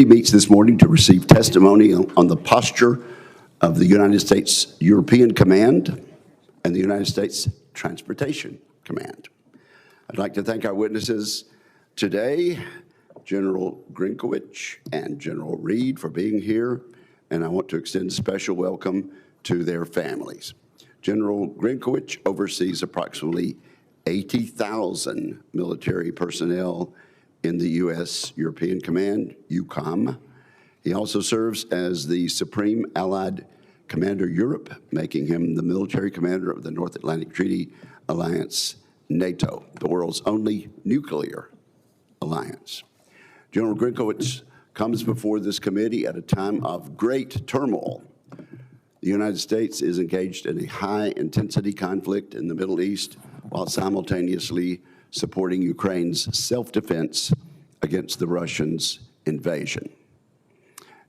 He meets this morning to receive testimony on the posture of the United States European Command and the United States Transportation Command. I'd like to thank our witnesses today, General Grynkewich and General Reed, for being here, and I want to extend a special welcome to their families. General Grynkewich oversees approximately 80,000 military personnel in the U.S. European Command, EUCOM. He also serves as the Supreme Allied Commander Europe, making him the military commander of the North Atlantic Treaty Alliance, NATO, the world's only nuclear alliance. General Grynkewich comes before this committee at a time of great turmoil. The United States is engaged in a high-intensity conflict in the Middle East while simultaneously supporting Ukraine's self-defense against the Russians' invasion.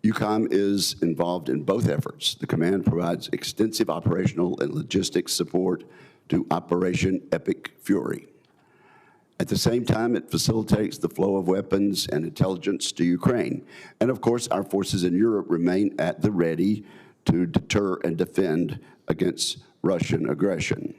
EUCOM is involved in both efforts. The command provides extensive operational and logistics support to Operation Epic Fury. At the same time, it facilitates the flow of weapons and intelligence to Ukraine. And of course, our forces in Europe remain at the ready to deter and defend against Russian aggression.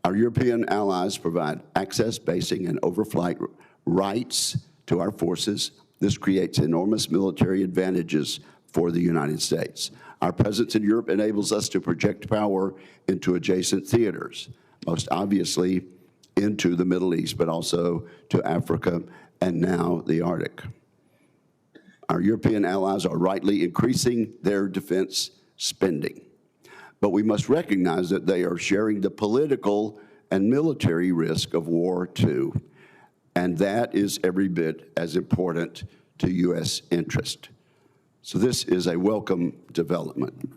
Our European allies provide access, basing, and overflight rights to our forces. This creates enormous military advantages for the United States. Our presence in Europe enables us to project power into adjacent theaters, most obviously into the Middle East, but also to Africa and now the Arctic. Our European allies are rightly increasing their defense spending, but we must recognize that they are sharing the political and military risk of war too, and that is every bit as important to U.S. interest. So this is a welcome development.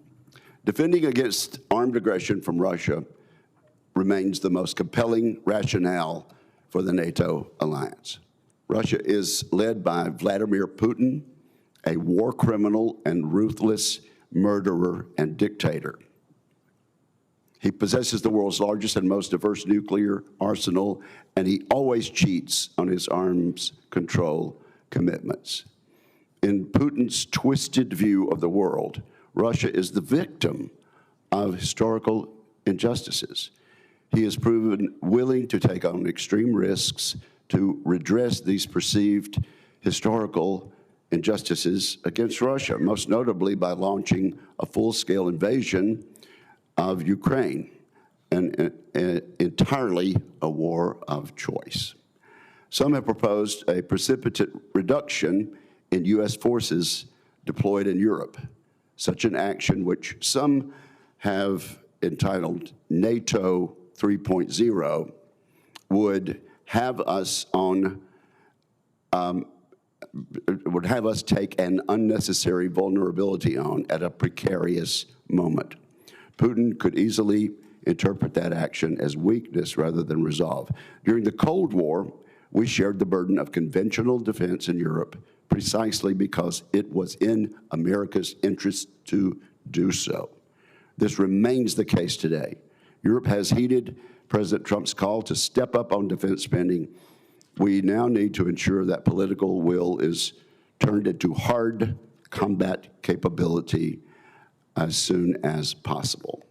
Defending against armed aggression from Russia remains the most compelling rationale for the NATO alliance. Russia is led by Vladimir Putin, a war criminal and ruthless murderer and dictator. He possesses the world's largest and most diverse nuclear arsenal, and he always cheats on his arms control commitments. In Putin's twisted view of the world, Russia is the victim of historical injustices. He has proven willing to take on extreme risks to redress these perceived historical injustices against Russia, most notably by launching a full-scale invasion of Ukraine, and entirely a war of choice. Some have proposed a precipitate reduction in U.S. forces deployed in Europe. Such an action, which some have entitled NATO 3.0, would have us take an unnecessary vulnerability on at a precarious moment. Putin could easily interpret that action as weakness rather than resolve. During the Cold War, we shared the burden of conventional defense in Europe precisely because it was in America's interest to do so. This remains the case today. Europe has heeded President Trump's call to step up on defense spending. We now need to ensure that political will is turned into hard combat capability as soon as possible.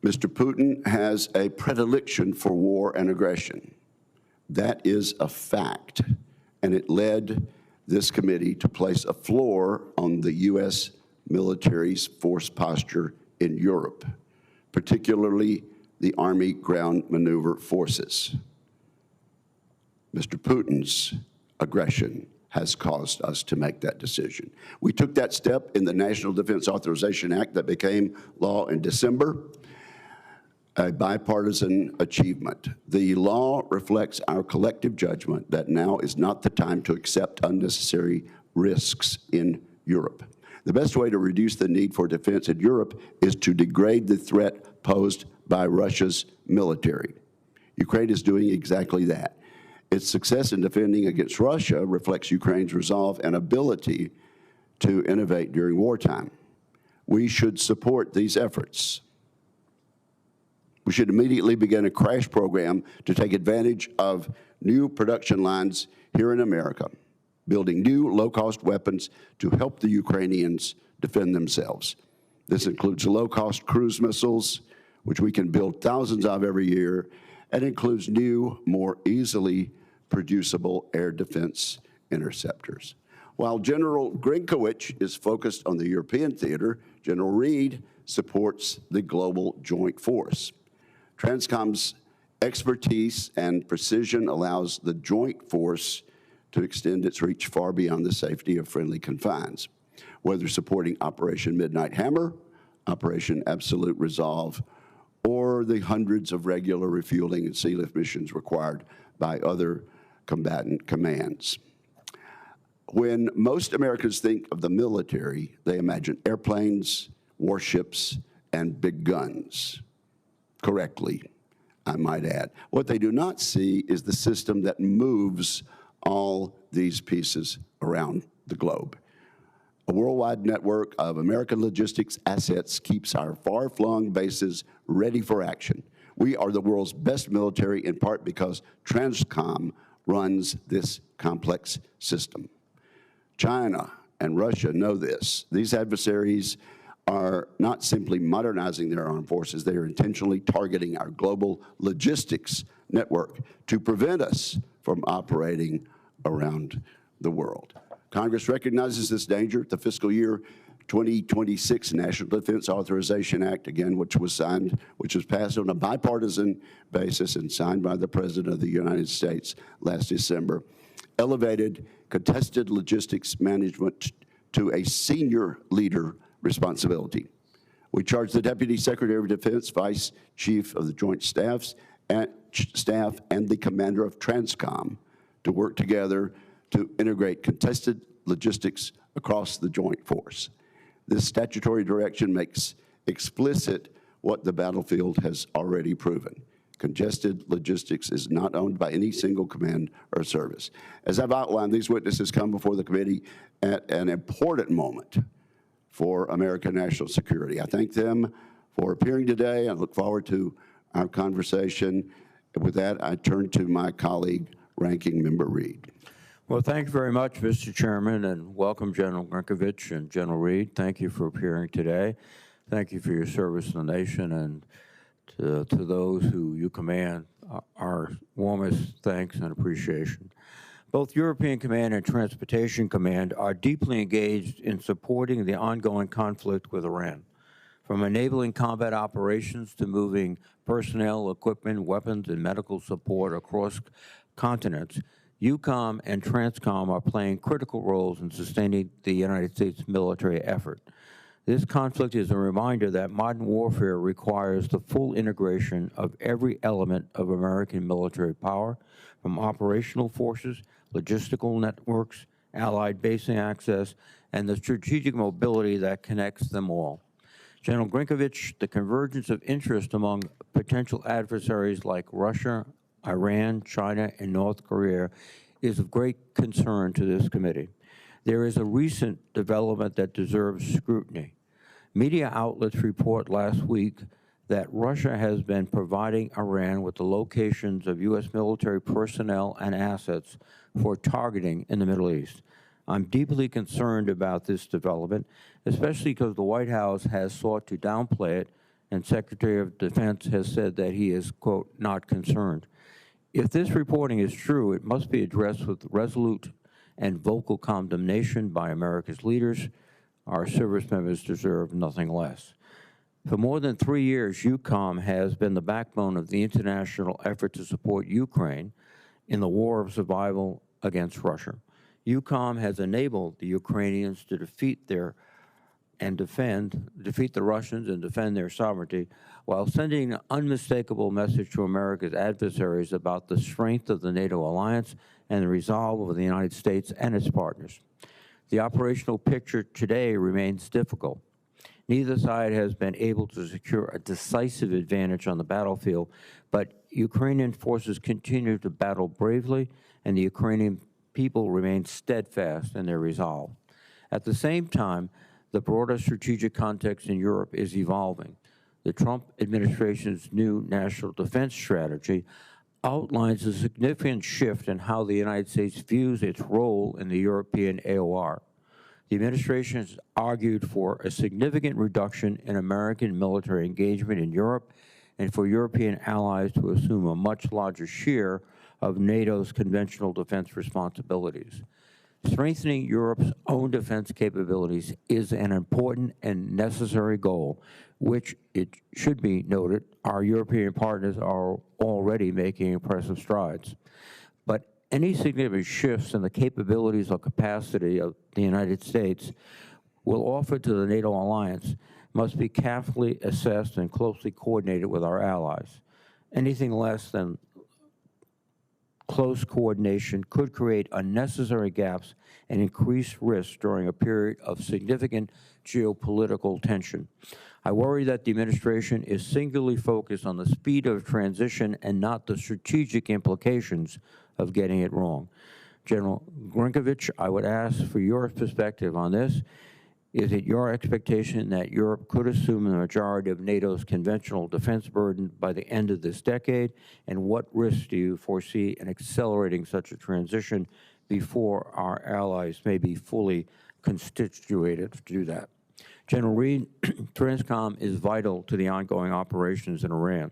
Mr. Putin has a predilection for war and aggression. That is a fact, and it led this committee to place a floor on the U.S. military's force posture in Europe, particularly the Army ground maneuver forces. Mr. Putin's aggression has caused us to make that decision. We took that step in the National Defense Authorization Act that became law in December, a bipartisan achievement. The law reflects our collective judgment that now is not the time to accept unnecessary risks in Europe. The best way to reduce the need for defense in Europe is to degrade the threat posed by Russia's military. Ukraine is doing exactly that. Its success in defending against Russia reflects Ukraine's resolve and ability to innovate during wartime. We should support these efforts. We should immediately begin a crash program to take advantage of new production lines here in America, building new low-cost weapons to help the Ukrainians defend themselves. This includes low-cost cruise missiles, which we can build thousands of every year, and includes new, more easily producible air defense interceptors. While General Grynkewich is focused on the European theater, General Reed supports the global joint force. Transcom's expertise and precision allows the joint force to extend its reach far beyond the safety of friendly confines, whether supporting Operation Midnight Hammer, Operation Absolute Resolve, or the hundreds of regular refueling and sea lift missions required by other combatant commands. When most Americans think of the military, they imagine airplanes, warships, and big guns. Correctly, I might add. What they do not see is the system that moves all these pieces around the globe. A worldwide network of American logistics assets keeps our far-flung bases ready for action. We are the world's best military in part because Transcom runs this complex system. China and Russia know this. These adversaries are not simply modernizing their armed forces, they are intentionally targeting our global logistics network to prevent us from operating around the world. Congress recognizes this danger. The fiscal year 2026 National Defense Authorization Act, again, which was passed on a bipartisan basis and signed by the President of the United States last December, elevated contested logistics management to a senior leader responsibility. We charge the Deputy Secretary of Defense, Vice Chief of the Joint Staff, and the Commander of Transcom to work together to integrate contested logistics across the joint force. This statutory direction makes explicit what the battlefield has already proven. Congested logistics is not owned by any single command or service. As I've outlined, these witnesses come before the committee at an important moment for American national security. I thank them for appearing today. I look forward to our conversation. With that, I turn to my colleague, Ranking Member Reed. Well, thank you very much, Mr. Chairman, and welcome, General Grynkewich and General Reed. Thank you for appearing today. Thank you for your service to the nation, and to those who you command, our warmest thanks and appreciation. Both European Command and Transportation Command are deeply engaged in supporting the ongoing conflict with Iran, from enabling combat operations to moving personnel, equipment, weapons, and medical support across continents. EUCOM and Transcom are playing critical roles in sustaining the United States military effort. This conflict is a reminder that modern warfare requires the full integration of every element of American military power, from operational forces, logistical networks, allied basing access, and the strategic mobility that connects them all. General Grynkewich, the convergence of interest among potential adversaries like Russia, Iran, China, and North Korea is of great concern to this committee. There is a recent development that deserves scrutiny. Media outlets report last week that Russia has been providing Iran with the locations of U.S. military personnel and assets for targeting in the Middle East. I'm deeply concerned about this development, especially because the White House has sought to downplay it, and Secretary of Defense has said that he is, quote, not concerned. If this reporting is true, it must be addressed with resolute and vocal condemnation by America's leaders. Our service members deserve nothing less. For more than 3 years, EUCOM has been the backbone of the international effort to support Ukraine in the war of survival against Russia. EUCOM has enabled the Ukrainians to defeat the Russians and defend their sovereignty, while sending an unmistakable message to America's adversaries about the strength of the NATO alliance and the resolve of the United States and its partners. The operational picture today remains difficult. Neither side has been able to secure a decisive advantage on the battlefield, but Ukrainian forces continue to battle bravely, and the Ukrainian people remain steadfast in their resolve. At the same time, the broader strategic context in Europe is evolving. The Trump administration's new national defense strategy outlines a significant shift in how the United States views its role in the European AOR. The administration has argued for a significant reduction in American military engagement in Europe and for European allies to assume a much larger share of NATO's conventional defense responsibilities. Strengthening Europe's own defense capabilities is an important and necessary goal, which, it should be noted, our European partners are already making impressive strides. But any significant shifts in the capabilities or capacity of the United States will offer to the NATO alliance must be carefully assessed and closely coordinated with our allies. Anything less than close coordination could create unnecessary gaps and increase risks during a period of significant geopolitical tension. I worry that the administration is singularly focused on the speed of transition and not the strategic implications of getting it wrong. General Grynkewich, I would ask for your perspective on this. Is it your expectation that Europe could assume the majority of NATO's conventional defense burden by the end of this decade? And what risks do you foresee in accelerating such a transition before our allies may be fully constituted to do that? General Reed, Transcom is vital to the ongoing operations in Iran.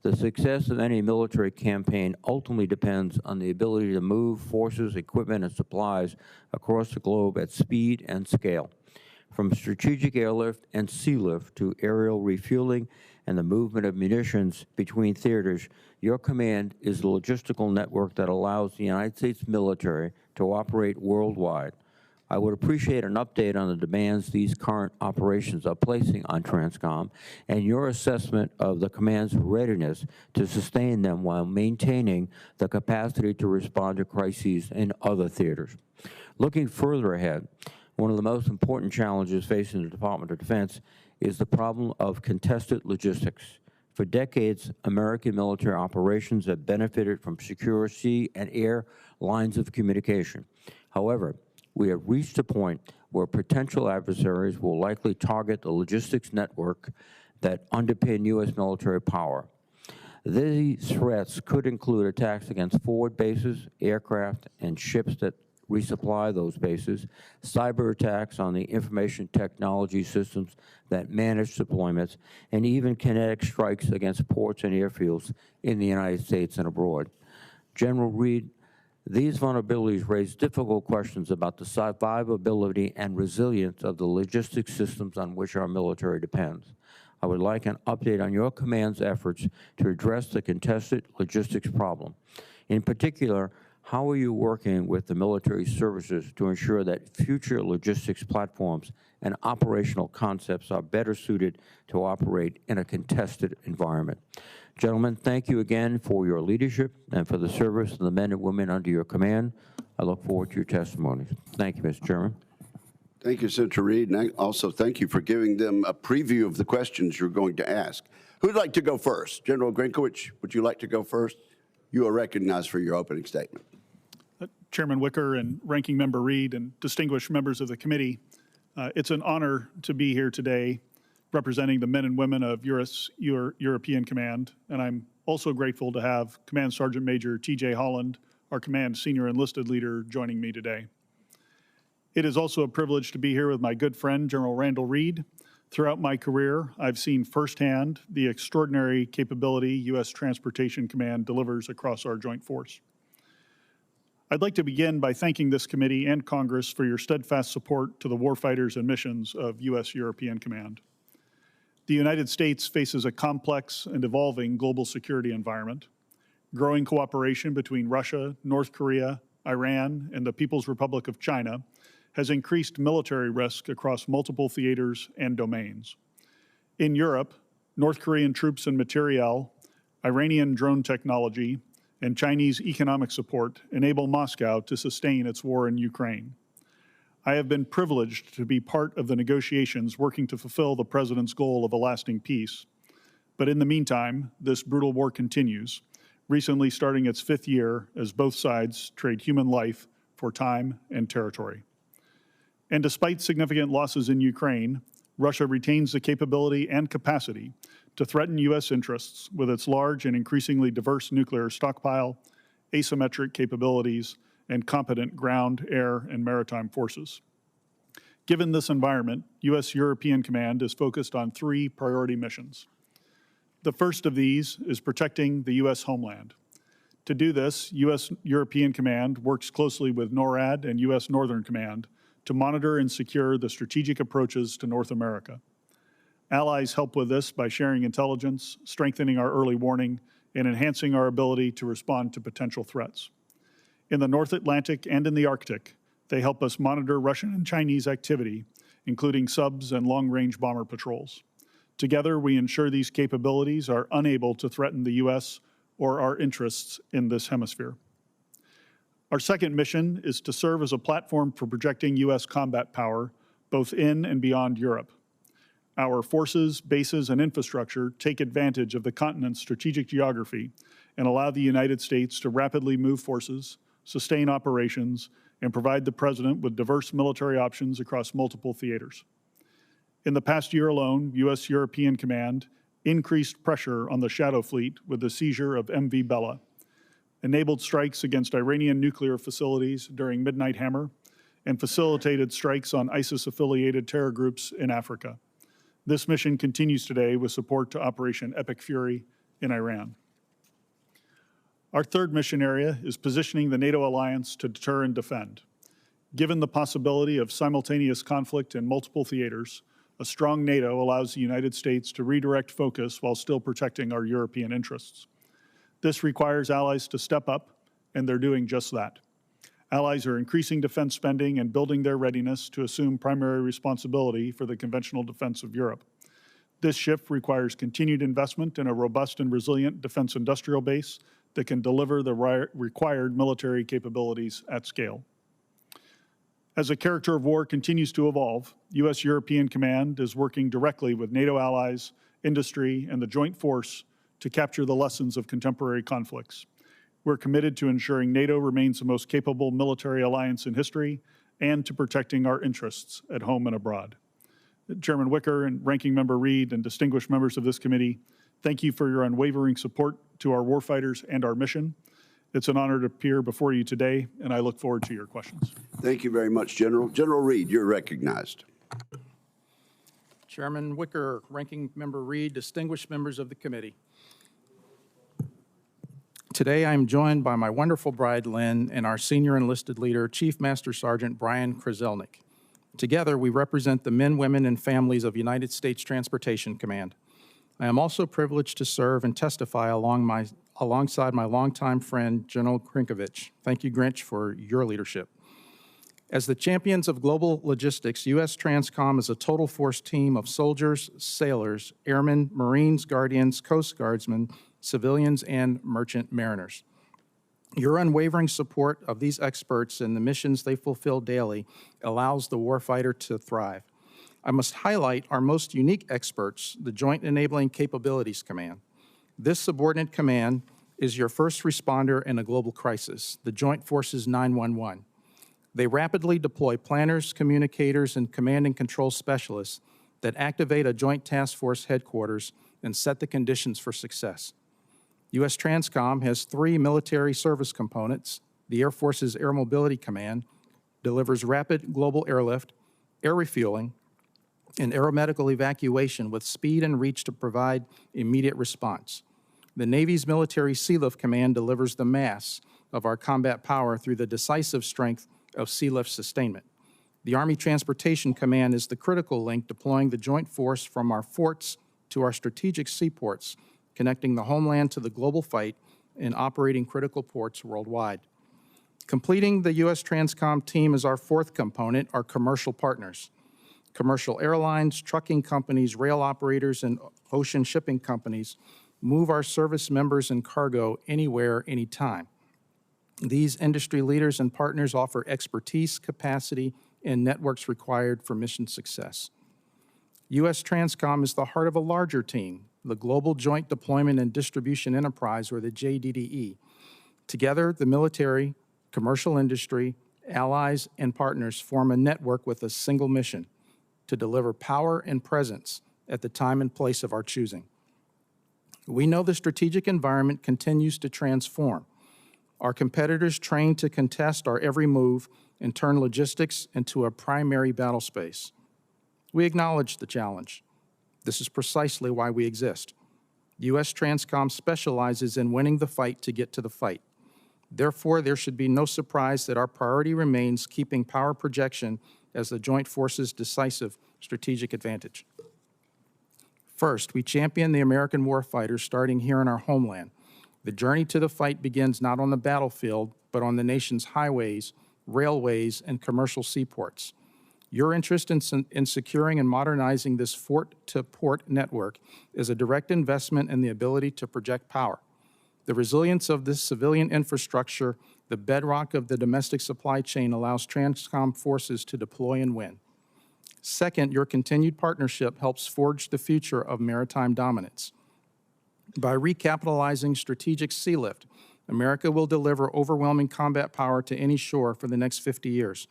The success of any military campaign ultimately depends on the ability to move forces, equipment, and supplies across the globe at speed and scale. From strategic airlift and sea lift to aerial refueling and the movement of munitions between theaters, your command is the logistical network that allows the United States military to operate worldwide. I would appreciate an update on the demands these current operations are placing on Transcom and your assessment of the command's readiness to sustain them while maintaining the capacity to respond to crises in other theaters. Looking further ahead, one of the most important challenges facing the Department of Defense is the problem of contested logistics. For decades, American military operations have benefited from secure sea and air lines of communication. However, we have reached a point where potential adversaries will likely target the logistics network that underpin U.S. military power. These threats could include attacks against forward bases, aircraft, and ships that resupply those bases, cyber attacks on the information technology systems that manage deployments, and even kinetic strikes against ports and airfields in the United States and abroad. General Reed, these vulnerabilities raise difficult questions about the survivability and resilience of the logistics systems on which our military depends. I would like an update on your command's efforts to address the contested logistics problem. In particular, how are you working with the military services to ensure that future logistics platforms and operational concepts are better suited to operate in a contested environment? Gentlemen, thank you again for your leadership and for the service of the men and women under your command. I look forward to your testimonies. Thank you, Mr. Chairman. Thank you, Senator Reed, and I also thank you for giving them a preview of the questions you're going to ask. Who'd like to go first? General Grynkewich, would you like to go first? You are recognized for your opening statement. Chairman Wicker and Ranking Member Reed and distinguished members of the committee, it's an honor to be here today representing the men and women of European Command, and I'm also grateful to have Command Sergeant Major T.J. Holland, our command senior enlisted leader, joining me today. It is also a privilege to be here with my good friend, General Randall Reed. Throughout my career, I've seen firsthand the extraordinary capability U.S. Transportation Command delivers across our joint force. I'd like to begin by thanking this committee and Congress for your steadfast support to the warfighters and missions of U.S. European Command. The United States faces a complex and evolving global security environment. Growing cooperation between Russia, North Korea, Iran, and the People's Republic of China has increased military risk across multiple theaters and domains. In Europe, North Korean troops and materiel, Iranian drone technology, and Chinese economic support enable Moscow to sustain its war in Ukraine. I have been privileged to be part of the negotiations working to fulfill the President's goal of a lasting peace. But in the meantime, this brutal war continues, recently starting its 5th year as both sides trade human life for time and territory. And despite significant losses in Ukraine, Russia retains the capability and capacity to threaten U.S. interests with its large and increasingly diverse nuclear stockpile, asymmetric capabilities, and competent ground, air, and maritime forces. Given this environment, U.S. European Command is focused on 3 priority missions. The first of these is protecting the U.S. homeland. To do this, U.S. European Command works closely with NORAD and U.S. Northern Command to monitor and secure the strategic approaches to North America. Allies help with this by sharing intelligence, strengthening our early warning, and enhancing our ability to respond to potential threats. In the North Atlantic and in the Arctic, they help us monitor Russian and Chinese activity, including subs and long-range bomber patrols. Together, we ensure these capabilities are unable to threaten the U.S. or our interests in this hemisphere. Our second mission is to serve as a platform for projecting U.S. combat power, both in and beyond Europe. Our forces, bases, and infrastructure take advantage of the continent's strategic geography and allow the United States to rapidly move forces, sustain operations, and provide the President with diverse military options across multiple theaters. In the past year alone, U.S. European Command increased pressure on the Shadow Fleet with the seizure of MV Bella, enabled strikes against Iranian nuclear facilities during Midnight Hammer, and facilitated strikes on ISIS-affiliated terror groups in Africa. This mission continues today with support to Operation Epic Fury in Iran. Our third mission area is positioning the NATO alliance to deter and defend. Given the possibility of simultaneous conflict in multiple theaters, a strong NATO allows the United States to redirect focus while still protecting our European interests. This requires allies to step up, and they're doing just that. Allies are increasing defense spending and building their readiness to assume primary responsibility for the conventional defense of Europe. This shift requires continued investment in a robust and resilient defense industrial base that can deliver the required military capabilities at scale. As the character of war continues to evolve, U.S. European Command is working directly with NATO allies, industry, and the Joint Force to capture the lessons of contemporary conflicts. We're committed to ensuring NATO remains the most capable military alliance in history and to protecting our interests at home and abroad. Chairman Wicker and Ranking Member Reed and distinguished members of this committee, thank you for your unwavering support to our warfighters and our mission. It's an honor to appear before you today, and I look forward to your questions. Thank you very much, General. General Reed, you're recognized. Chairman Wicker, Ranking Member Reed, distinguished members of the committee. Today I am joined by my wonderful bride, Lynn, and our senior enlisted leader, Chief Master Sergeant Brian Kraselnik. Together, we represent the men, women, and families of United States Transportation Command. I am also privileged to serve and testify alongside my longtime friend, General Grynkewich. Thank you, Grinch, for your leadership. As the champions of global logistics, U.S. Transcom is a total force team of soldiers, sailors, airmen, Marines, Guardians, Coast Guardsmen, civilians, and merchant mariners. Your unwavering support of these experts and the missions they fulfill daily allows the warfighter to thrive. I must highlight our most unique experts, the Joint Enabling Capabilities Command. This subordinate command is your first responder in a global crisis, the Joint Forces 911. They rapidly deploy planners, communicators, and command and control specialists that activate a Joint Task Force headquarters and set the conditions for success. U.S. Transcom has 3 military service components. The Air Force's Air Mobility Command delivers rapid global airlift, air refueling, and aeromedical evacuation with speed and reach to provide immediate response. The Navy's Military Sealift Command delivers the mass of our combat power through the decisive strength of sealift sustainment. The Army Transportation Command is the critical link deploying the joint force from our forts to our strategic seaports, connecting the homeland to the global fight and operating critical ports worldwide. Completing the U.S. Transcom team is our fourth component, our commercial partners. Commercial airlines, trucking companies, rail operators, and ocean shipping companies move our service members and cargo anywhere, anytime. These industry leaders and partners offer expertise, capacity, and networks required for mission success. U.S. Transcom is the heart of a larger team, the Global Joint Deployment and Distribution Enterprise, or the JDDE. Together, the military, commercial industry, allies, and partners form a network with a single mission: to deliver power and presence at the time and place of our choosing. We know the strategic environment continues to transform. Our competitors train to contest our every move and turn logistics into a primary battle space. We acknowledge the challenge. This is precisely why we exist. U.S. Transcom specializes in winning the fight to get to the fight. Therefore, there should be no surprise that our priority remains keeping power projection as the joint forces' decisive strategic advantage. First, we champion the American warfighters starting here in our homeland. The journey to the fight begins not on the battlefield, but on the nation's highways, railways, and commercial seaports. Your interest in securing and modernizing this fort-to-port network is a direct investment in the ability to project power. The resilience of this civilian infrastructure, the bedrock of the domestic supply chain, allows Transcom forces to deploy and win. Second, your continued partnership helps forge the future of maritime dominance. By recapitalizing strategic sea lift, America will deliver overwhelming combat power to any shore for the next 50 years.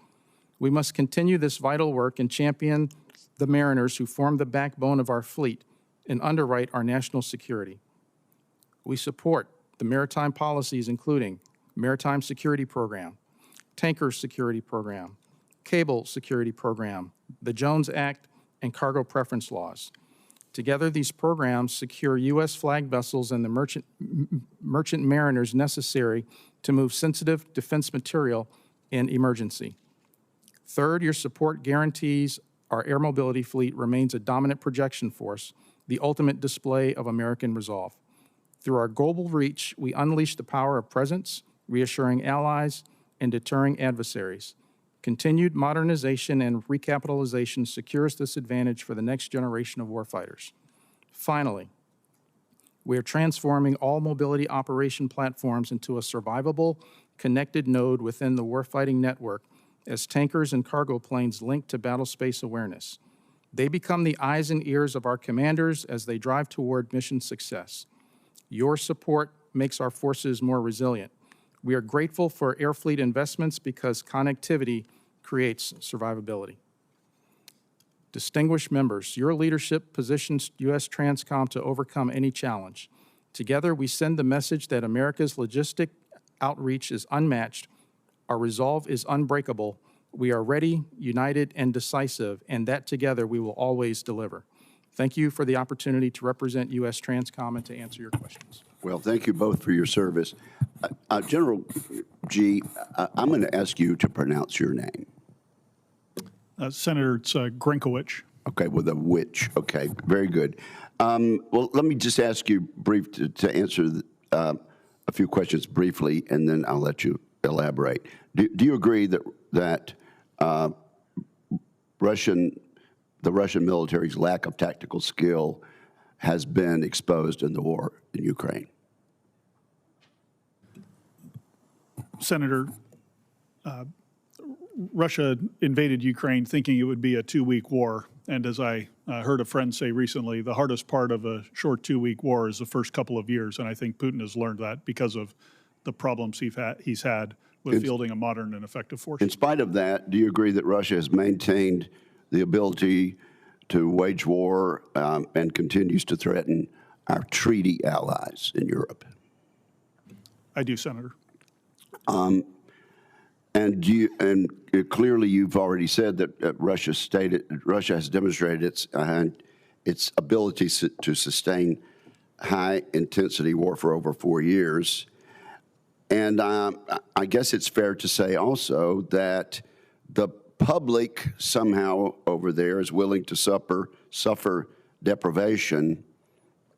We must continue this vital work and champion the mariners who form the backbone of our fleet and underwrite our national security. We support the maritime policies including Maritime Security Program, Tanker Security Program, Cable Security Program, the Jones Act, and cargo preference laws. Together, these programs secure U.S. flag vessels and the merchant mariners necessary to move sensitive defense material in emergency. Third, your support guarantees our air mobility fleet remains a dominant projection force, the ultimate display of American resolve. Through our global reach, we unleash the power of presence, reassuring allies, and deterring adversaries. Continued modernization and recapitalization secures this advantage for the next generation of warfighters. Finally, we are transforming all mobility operation platforms into a survivable, connected node within the warfighting network as tankers and cargo planes link to battle space awareness. They become the eyes and ears of our commanders as they drive toward mission success. Your support makes our forces more resilient. We are grateful for air fleet investments because connectivity creates survivability. Distinguished members, your leadership positions U.S. Transcom to overcome any challenge. Together, we send the message that America's logistic outreach is unmatched, our resolve is unbreakable, we are ready, united, and decisive, and that together we will always deliver. Thank you for the opportunity to represent U.S. Transcom and to answer your questions. Well, thank you both for your service. General G, I'm going to ask you to pronounce your name. Senator, it's Grynkewich. Okay, with a which. Okay, very good. Well, let me just ask you to answer a few questions briefly, and then I'll let you elaborate. Do you agree that the Russian military's lack of tactical skill has been exposed in the war in Ukraine? Senator, Russia invaded Ukraine thinking it would be a 2-week war. And as I heard a friend say recently, the hardest part of a short 2-week war is the first couple of years. And I think Putin has learned that because of the problems he's had with fielding a modern and effective force. In spite of that, do you agree that Russia has maintained the ability to wage war and continues to threaten our treaty allies in Europe? I do, Senator. And clearly, you've already said that Russia has demonstrated its ability to sustain high-intensity war for over 4 years. And I guess it's fair to say also that the public somehow over there is willing to suffer deprivation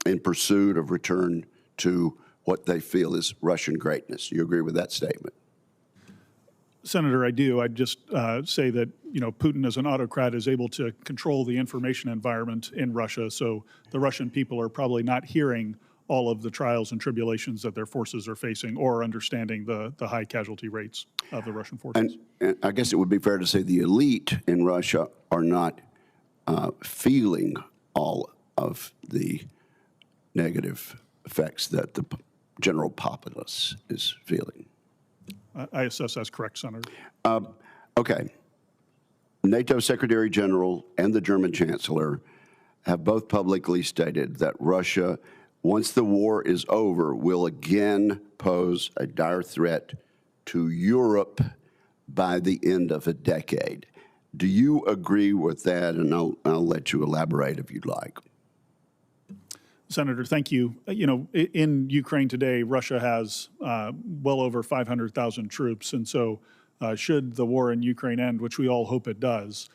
in pursuit of return to what they feel is Russian greatness. You agree with that statement? Senator, I do. I'd just say that, Putin as an autocrat is able to control the information environment in Russia, so the Russian people are probably not hearing all of the trials and tribulations that their forces are facing or understanding the high casualty rates of the Russian forces. And I guess it would be fair to say the elite in Russia are not feeling all of the negative effects that the general populace is feeling. I assess that's correct, Senator. Okay. NATO Secretary General and the German Chancellor have both publicly stated that Russia, once the war is over, will again pose a dire threat to Europe by the end of a decade. Do you agree with that? And I'll let you elaborate if you'd like. Senator, thank you. You know, in Ukraine today, Russia has well over 500,000 troops. And so should the war in Ukraine end, which we all hope it does,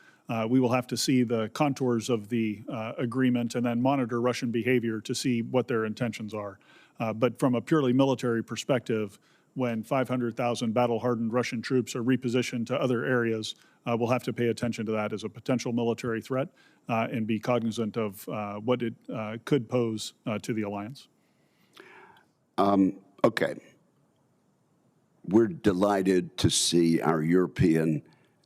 we will have to see the contours of the agreement and then monitor Russian behavior to see what their intentions are. But from a purely military perspective, when 500,000 battle-hardened Russian troops are repositioned to other areas, we'll have to pay attention to that as a potential military threat and be cognizant of what it could pose to the alliance. Okay. We're delighted to see our European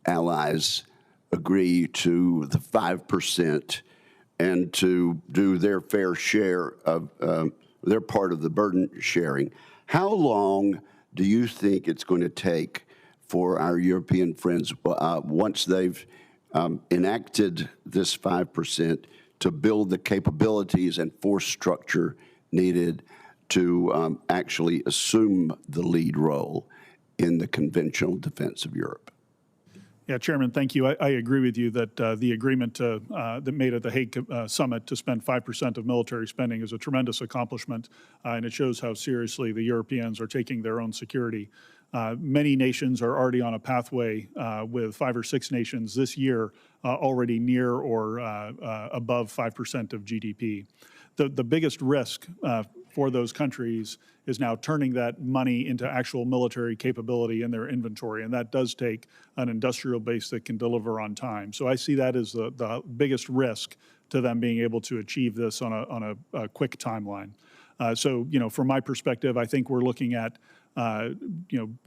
allies agree to the 5% and to do their fair share of their part of the burden sharing. How long do you think it's going to take for our European friends, once they've enacted this 5%, to build the capabilities and force structure needed to actually assume the lead role in the conventional defense of Europe? Yeah, Chairman, thank you. I agree with you that the agreement that made at the Hague summit to spend 5% of military spending is a tremendous accomplishment, and it shows how seriously the Europeans are taking their own security. Many nations are already on a pathway with 5 or 6 nations this year already near or above 5% of GDP. The biggest risk for those countries is now turning that money into actual military capability in their inventory, and that does take an industrial base that can deliver on time. So I see that as the biggest risk to them being able to achieve this on a quick timeline. So, you know, from my perspective, I think we're looking at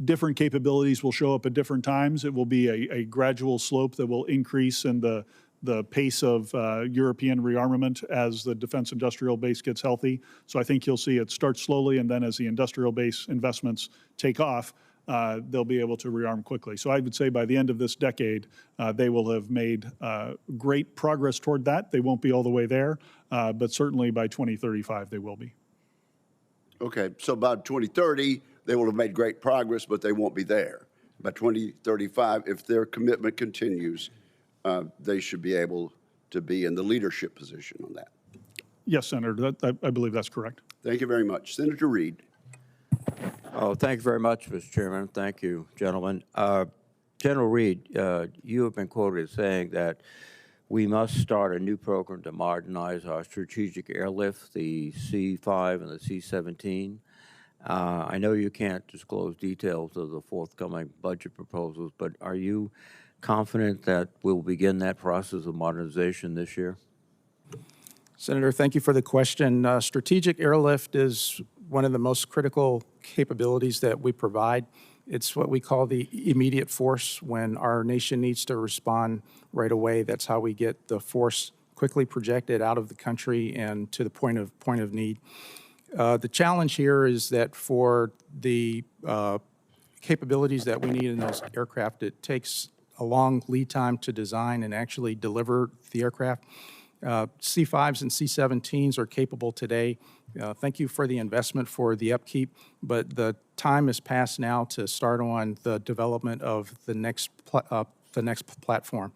different capabilities will show up at different times. It will be a gradual slope that will increase in the pace of European rearmament as the defense industrial base gets healthy. So I think you'll see it start slowly, and then as the industrial base investments take off, they'll be able to rearm quickly. So I would say by the end of this decade, they will have made great progress toward that. They won't be all the way there, but certainly by 2035, they will be. Okay, so by 2030, they will have made great progress, but they won't be there. By 2035, if their commitment continues, they should be able to be in the leadership position on that. Yes, Senator, I believe that's correct. Thank you very much. Senator Reid. Oh, thank you very much, Mr. Chairman. Thank you, gentlemen. General Reid, you have been quoted as saying that we must start a new program to modernize our strategic airlift, the C-5 and the C-17. I know you can't disclose details of the forthcoming budget proposals, but are you confident that we'll begin that process of modernization this year? Senator, thank you for the question. Strategic airlift is one of the most critical capabilities that we provide. It's what we call the immediate force when our nation needs to respond right away. That's how we get the force quickly projected out of the country and to the point of need. The challenge here is that for the capabilities that we need in those aircraft, it takes a long lead time to design and actually deliver the aircraft. C-5s and C-17s are capable today. Thank you for the investment for the upkeep, but the time is past now to start on the development of the next platform.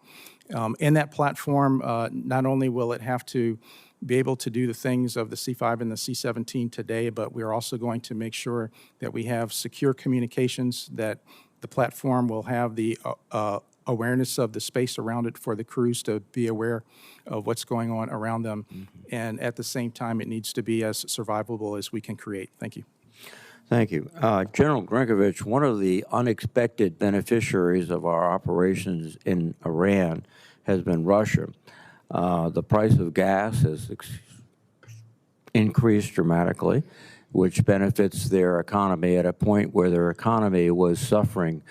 In that platform, not only will it have to be able to do the things of the C-5 and the C-17 today, but we're also going to make sure that we have secure communications, that the platform will have the awareness of the space around it for the crews to be aware of what's going on around them. Mm-hmm. And at the same time, it needs to be as survivable as we can create. Thank you. Thank you. General Grynkewich, one of the unexpected beneficiaries of our operations in Iran has been Russia. The price of gas has increased dramatically, which benefits their economy at a point where their economy was suffering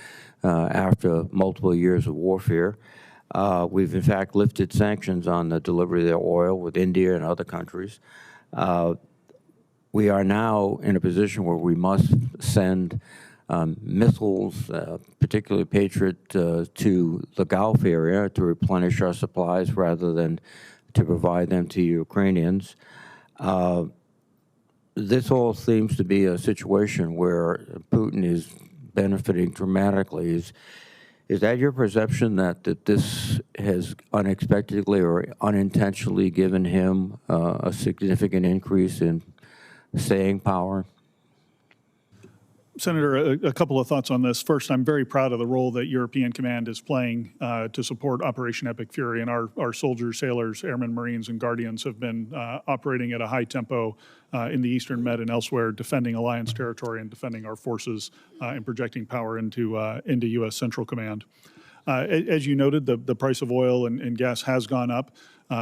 after multiple years of warfare. We've, in fact, lifted sanctions on the delivery of their oil with India and other countries. We are now in a position where we must send missiles, particularly Patriot, to the Gulf area to replenish our supplies rather than to provide them to Ukrainians. This all seems to be a situation where Putin is benefiting dramatically. Is that your perception that this has unexpectedly or unintentionally given him a significant increase in staying power? Senator, a couple of thoughts on this. First, I'm very proud of the role that European Command is playing to support Operation Epic Fury, and our soldiers, sailors, airmen, Marines, and Guardians have been operating at a high tempo in the Eastern Med and elsewhere, defending Alliance territory and defending our forces and projecting power into U.S. Central Command. As you noted, the price of oil and gas has gone up.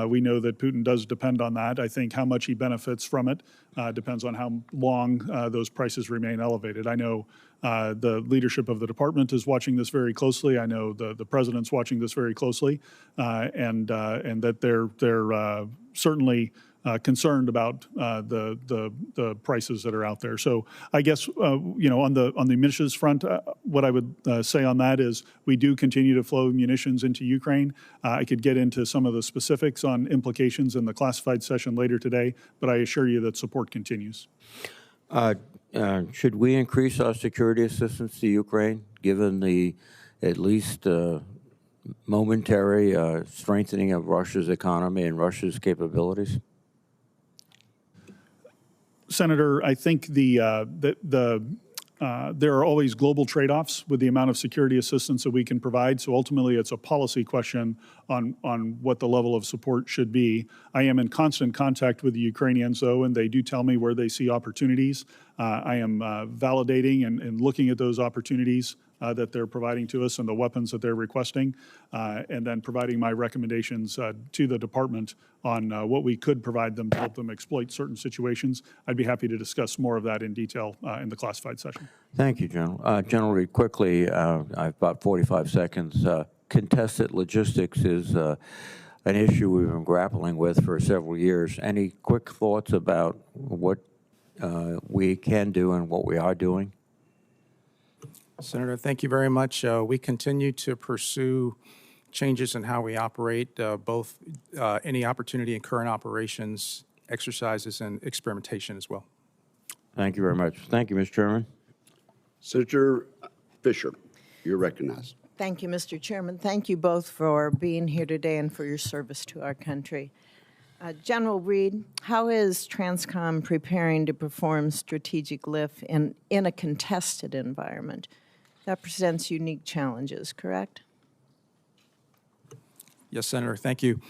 We know that Putin does depend on that. I think how much he benefits from it depends on how long those prices remain elevated. I know the leadership of the department is watching this very closely. I know the president's watching this very closely, and that they're certainly concerned about the prices that are out there. So I guess on the munitions front, what I would say on that is we do continue to flow munitions into Ukraine. I could get into some of the specifics on implications in the classified session later today, but I assure you that support continues. Should we increase our security assistance to Ukraine, given the at least momentary strengthening of Russia's economy and Russia's capabilities? Senator, I think there are always global trade-offs with the amount of security assistance that we can provide. So ultimately, it's a policy question on what the level of support should be. I am in constant contact with the Ukrainians, though, and they do tell me where they see opportunities. I am validating and looking at those opportunities that they're providing to us and the weapons that they're requesting, and then providing my recommendations to the department on what we could provide them to help them exploit certain situations. I'd be happy to discuss more of that in detail in the classified session. Thank you, General. General Reed, quickly, I've about 45 seconds. Contested logistics is an issue we've been grappling with for several years. Any quick thoughts about what we can do and what we are doing? Senator, thank you very much. We continue to pursue changes in how we operate, both any opportunity in current operations, exercises, and experimentation as well. Thank you very much. Thank you, Mr. Chairman. Senator Fisher, you're recognized. Thank you, Mr. Chairman. Thank you both for being here today and for your service to our country. General Reed, how is Transcom preparing to perform strategic lift in a contested environment? That presents unique challenges, correct? Yes, Senator, thank you.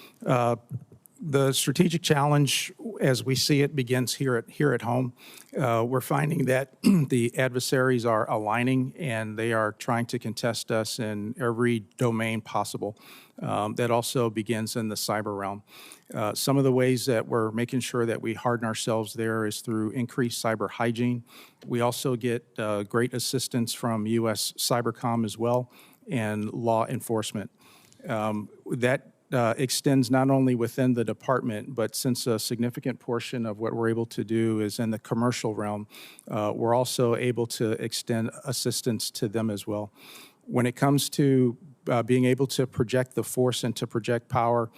The strategic challenge, as we see it, begins here at home. We're finding that the adversaries are aligning, and they are trying to contest us in every domain possible. That also begins in the cyber realm. Some of the ways that we're making sure that we harden ourselves there is through increased cyber hygiene. We also get great assistance from U.S. Cybercom as well and law enforcement. That extends not only within the department, but since a significant portion of what we're able to do is in the commercial realm, we're also able to extend assistance to them as well. When it comes to being able to project the force and to project power,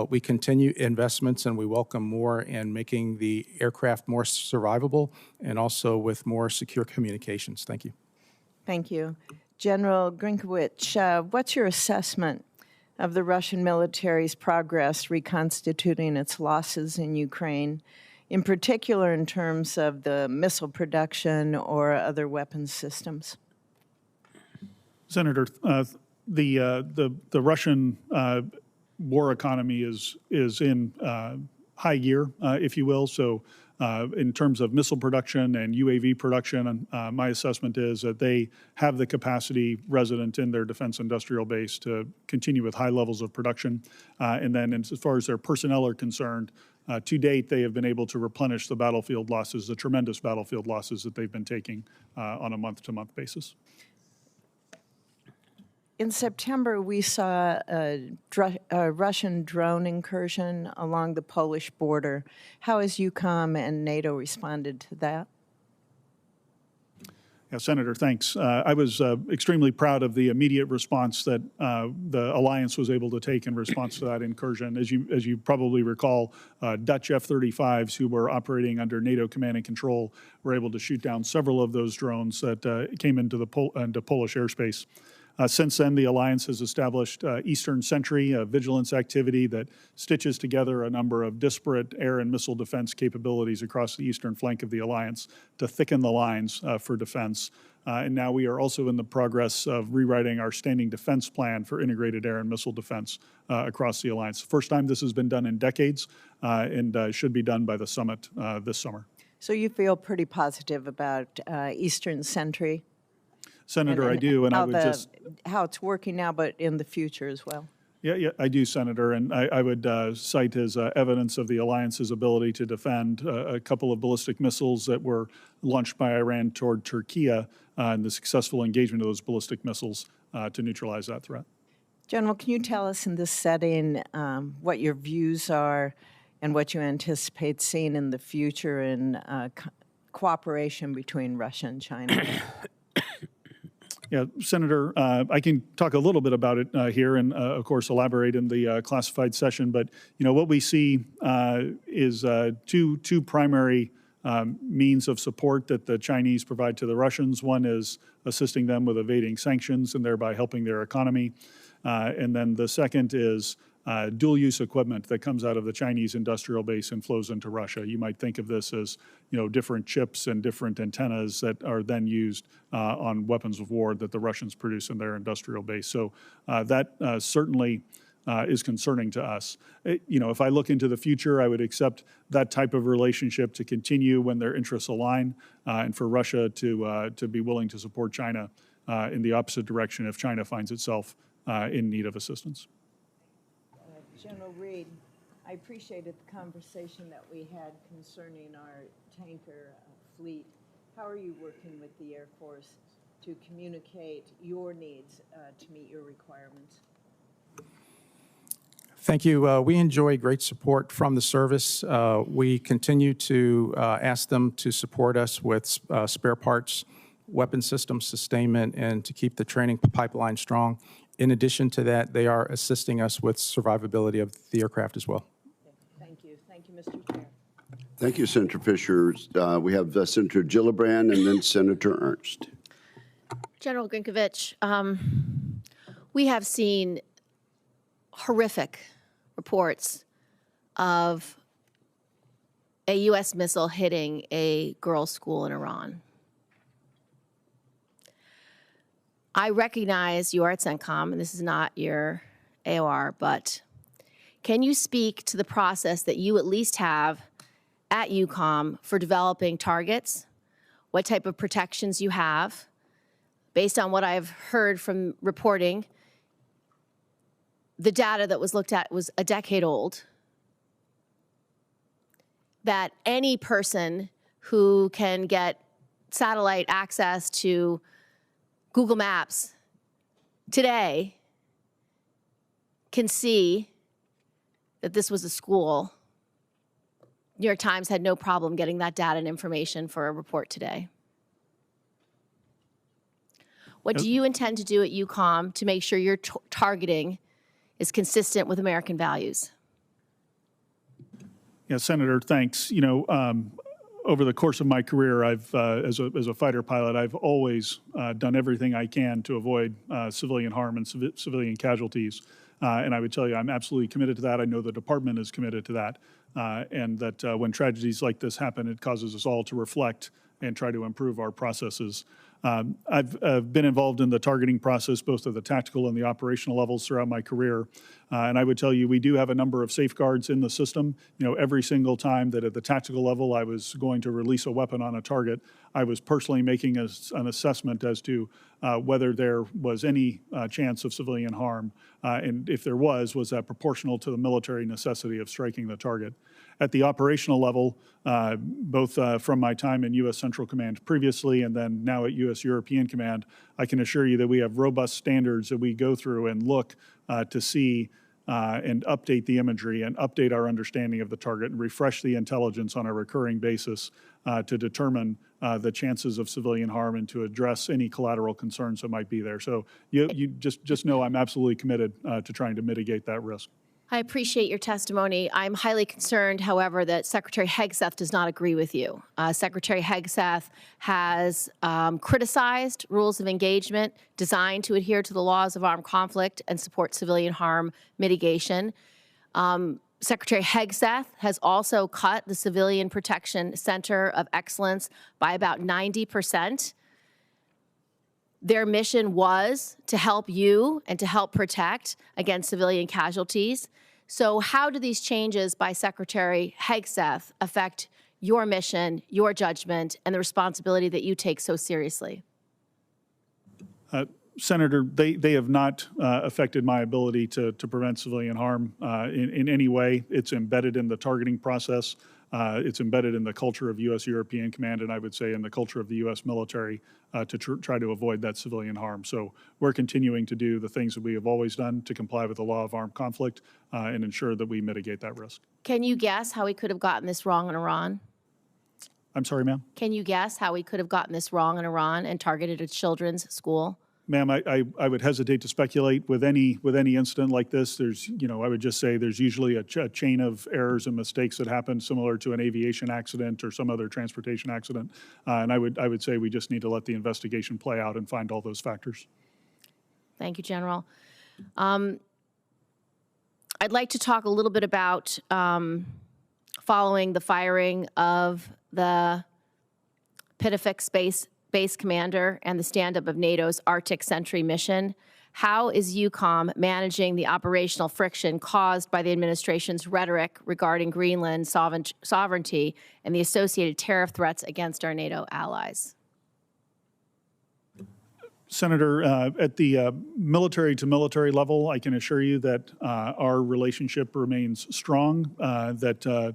we continue investments and we welcome more in making the aircraft more survivable and also with more secure communications. Thank you. Thank you. General Grynkewich, what's your assessment of the Russian military's progress reconstituting its losses in Ukraine, in particular in terms of the missile production or other weapons systems? Senator, the Russian war economy is in high gear, if you will. So in terms of missile production and UAV production, my assessment is that they have the capacity resident in their defense industrial base to continue with high levels of production. And then as far as their personnel are concerned, to date, they have been able to replenish the battlefield losses, the tremendous battlefield losses that they've been taking on a month-to-month basis. In September, we saw a Russian drone incursion along the Polish border. How has EUCOM and NATO responded to that? Yeah, Senator, thanks. I was extremely proud of the immediate response that the alliance was able to take in response to that incursion. As you probably recall, Dutch F-35s who were operating under NATO command and control were able to shoot down several of those drones that came into Polish airspace. Since then, the alliance has established Eastern Sentry, a vigilance activity that stitches together a number of disparate air and missile defense capabilities across the eastern flank of the alliance to thicken the lines for defense. And now we are also in the progress of rewriting our standing defense plan for integrated air and missile defense across the alliance. First time this has been done in decades, and should be done by the summit this summer. So you feel pretty positive about Eastern Sentry? Senator, I do, and I would how it's working now, but in the future as well. Yeah, I do, Senator, and I would cite as evidence of the alliance's ability to defend a couple of ballistic missiles that were launched by Iran toward Turkey, and the successful engagement of those ballistic missiles to neutralize that threat. General, can you tell us in this setting what your views are and what you anticipate seeing in the future in cooperation between Russia and China? Yeah, Senator, I can talk a little bit about it here and, of course, elaborate in the classified session. But, you know, what we see is two primary means of support that the Chinese provide to the Russians. One is assisting them with evading sanctions and thereby helping their economy. And then the second is dual-use equipment that comes out of the Chinese industrial base and flows into Russia. You might think of this as, you know, different chips and different antennas that are then used on weapons of war that the Russians produce in their industrial base. So that certainly is concerning to us. You know, if I look into the future, I would accept that type of relationship to continue when their interests align, and for Russia to be willing to support China in the opposite direction if China finds itself in need of assistance. General Reed, I appreciated the conversation that we had concerning our tanker fleet. How are you working with the Air Force to communicate your needs to meet your requirements? Thank you. We enjoy great support from the service. We continue to ask them to support us with spare parts, weapon system sustainment, and to keep the training pipeline strong. In addition to that, they are assisting us with survivability of the aircraft as well. Thank you. Thank you, Mr. Chair. Thank you, Senator Fisher. We have Senator Gillibrand and then Senator Ernst. General Grynkewich, we have seen horrific reports of a U.S. missile hitting a girls' school in Iran. I recognize you are at CENTCOM, and this is not your AOR, but can you speak to the process that you at least have at EUCOM for developing targets, what type of protections you have? Based on what I've heard from reporting, the data that was looked at was a decade old, that any person who can get satellite access to Google Maps today can see that this was a school. New York Times had no problem getting that data and information for a report today. What do you intend to do at EUCOM to make sure your targeting is consistent with American values? Yeah, Senator, thanks. You know, over the course of my career, I've, as a fighter pilot, I've always done everything I can to avoid civilian harm and civilian casualties. And I would tell you, I'm absolutely committed to that. I know the department is committed to that. And that when tragedies like this happen, it causes us all to reflect and try to improve our processes. I've been involved in the targeting process, both at the tactical and the operational levels throughout my career. And I would tell you, we do have a number of safeguards in the system. You know, every single time that at the tactical level I was going to release a weapon on a target, I was personally making an assessment as to whether there was any chance of civilian harm. And if there was that proportional to the military necessity of striking the target? At the operational level, both from my time in U.S. Central Command previously and then now at U.S. European Command, I can assure you that we have robust standards that we go through and look to see and update the imagery and update our understanding of the target and refresh the intelligence on a recurring basis to determine the chances of civilian harm and to address any collateral concerns that might be there. So you just know I'm absolutely committed to trying to mitigate that risk. I appreciate your testimony. I'm highly concerned, however, that Secretary Hegseth does not agree with you. Secretary Hegseth has criticized rules of engagement designed to adhere to the laws of armed conflict and support civilian harm mitigation. Secretary Hegseth has also cut the Civilian Protection Center of Excellence by about 90%. Their mission was to help you and to help protect against civilian casualties. So how do these changes by Secretary Hegseth affect your mission, your judgment, and the responsibility that you take so seriously? Senator, they have not affected my ability to prevent civilian harm in any way. It's embedded in the targeting process. It's embedded in the culture of U.S.-European Command, and I would say in the culture of the U.S. military to try to avoid that civilian harm. So we're continuing to do the things that we have always done to comply with the law of armed conflict and ensure that we mitigate that risk. Can you guess how we could have gotten this wrong in Iran? I'm sorry, ma'am? Can you guess how we could have gotten this wrong in Iran and targeted a children's school? Ma'am, I would hesitate to speculate with any incident like this. There's, I would just say there's usually a chain of errors and mistakes that happen similar to an aviation accident or some other transportation accident. And I would say we just need to let the investigation play out and find all those factors. Thank you, General. I'd like to talk a little bit about following the firing of the Pitafix Base Commander and the stand-up of NATO's Arctic Sentry mission. How is EUCOM managing the operational friction caused by the administration's rhetoric regarding Greenland sovereignty and the associated tariff threats against our NATO allies? Senator, at the military-to-military level, I can assure you that our relationship remains strong, that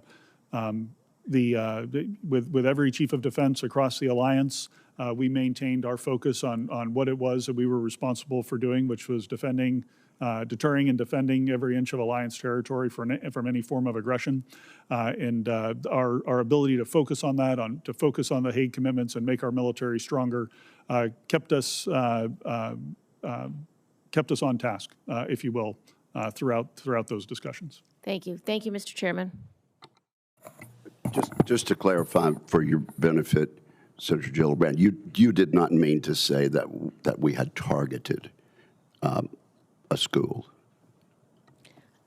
with every chief of defense across the alliance, we maintained our focus on what it was that we were responsible for doing, which was deterring and defending every inch of alliance territory from any form of aggression. And our ability to focus on that, to focus on the Hague commitments and make our military stronger, kept us on task, if you will, throughout those discussions. Thank you. Thank you, Mr. Chairman. Just to clarify for your benefit, Senator Gillibrand, you did not mean to say that we had targeted a school.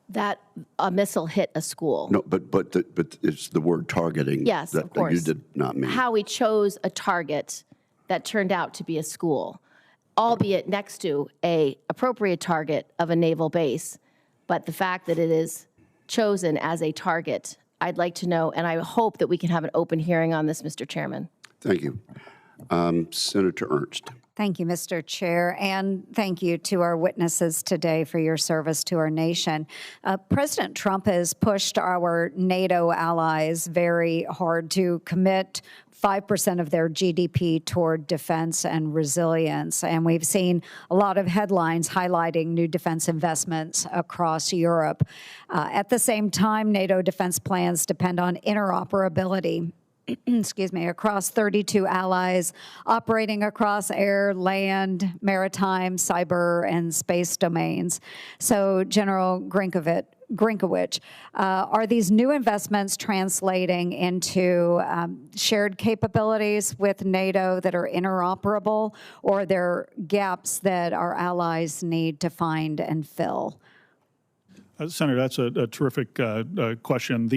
That a missile hit a school. No, but it's the word targeting. Yes, that, of course. That you did not mean. How we chose a target that turned out to be a school, albeit next to a appropriate target of a naval base, but the fact that it is chosen as a target, I'd like to know, and I hope that we can have an open hearing on this, Mr. Chairman. Thank you. Senator Ernst. Thank you, Mr. Chair, and thank you to our witnesses today for your service to our nation. President Trump has pushed our NATO allies very hard to commit 5% of their GDP toward defense and resilience. And we've seen a lot of headlines highlighting new defense investments across Europe. At the same time, NATO defense plans depend on interoperability excuse me, across 32 allies operating across air, land, maritime, cyber, and space domains. So, General Grynkewich, are these new investments translating into shared capabilities with NATO that are interoperable, or are there gaps that our allies need to find and fill? Senator, that's a terrific question.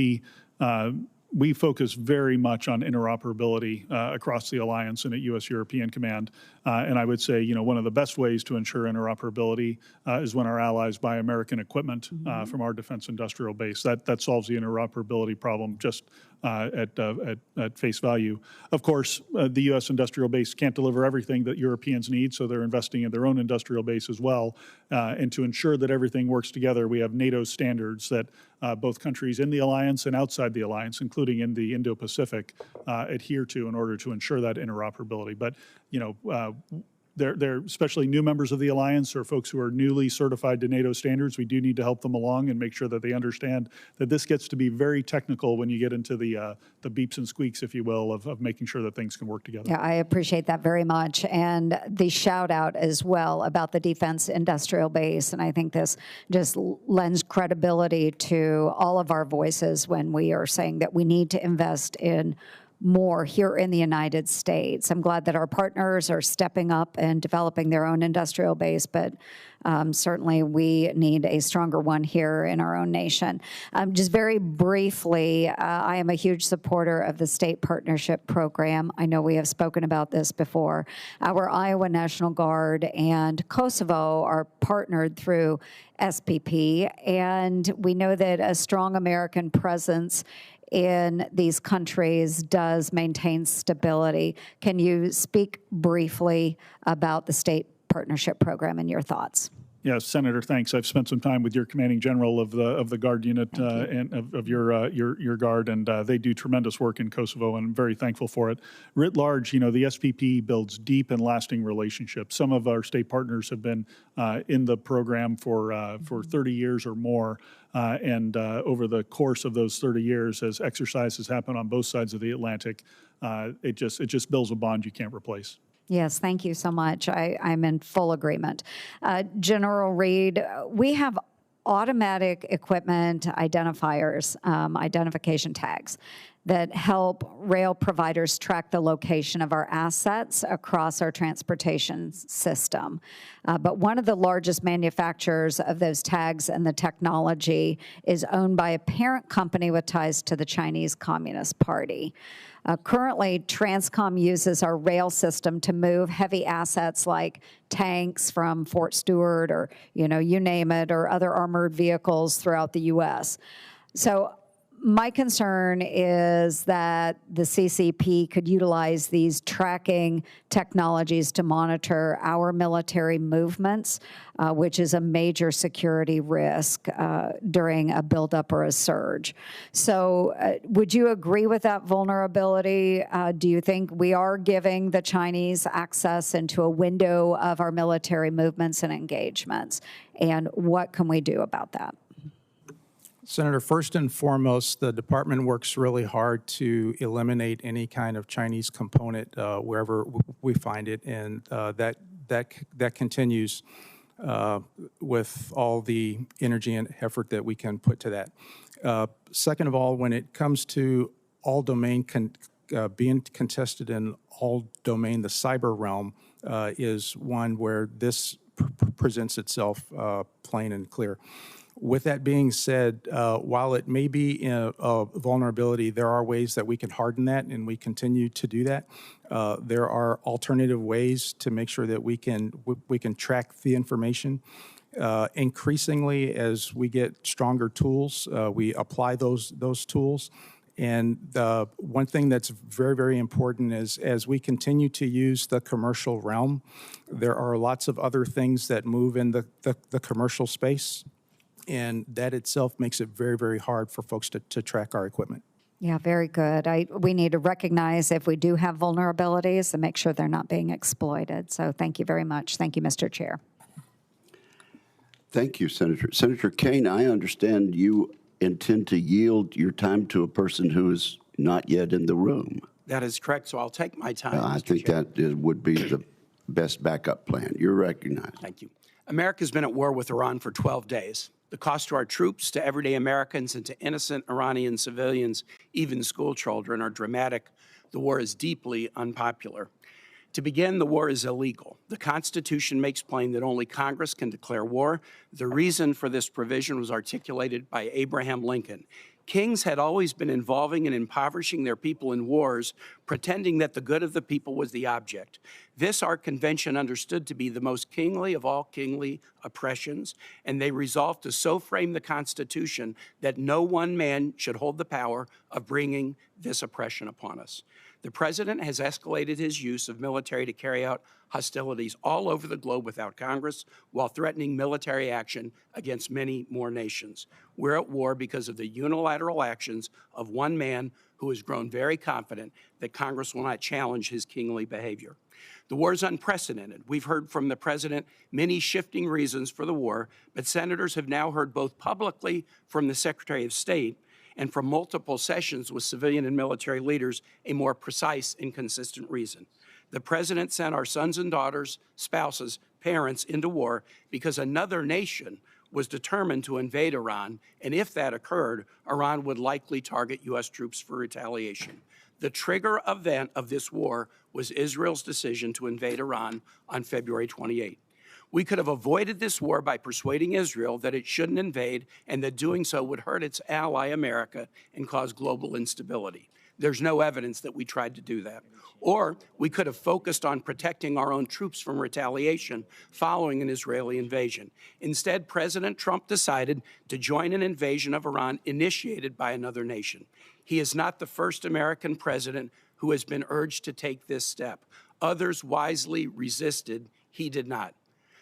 We focus very much on interoperability across the alliance and at U.S.-European Command. And I would say, one of the best ways to ensure interoperability is when our allies buy American equipment from our defense industrial base. That solves the interoperability problem just at face value. Of course, the U.S. industrial base can't deliver everything that Europeans need, so they're investing in their own industrial base as well. And to ensure that everything works together, we have NATO standards that both countries in the alliance and outside the alliance, including in the Indo-Pacific, adhere to in order to ensure that interoperability. But, they're especially new members of the alliance or folks who are newly certified to NATO standards. We do need to help them along and make sure that they understand that this gets to be very technical when you get into the beeps and squeaks, if you will, of making sure that things can work together. Yeah, I appreciate that very much. And the shout out as well about the defense industrial base. And I think this just lends credibility to all of our voices when we are saying that we need to invest in more here in the United States. I'm glad that our partners are stepping up and developing their own industrial base, but certainly we need a stronger one here in our own nation. Just very briefly, I am a huge supporter of the State Partnership Program. I know we have spoken about this before. Our Iowa National Guard and Kosovo are partnered through SPP, and we know that a strong American presence in these countries does maintain stability. Can you speak briefly about the State Partnership Program and your thoughts? Yes, Senator, thanks. I've spent some time with your commanding general of the Guard unit and of your Guard, and they do tremendous work in Kosovo, and I'm very thankful for it. Writ large, the SPP builds deep and lasting relationships. Some of our state partners have been in the program for 30 years or more, and over the course of those 30 years, as exercises happen on both sides of the Atlantic, it just builds a bond you can't replace. Yes, thank you so much. I'm in full agreement. General Reed, we have automatic equipment identifiers, identification tags, that help rail providers track the location of our assets across our transportation system. But one of the largest manufacturers of those tags and the technology is owned by a parent company with ties to the Chinese Communist Party. Currently, Transcom uses our rail system to move heavy assets like tanks from Fort Stewart or, you name it, or other armored vehicles throughout the U.S. So my concern is that the CCP could utilize these tracking technologies to monitor our military movements, which is a major security risk during a buildup or a surge. So would you agree with that vulnerability? Do you think we are giving the Chinese access into a window of our military movements and engagements? And what can we do about that? Senator, first and foremost, the department works really hard to eliminate any kind of Chinese component wherever we find it, and that continues with all the energy and effort that we can put to that. Second of all, when it comes to all domain being contested in all domain, the cyber realm is one where this presents itself plain and clear. With that being said, while it may be a vulnerability, there are ways that we can harden that, and we continue to do that. There are alternative ways to make sure that we can track the information. Increasingly, as we get stronger tools, we apply those tools. And the one thing that's very, very important is as we continue to use the commercial realm, there are lots of other things that move in the commercial space. And that itself makes it very, very hard for folks to track our equipment. Yeah, very good. We need to recognize if we do have vulnerabilities and make sure they're not being exploited. So thank you very much. Thank you, Mr. Chair. Thank you, Senator. Senator Kaine, I understand you intend to yield your time to a person who is not yet in the room. That is correct, so I'll take my time. I think that would be the best backup plan. You're recognized. Thank you. America's been at war with Iran for 12 days. The cost to our troops, to everyday Americans, and to innocent Iranian civilians, even school children, are dramatic. The war is deeply unpopular. To begin, the war is illegal. The Constitution makes plain that only Congress can declare war. The reason for this provision was articulated by Abraham Lincoln. Kings had always been involving and impoverishing their people in wars, pretending that the good of the people was the object. This our convention understood to be the most kingly of all kingly oppressions, and they resolved to so frame the Constitution that no one man should hold the power of bringing this oppression upon us. The president has escalated his use of military to carry out hostilities all over the globe without Congress, while threatening military action against many more nations. We're at war because of the unilateral actions of one man who has grown very confident that Congress will not challenge his kingly behavior. The war is unprecedented. We've heard from the president many shifting reasons for the war, but senators have now heard both publicly from the Secretary of State and from multiple sessions with civilian and military leaders a more precise and consistent reason. The president sent our sons and daughters, spouses, parents into war because another nation was determined to invade Iran, and if that occurred, Iran would likely target U.S. troops for retaliation. The trigger event of this war was Israel's decision to invade Iran on February 28. We could have avoided this war by persuading Israel that it shouldn't invade and that doing so would hurt its ally, America, and cause global instability. There's no evidence that we tried to do that. Or we could have focused on protecting our own troops from retaliation following an Israeli invasion. Instead, President Trump decided to join an invasion of Iran initiated by another nation. He is not the first American president who has been urged to take this step. Others wisely resisted. He did not.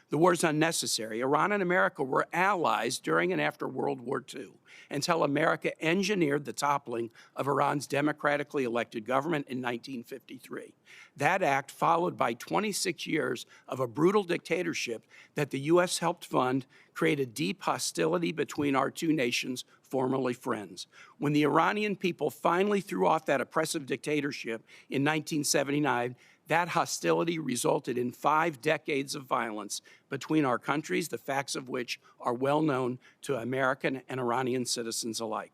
The war is unnecessary. Iran and America were allies during and after World War II until America engineered the toppling of Iran's democratically elected government in 1953. That act, followed by 26 years of a brutal dictatorship that the U.S. helped fund, created deep hostility between our two nations, formerly friends. When the Iranian people finally threw off that oppressive dictatorship in 1979, that hostility resulted in 5 decades of violence between our countries, the facts of which are well known to American and Iranian citizens alike.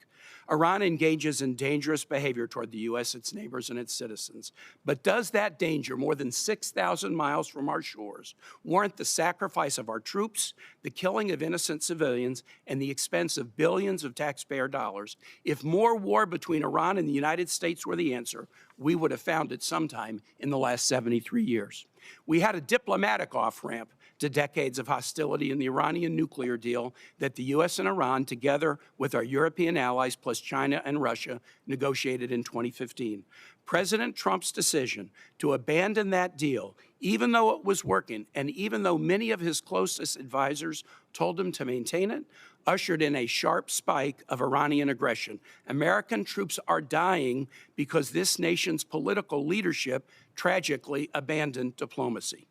Iran engages in dangerous behavior toward the U.S., its neighbors, and its citizens. But does that danger, more than 6,000 miles from our shores, warrant the sacrifice of our troops, the killing of innocent civilians, and the expense of billions of taxpayer dollars? If more war between Iran and the United States were the answer, we would have found it sometime in the last 73 years. We had a diplomatic off-ramp to decades of hostility in the Iranian nuclear deal that the U.S. and Iran, together with our European allies plus China and Russia, negotiated in 2015. President Trump's decision to abandon that deal, even though it was working and even though many of his closest advisors told him to maintain it, ushered in a sharp spike of Iranian aggression. American troops are dying because this nation's political leadership tragically abandoned diplomacy.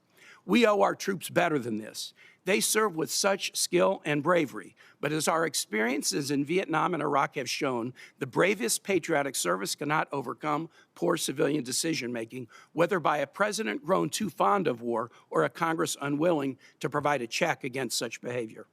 We owe our troops better than this. They serve with such skill and bravery, but as our experiences in Vietnam and Iraq have shown, the bravest patriotic service cannot overcome poor civilian decision-making, whether by a president grown too fond of war or a Congress unwilling to provide a check against such behavior.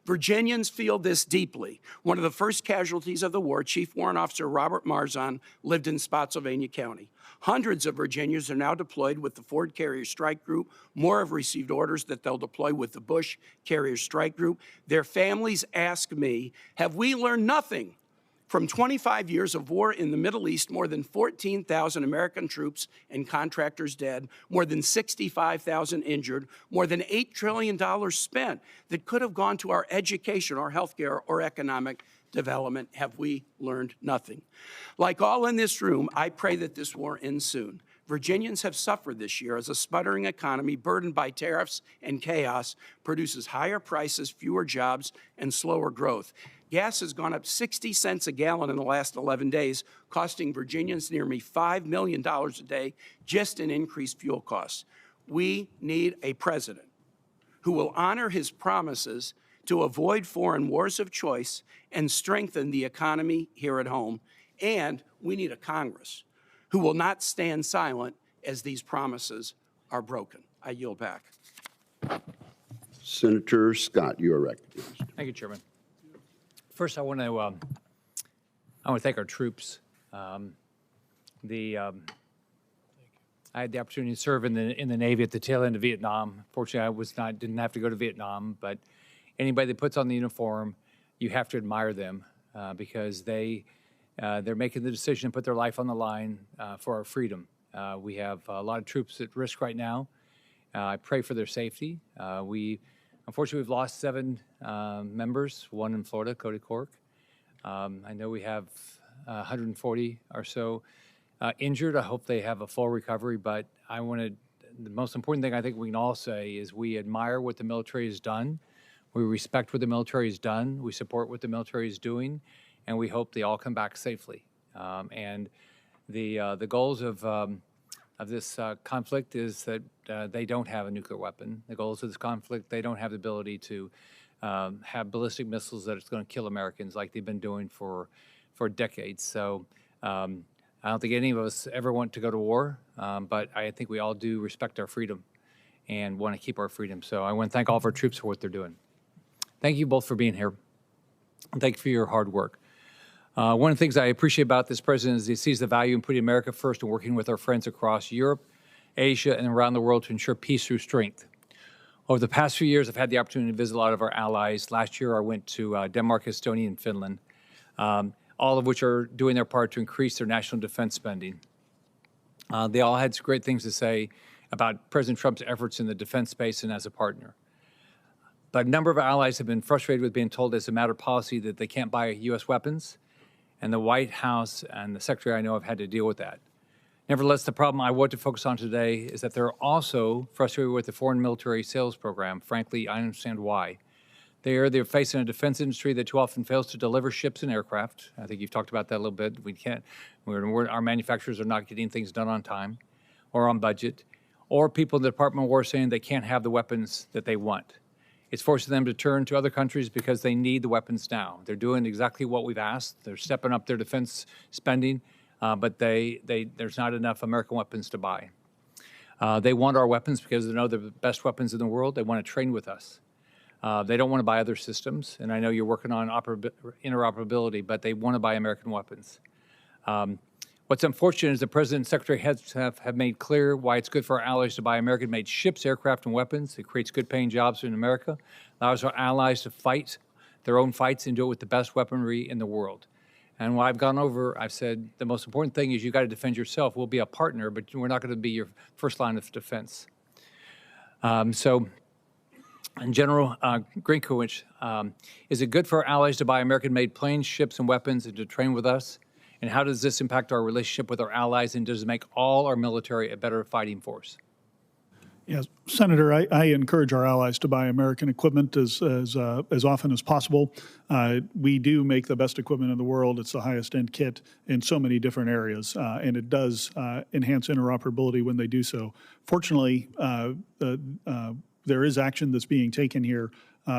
Virginians feel this deeply. One of the first casualties of the war, Chief Warrant Officer Robert Marzon, lived in Spotsylvania County. Hundreds of Virginians are now deployed with the Ford Carrier Strike Group. More have received orders that they'll deploy with the Bush Carrier Strike Group. Their families ask me, have we learned nothing from 25 years of war in the Middle East? More than 14,000 American troops and contractors dead, more than 65,000 injured, more than $8 trillion spent that could have gone to our education, our healthcare, or economic development. Have we learned nothing? Like all in this room, I pray that this war ends soon. Virginians have suffered this year as a sputtering economy burdened by tariffs and chaos produces higher prices, fewer jobs, and slower growth. Gas has gone up 60 cents a gallon in the last 11 days, costing Virginians nearly $5 million a day just in increased fuel costs. We need a president who will honor his promises to avoid foreign wars of choice and strengthen the economy here at home. And we need a Congress who will not stand silent as these promises are broken. I yield back. Senator Scott, you are recognized. Thank you, Chairman. First, I want to thank our troops. I had the opportunity to serve in the Navy at the tail end of Vietnam. Fortunately, didn't have to go to Vietnam, but anybody that puts on the uniform, you have to admire them because they're making the decision to put their life on the line for our freedom. We have a lot of troops at risk right now. I pray for their safety. Unfortunately, we've lost 7 members, 1 in Florida, Cody Cork. I know we have 140 or so injured. I hope they have a full recovery, but the most important thing I think we can all say is we admire what the military has done. We respect what the military has done. We support what the military is doing, and we hope they all come back safely. And the goals of this conflict is that they don't have a nuclear weapon. The goals of this conflict, they don't have the ability to have ballistic missiles that it's going to kill Americans like they've been doing for decades. So I don't think any of us ever want to go to war, but I think we all do respect our freedom and want to keep our freedom. So I want to thank all of our troops for what they're doing. Thank you both for being here. And thank you for your hard work. One of the things I appreciate about this president is he sees the value in putting America first and working with our friends across Europe, Asia, and around the world to ensure peace through strength. Over the past few years, I've had the opportunity to visit a lot of our allies. Last year, I went to Denmark, Estonia, and Finland, all of which are doing their part to increase their national defense spending. They all had great things to say about President Trump's efforts in the defense space and as a partner. But a number of allies have been frustrated with being told as a matter of policy that they can't buy U.S. weapons, and the White House and the Secretary I know have had to deal with that. Nevertheless, the problem I want to focus on today is that they're also frustrated with the foreign military sales program. Frankly, I understand why. They're facing a defense industry that too often fails to deliver ships and aircraft. I think you've talked about that a little bit. Our manufacturers are not getting things done on time or on budget, or people in the Department of War saying they can't have the weapons that they want. It's forcing them to turn to other countries because they need the weapons now. They're doing exactly what we've asked. They're stepping up their defense spending, but there's not enough American weapons to buy. They want our weapons because they know they're the best weapons in the world. They want to train with us. They don't want to buy other systems, and I know you're working on interoperability, but they want to buy American weapons. What's unfortunate is the President and Secretary have made clear why it's good for our allies to buy American-made ships, aircraft, and weapons. It creates good-paying jobs in America, allows our allies to fight their own fights and do it with the best weaponry in the world. And when I've gone over, I've said the most important thing is you got to defend yourself. We'll be a partner, but we're not going to be your first line of defense. And General Grynkewich, is it good for our allies to buy American-made planes, ships, and weapons and to train with us? And how does this impact our relationship with our allies, and does it make all our military a better fighting force? Yes, Senator, I encourage our allies to buy American equipment as often as possible. We do make the best equipment in the world. It's the highest end kit in so many different areas, and it does enhance interoperability when they do so. Fortunately, there is action that's being taken here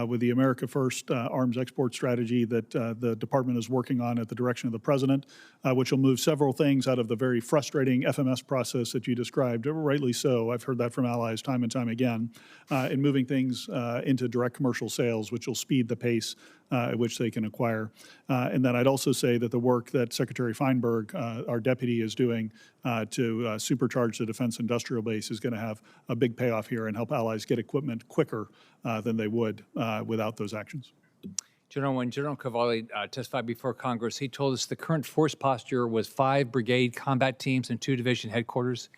with the America First arms export strategy that the department is working on at the direction of the president, which will move several things out of the very frustrating FMS process that you described, rightly so. I've heard that from allies time and time again, in moving things into direct commercial sales, which will speed the pace at which they can acquire. And then I'd also say that the work that Secretary Feinberg, our deputy, is doing to supercharge the defense industrial base is going to have a big payoff here and help allies get equipment quicker than they would without those actions. General, when General Cavalli testified before Congress, he told us the current force posture was 5 brigade combat teams and 2 division headquarters.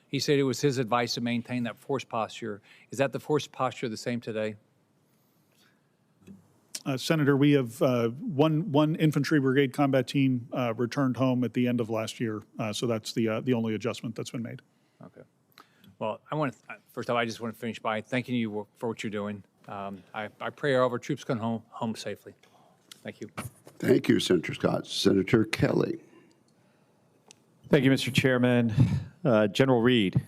He said it was his advice to maintain that force posture. Is that the force posture the same today? Senator, we have one infantry brigade combat team returned home at the end of last year, so that's the only adjustment that's been made. Okay. Well, first off, I just want to finish by thanking you for what you're doing. I pray all of our troops come home safely. Thank you. Thank you, Senator Scott. Senator Kelly. Thank you, Mr. Chairman. General Reed,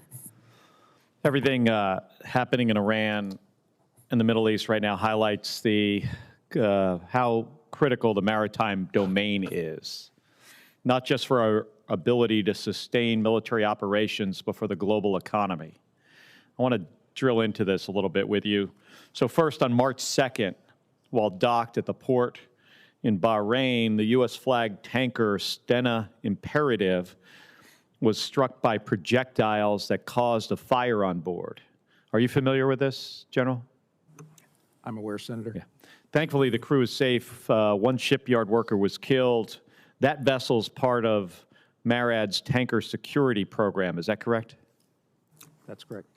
everything happening in Iran and the Middle East right now highlights how critical the maritime domain is, not just for our ability to sustain military operations, but for the global economy. I want to drill into this a little bit with you. So first, on March 2nd, while docked at the port in Bahrain, the U.S.-flagged tanker Stena Imperative was struck by projectiles that caused a fire on board. Are you familiar with this, General? I'm aware, Senator. Yeah. Thankfully, the crew is safe. One shipyard worker was killed. That vessel's part of MARAD's tanker security program. Is that correct? That's correct.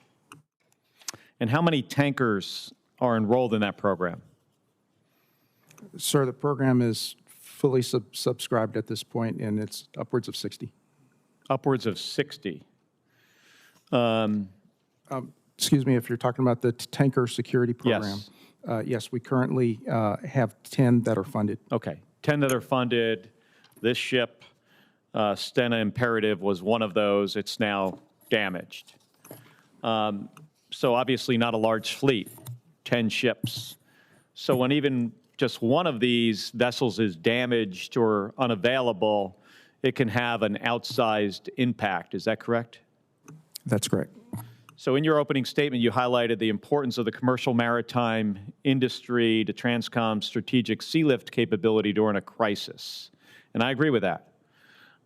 And how many tankers are enrolled in that program? Sir, the program is fully subscribed at this point, and it's upwards of 60. Upwards of 60. Excuse me, if you're talking about the tanker security program. Yes. Yes, we currently have 10 that are funded. Okay, 10 that are funded. This ship, Stena Imperative, was one of those. It's now damaged. So obviously not a large fleet, 10 ships. So when even just one of these vessels is damaged or unavailable, it can have an outsized impact. Is that correct? That's correct. So in your opening statement, you highlighted the importance of the commercial maritime industry to Transcom's strategic sea lift capability during a crisis. And I agree with that.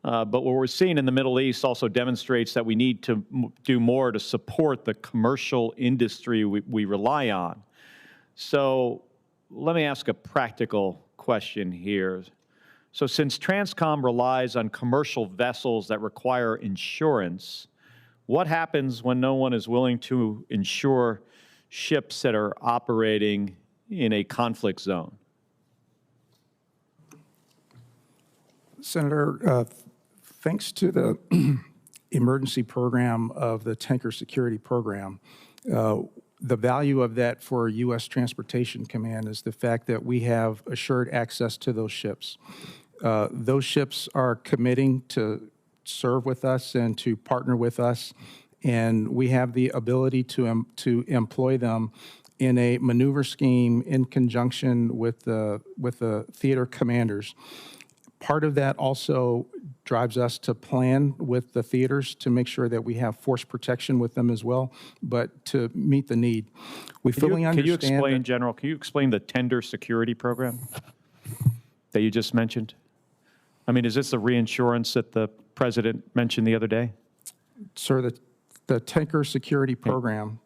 But what we're seeing in the Middle East also demonstrates that we need to do more to support the commercial industry we rely on. So let me ask a practical question here. So since Transcom relies on commercial vessels that require insurance, what happens when no one is willing to insure ships that are operating in a conflict zone? Senator, thanks to the emergency program of the Tanker Security Program, the value of that for U.S. Transportation Command is the fact that we have assured access to those ships. Those ships are committing to serve with us and to partner with us, and we have the ability to employ them in a maneuver scheme in conjunction with the theater commanders. Part of that also drives us to plan with the theaters to make sure that we have force protection with them as well, but to meet the need. We fully understand. Can you explain, General, can you explain the tender security program that you just mentioned? I mean, is this the reinsurance that the President mentioned the other day? Sir, the Tanker Security Program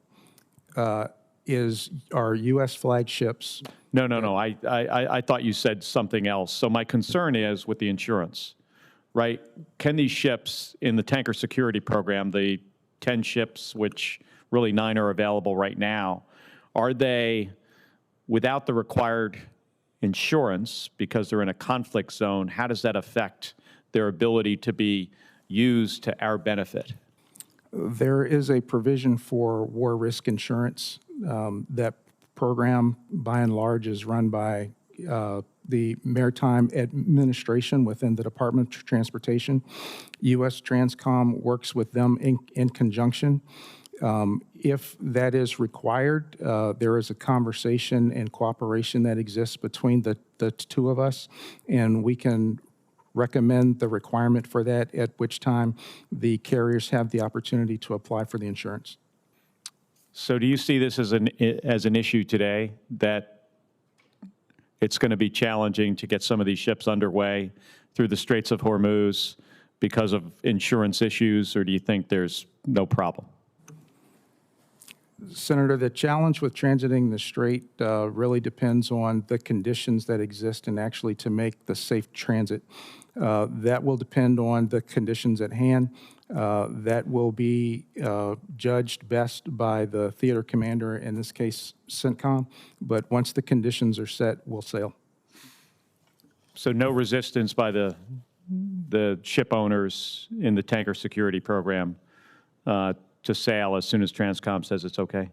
is our U.S. flagged ships. No. I thought you said something else. So my concern is with the insurance, right? Can these ships in the Tanker Security Program, the 10 ships, which really 9 are available right now, are they without the required insurance because they're in a conflict zone? How does that affect their ability to be used to our benefit? There is a provision for war risk insurance. That program, by and large, is run by the Maritime Administration within the Department of Transportation. U.S. Transcom works with them in conjunction. If that is required, there is a conversation and cooperation that exists between the two of us, and we can recommend the requirement for that, at which time the carriers have the opportunity to apply for the insurance. So do you see this as an issue today, that it's going to be challenging to get some of these ships underway through the Straits of Hormuz because of insurance issues, or do you think there's no problem? Senator, the challenge with transiting the strait really depends on the conditions that exist and actually to make the safe transit. That will depend on the conditions at hand. That will be judged best by the theater commander, in this case, CENTCOM. But once the conditions are set, we'll sail. So no resistance by the ship owners in the Tanker Security Program to sail as soon as Transcom says it's okay?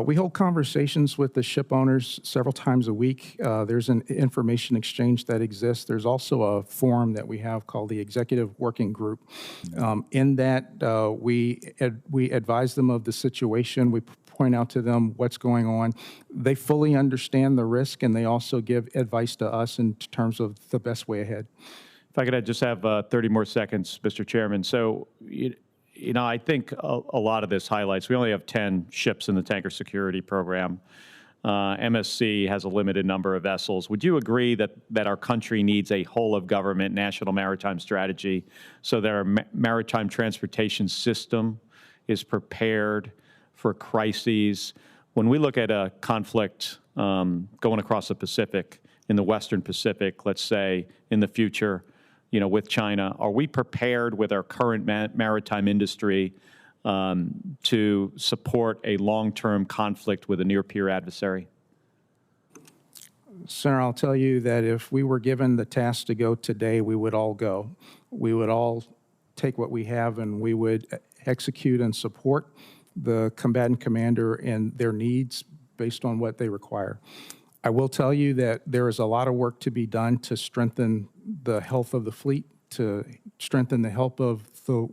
We hold conversations with the ship owners several times a week. There's an information exchange that exists. There's also a forum that we have called the Executive Working Group. In that, we advise them of the situation. We point out to them what's going on. They fully understand the risk, and they also give advice to us in terms of the best way ahead. If I could just have 30 more seconds, Mr. Chairman. So, you know, I think a lot of this highlights, we only have 10 ships in the Tanker Security Program. MSC has a limited number of vessels. Would you agree that our country needs a whole-of-government national maritime strategy so that our maritime transportation system is prepared for crises? When we look at a conflict going across the Pacific, in the Western Pacific, let's say, in the future, you know, with China, are we prepared with our current maritime industry to support a long-term conflict with a near-peer adversary? Senator, I'll tell you that if we were given the task to go today, we would all go. We would all take what we have and we would execute and support the combatant commander and their needs based on what they require. I will tell you that there is a lot of work to be done to strengthen the health of the fleet, to strengthen the health of the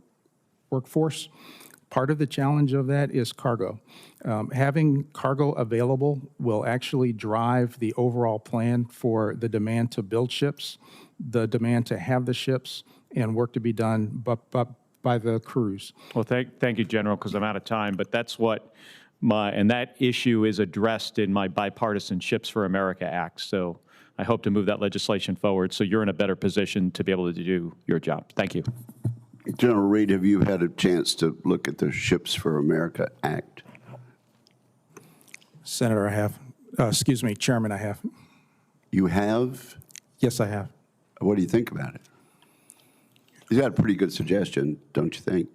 workforce. Part of the challenge of that is cargo. Having cargo available will actually drive the overall plan for the demand to build ships, the demand to have the ships, and work to be done by the crews. Well, thank you, General, because I'm out of time, but that's what and that issue is addressed in my bipartisan Ships for America Act. So I hope to move that legislation forward so you're in a better position to be able to do your job. Thank you. General Reed, have you had a chance to look at the Ships for America Act? Senator, I have. Excuse me, Chairman, I have. You have? Yes, I have. What do you think about it? You got a pretty good suggestion, don't you think?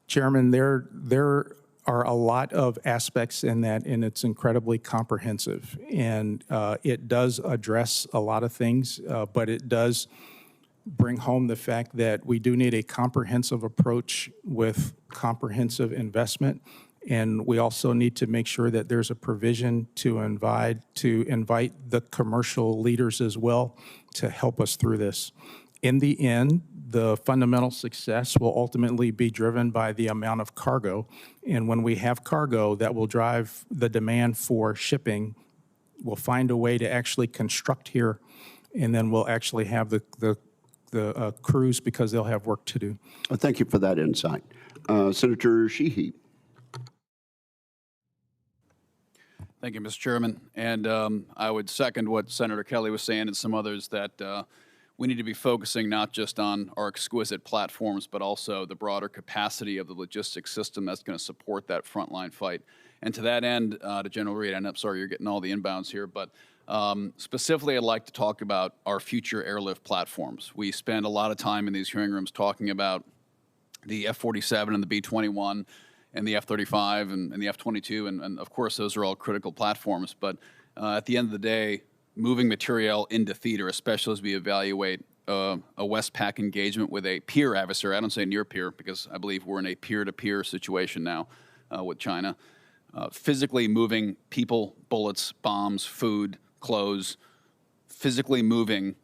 Chairman, there are a lot of aspects in that, and it's incredibly comprehensive. And it does address a lot of things, but it does bring home the fact that we do need a comprehensive approach with comprehensive investment. And we also need to make sure that there's a provision to invite the commercial leaders as well to help us through this. In the end, the fundamental success will ultimately be driven by the amount of cargo. And when we have cargo, that will drive the demand for shipping. We'll find a way to actually construct here, and then we'll actually have the crews because they'll have work to do. Well, thank you for that insight. Senator Sheehy. Thank you, Mr. Chairman. And I would second what Senator Kelly was saying and some others that we need to be focusing not just on our exquisite platforms, but also the broader capacity of the logistics system that's going to support that frontline fight. And to that end, to General Reed, and I'm sorry you're getting all the inbounds here, but specifically I'd like to talk about our future airlift platforms. We spend a lot of time in these hearing rooms talking about the F-47 and the B-21 and the F-35 and the F-22, and of course those are all critical platforms. But at the end of the day, moving material into theater, especially as we evaluate a Westpac engagement with a peer adversary. I don't say near peer because I believe we're in a peer-to-peer situation now with China. Physically moving people, bullets, bombs, food, clothes, physically moving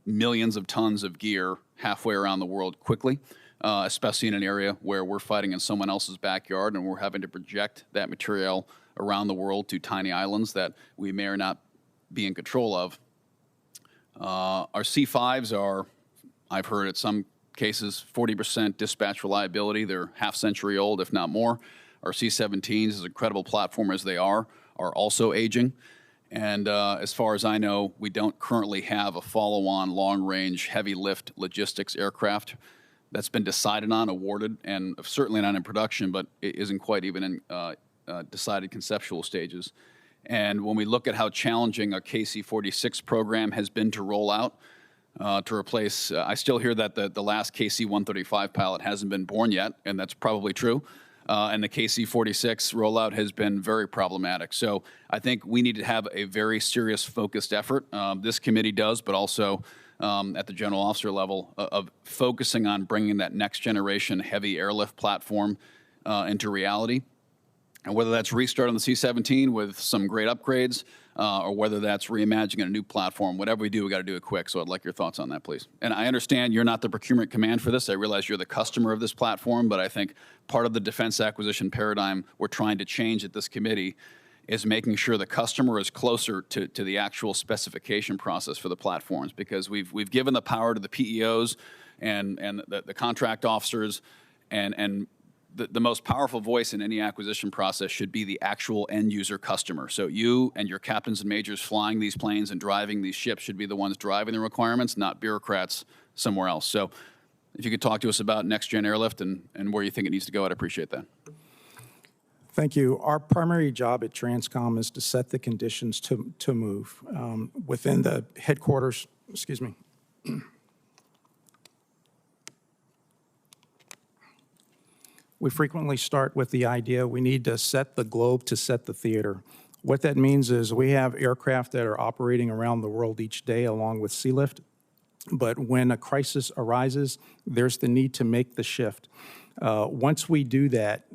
millions of tons of gear halfway around the world quickly, especially in an area where we're fighting in someone else's backyard and we're having to project that material around the world to tiny islands that we may or not be in control of. Our C-5s are, I've heard at some cases, 40% dispatch reliability. They're half-century old, if not more. Our C-17s, as incredible platform as they are also aging. And as far as I know, we don't currently have a follow-on long-range heavy-lift logistics aircraft that's been decided on, awarded, and certainly not in production, but it isn't quite even in decided conceptual stages. And when we look at how challenging a KC-46 program has been to roll out, to replace, I still hear that the last KC-135 pilot hasn't been born yet, and that's probably true. And the KC-46 rollout has been very problematic. So I think we need to have a very serious, focused effort. This committee does, but also at the general officer level of focusing on bringing that next generation heavy airlift platform into reality. And whether that's restart on the C-17 with some great upgrades, or whether that's reimagining a new platform, whatever we do, we got to do it quick. So I'd like your thoughts on that, please. And I understand you're not the procurement command for this. I realize you're the customer of this platform, but I think part of the defense acquisition paradigm we're trying to change at this committee is making sure the customer is closer to the actual specification process for the platforms, because we've given the power to the PEOs and the contract officers, and the most powerful voice in any acquisition process should be the actual end user customer. So you and your captains and majors flying these planes and driving these ships should be the ones driving the requirements, not bureaucrats somewhere else. So if you could talk to us about next gen airlift and where you think it needs to go, I'd appreciate that. Thank you. Our primary job at Transcom is to set the conditions to move. Within the headquarters, excuse me. We frequently start with the idea we need to set the globe to set the theater. What that means is we have aircraft that are operating around the world each day along with sea lift, but when a crisis arises, there's the need to make the shift. Once we do that,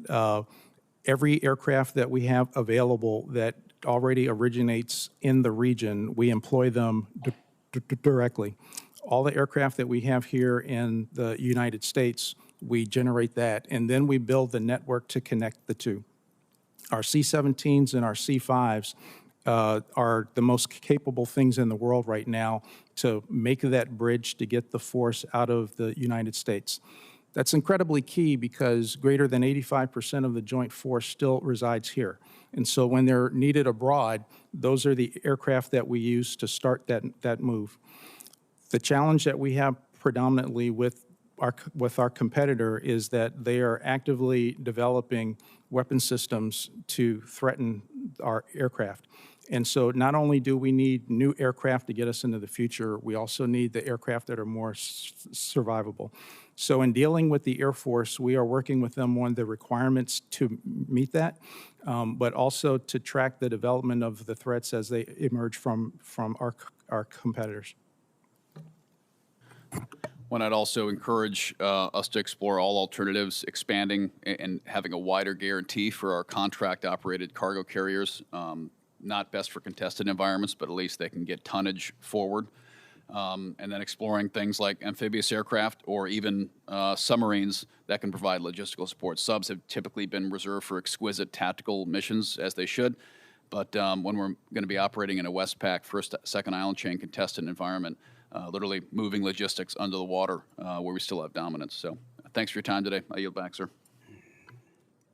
every aircraft that we have available that already originates in the region, we employ them directly. All the aircraft that we have here in the United States We generate that, and then we build the network to connect the two. Our C-17s and our C-5s are the most capable things in the world right now to make that bridge to get the force out of the United States. That's incredibly key because greater than 85% of the joint force still resides here. And so when they're needed abroad, those are the aircraft that we use to start that move. The challenge that we have predominantly with our competitor is that they are actively developing weapon systems to threaten our aircraft. And so not only do we need new aircraft to get us into the future, we also need the aircraft that are more survivable. So in dealing with the Air Force, we are working with them on the requirements to meet that, but also to track the development of the threats as they emerge from our competitors. One, I'd also encourage us to explore all alternatives, expanding and having a wider guarantee for our contract-operated cargo carriers. Not best for contested environments, but at least they can get tonnage forward. And then exploring things like amphibious aircraft or even submarines that can provide logistical support. Subs have typically been reserved for exquisite tactical missions, as they should. But when we're going to be operating in a Westpac, first, second island chain contested environment, literally moving logistics under the water where we still have dominance. So thanks for your time today. I yield back, sir.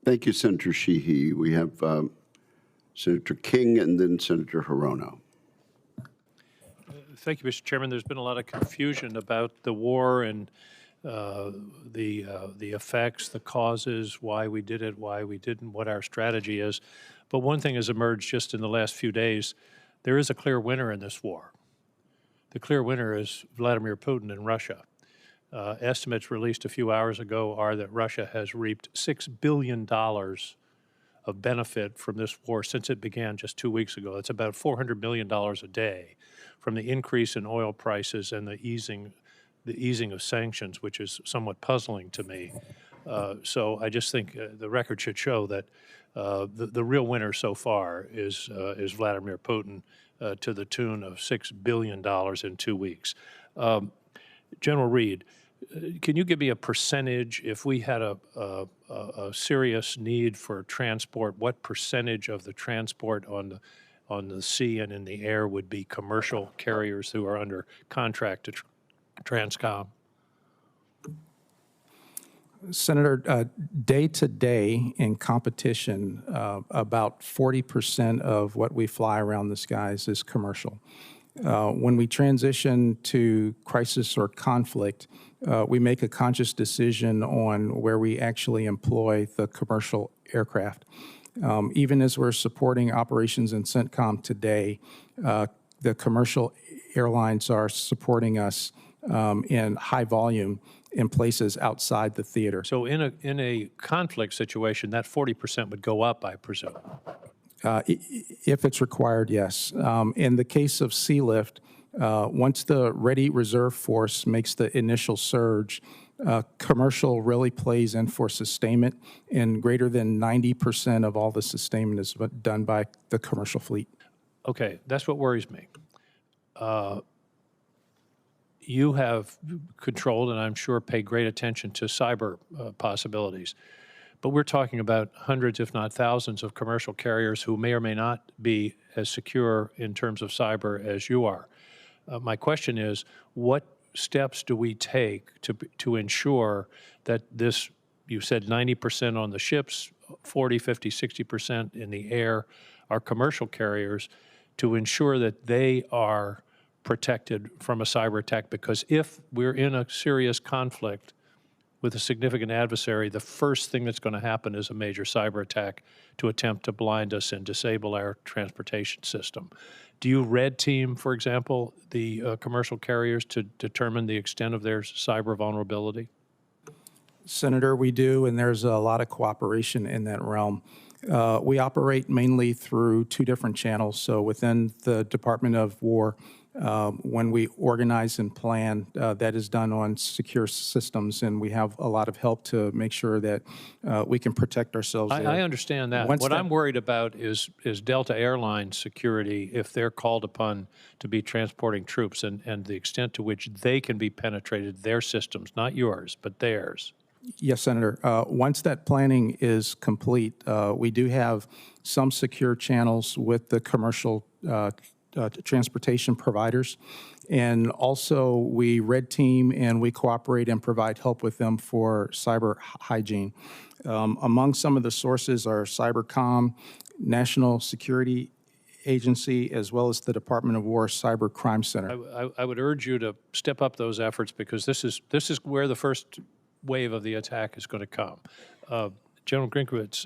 Thank you, Senator Sheehy. We have Senator King and then Senator Hirono. Thank you, Mr. Chairman. There's been a lot of confusion about the war and the effects, the causes, why we did it, why we didn't, what our strategy is. But one thing has emerged just in the last few days. There is a clear winner in this war. The clear winner is Vladimir Putin and Russia. Estimates released a few hours ago are that Russia has reaped $6 billion of benefit from this war since it began just 2 weeks ago. It's about $400 million a day from the increase in oil prices and the easing of sanctions, which is somewhat puzzling to me. So I just think the record should show that the real winner so far is Vladimir Putin to the tune of $6 billion in 2 weeks. General Reed, can you give me a percentage, if we had a serious need for transport, what percentage of the transport on the sea and in the air would be commercial carriers who are under contract to Transcom? Senator, day to day in competition, about 40% of what we fly around the skies is commercial. When we transition to crisis or conflict, we make a conscious decision on where we actually employ the commercial aircraft. Even as we're supporting operations in CENTCOM today, the commercial airlines are supporting us in high volume in places outside the theater. So in a conflict situation, that 40% would go up, I presume. If it's required, yes. In the case of Sealift, once the ready reserve force makes the initial surge, commercial really plays in for sustainment, and greater than 90% of all the sustainment is done by the commercial fleet. Okay, that's what worries me. You have controlled, and I'm sure pay great attention to cyber possibilities. But we're talking about hundreds, if not thousands, of commercial carriers who may or may not be as secure in terms of cyber as you are. My question is, what steps do we take to ensure that this, you said 90% on the ships, 40, 50, 60% in the air, are commercial carriers, to ensure that they are protected from a cyber attack? Because if we're in a serious conflict with a significant adversary, the first thing that's going to happen is a major cyber attack to attempt to blind us and disable our transportation system. Do you red team, for example, the commercial carriers to determine the extent of their cyber vulnerability? Senator, we do, and there's a lot of cooperation in that realm. We operate mainly through two different channels. So within the Department of War, when we organize and plan, that is done on secure systems, and we have a lot of help to make sure that we can protect ourselves. I understand that. What I'm worried about is Delta Airlines security if they're called upon to be transporting troops, and the extent to which they can be penetrated, their systems, not yours, but theirs. Yes, Senator. Once that planning is complete, we do have some secure channels with the commercial transportation providers. And also, we red team and we cooperate and provide help with them for cyber hygiene. Among some of the sources are Cybercom, National Security Agency, as well as the Department of War Cyber Crime Center. I would urge you to step up those efforts, because this is where the first wave of the attack is going to come. General Grynkewich,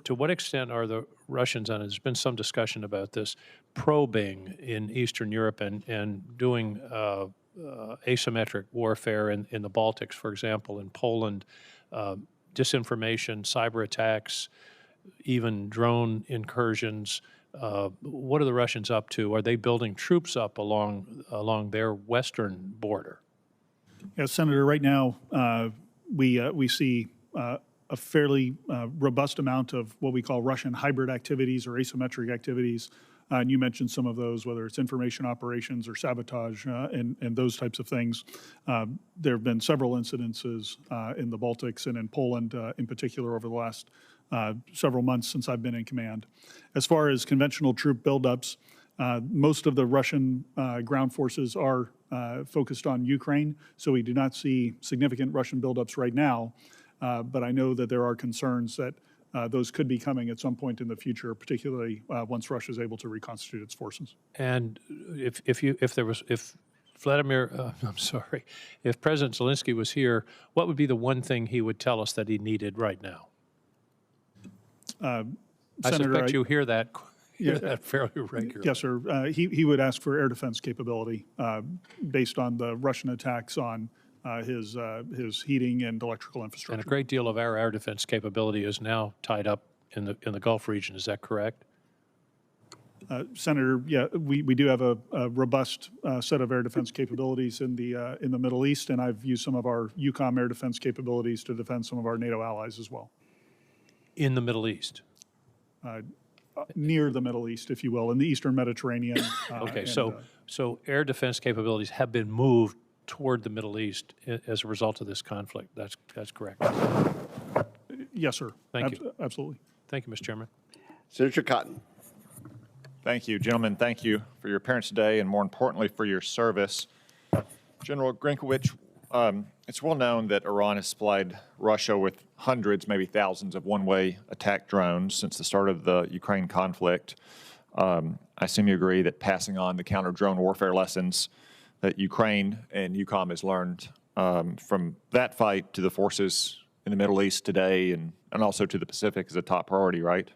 to what extent are the Russians, and there's been some discussion about this, probing in Eastern Europe and doing asymmetric warfare in the Baltics, for example, in Poland, disinformation, cyber attacks, even drone incursions? What are the Russians up to? Are they building troops up along their western border? Yes, Senator, right now we see a fairly robust amount of what we call Russian hybrid activities or asymmetric activities. And you mentioned some of those, whether it's information operations or sabotage and those types of things. There have been several incidences in the Baltics and in Poland in particular over the last several months since I've been in command. As far as conventional troop buildups, most of the Russian ground forces are focused on Ukraine, so we do not see significant Russian buildups right now. But I know that there are concerns that those could be coming at some point in the future, particularly once Russia is able to reconstitute its forces. And if Vladimir, if President Zelensky was here, what would be the one thing he would tell us that he needed right now? I suspect you hear that fairly regularly. Yes, sir. He would ask for air defense capability based on the Russian attacks on his heating and electrical infrastructure. And a great deal of our air defense capability is now tied up in the Gulf region. Is that correct? Senator, yeah, we do have a robust set of air defense capabilities in the Middle East, and I've used some of our EUCOM air defense capabilities to defend some of our NATO allies as well. In the Middle East? Near the Middle East, if you will, in the Eastern Mediterranean. Okay, so air defense capabilities have been moved toward the Middle East as a result of this conflict. That's correct. Yes, sir. Thank you. Absolutely. Thank you, Mr. Chairman. Senator Cotton. Thank you, gentlemen. Thank you for your appearance today, and more importantly, for your service. General Grynkewich, it's well known that Iran has supplied Russia with hundreds, maybe thousands of one-way attack drones since the start of the Ukraine conflict. I assume you agree that passing on the counter-drone warfare lessons that Ukraine and EUCOM has learned from that fight to the forces in the Middle East today and also to the Pacific is a top priority, right?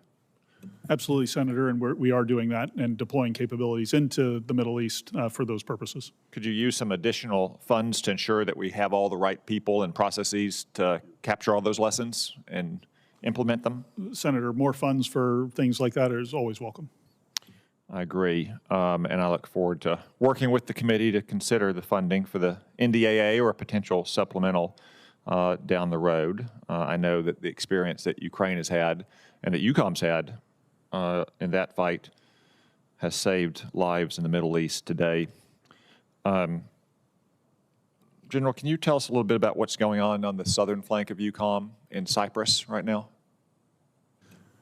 Absolutely, Senator, and we are doing that and deploying capabilities into the Middle East for those purposes. Could you use some additional funds to ensure that we have all the right people and processes to capture all those lessons and implement them? Senator, more funds for things like that is always welcome. I agree, and I look forward to working with the committee to consider the funding for the NDAA or a potential supplemental down the road. I know that the experience that Ukraine has had and that EUCOM's had in that fight has saved lives in the Middle East today. General, can you tell us a little bit about what's going on the southern flank of EUCOM in Cyprus right now?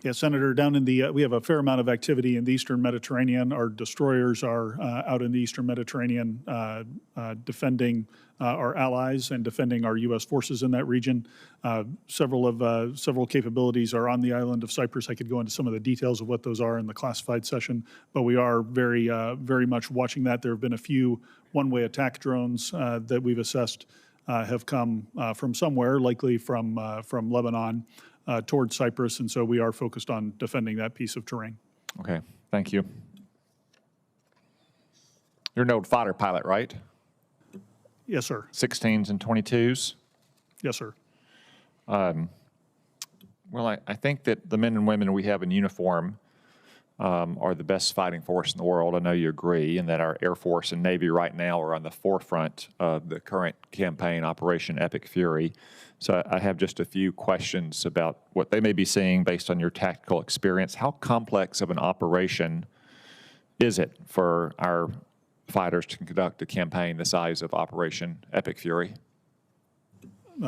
Yeah, Senator, down in we have a fair amount of activity in the Eastern Mediterranean. Our destroyers are out in the Eastern Mediterranean defending our allies and defending our U.S. forces in that region. Several capabilities are on the island of Cyprus. I could go into some of the details of what those are in the classified session, but we are very much watching that. There have been a few one-way attack drones that we've assessed have come from somewhere, likely from Lebanon. Towards Cyprus, and so we are focused on defending that piece of terrain. Okay, thank you. You're an old fighter pilot, right? Yes, sir. 16s and 22s? Yes, sir. Well, I think that the men and women we have in uniform are the best fighting force in the world. I know you agree, and that our Air Force and Navy right now are on the forefront of the current campaign, Operation Epic Fury. So I have just a few questions about what they may be seeing based on your tactical experience. How complex of an operation is it for our fighters to conduct a campaign the size of Operation Epic Fury?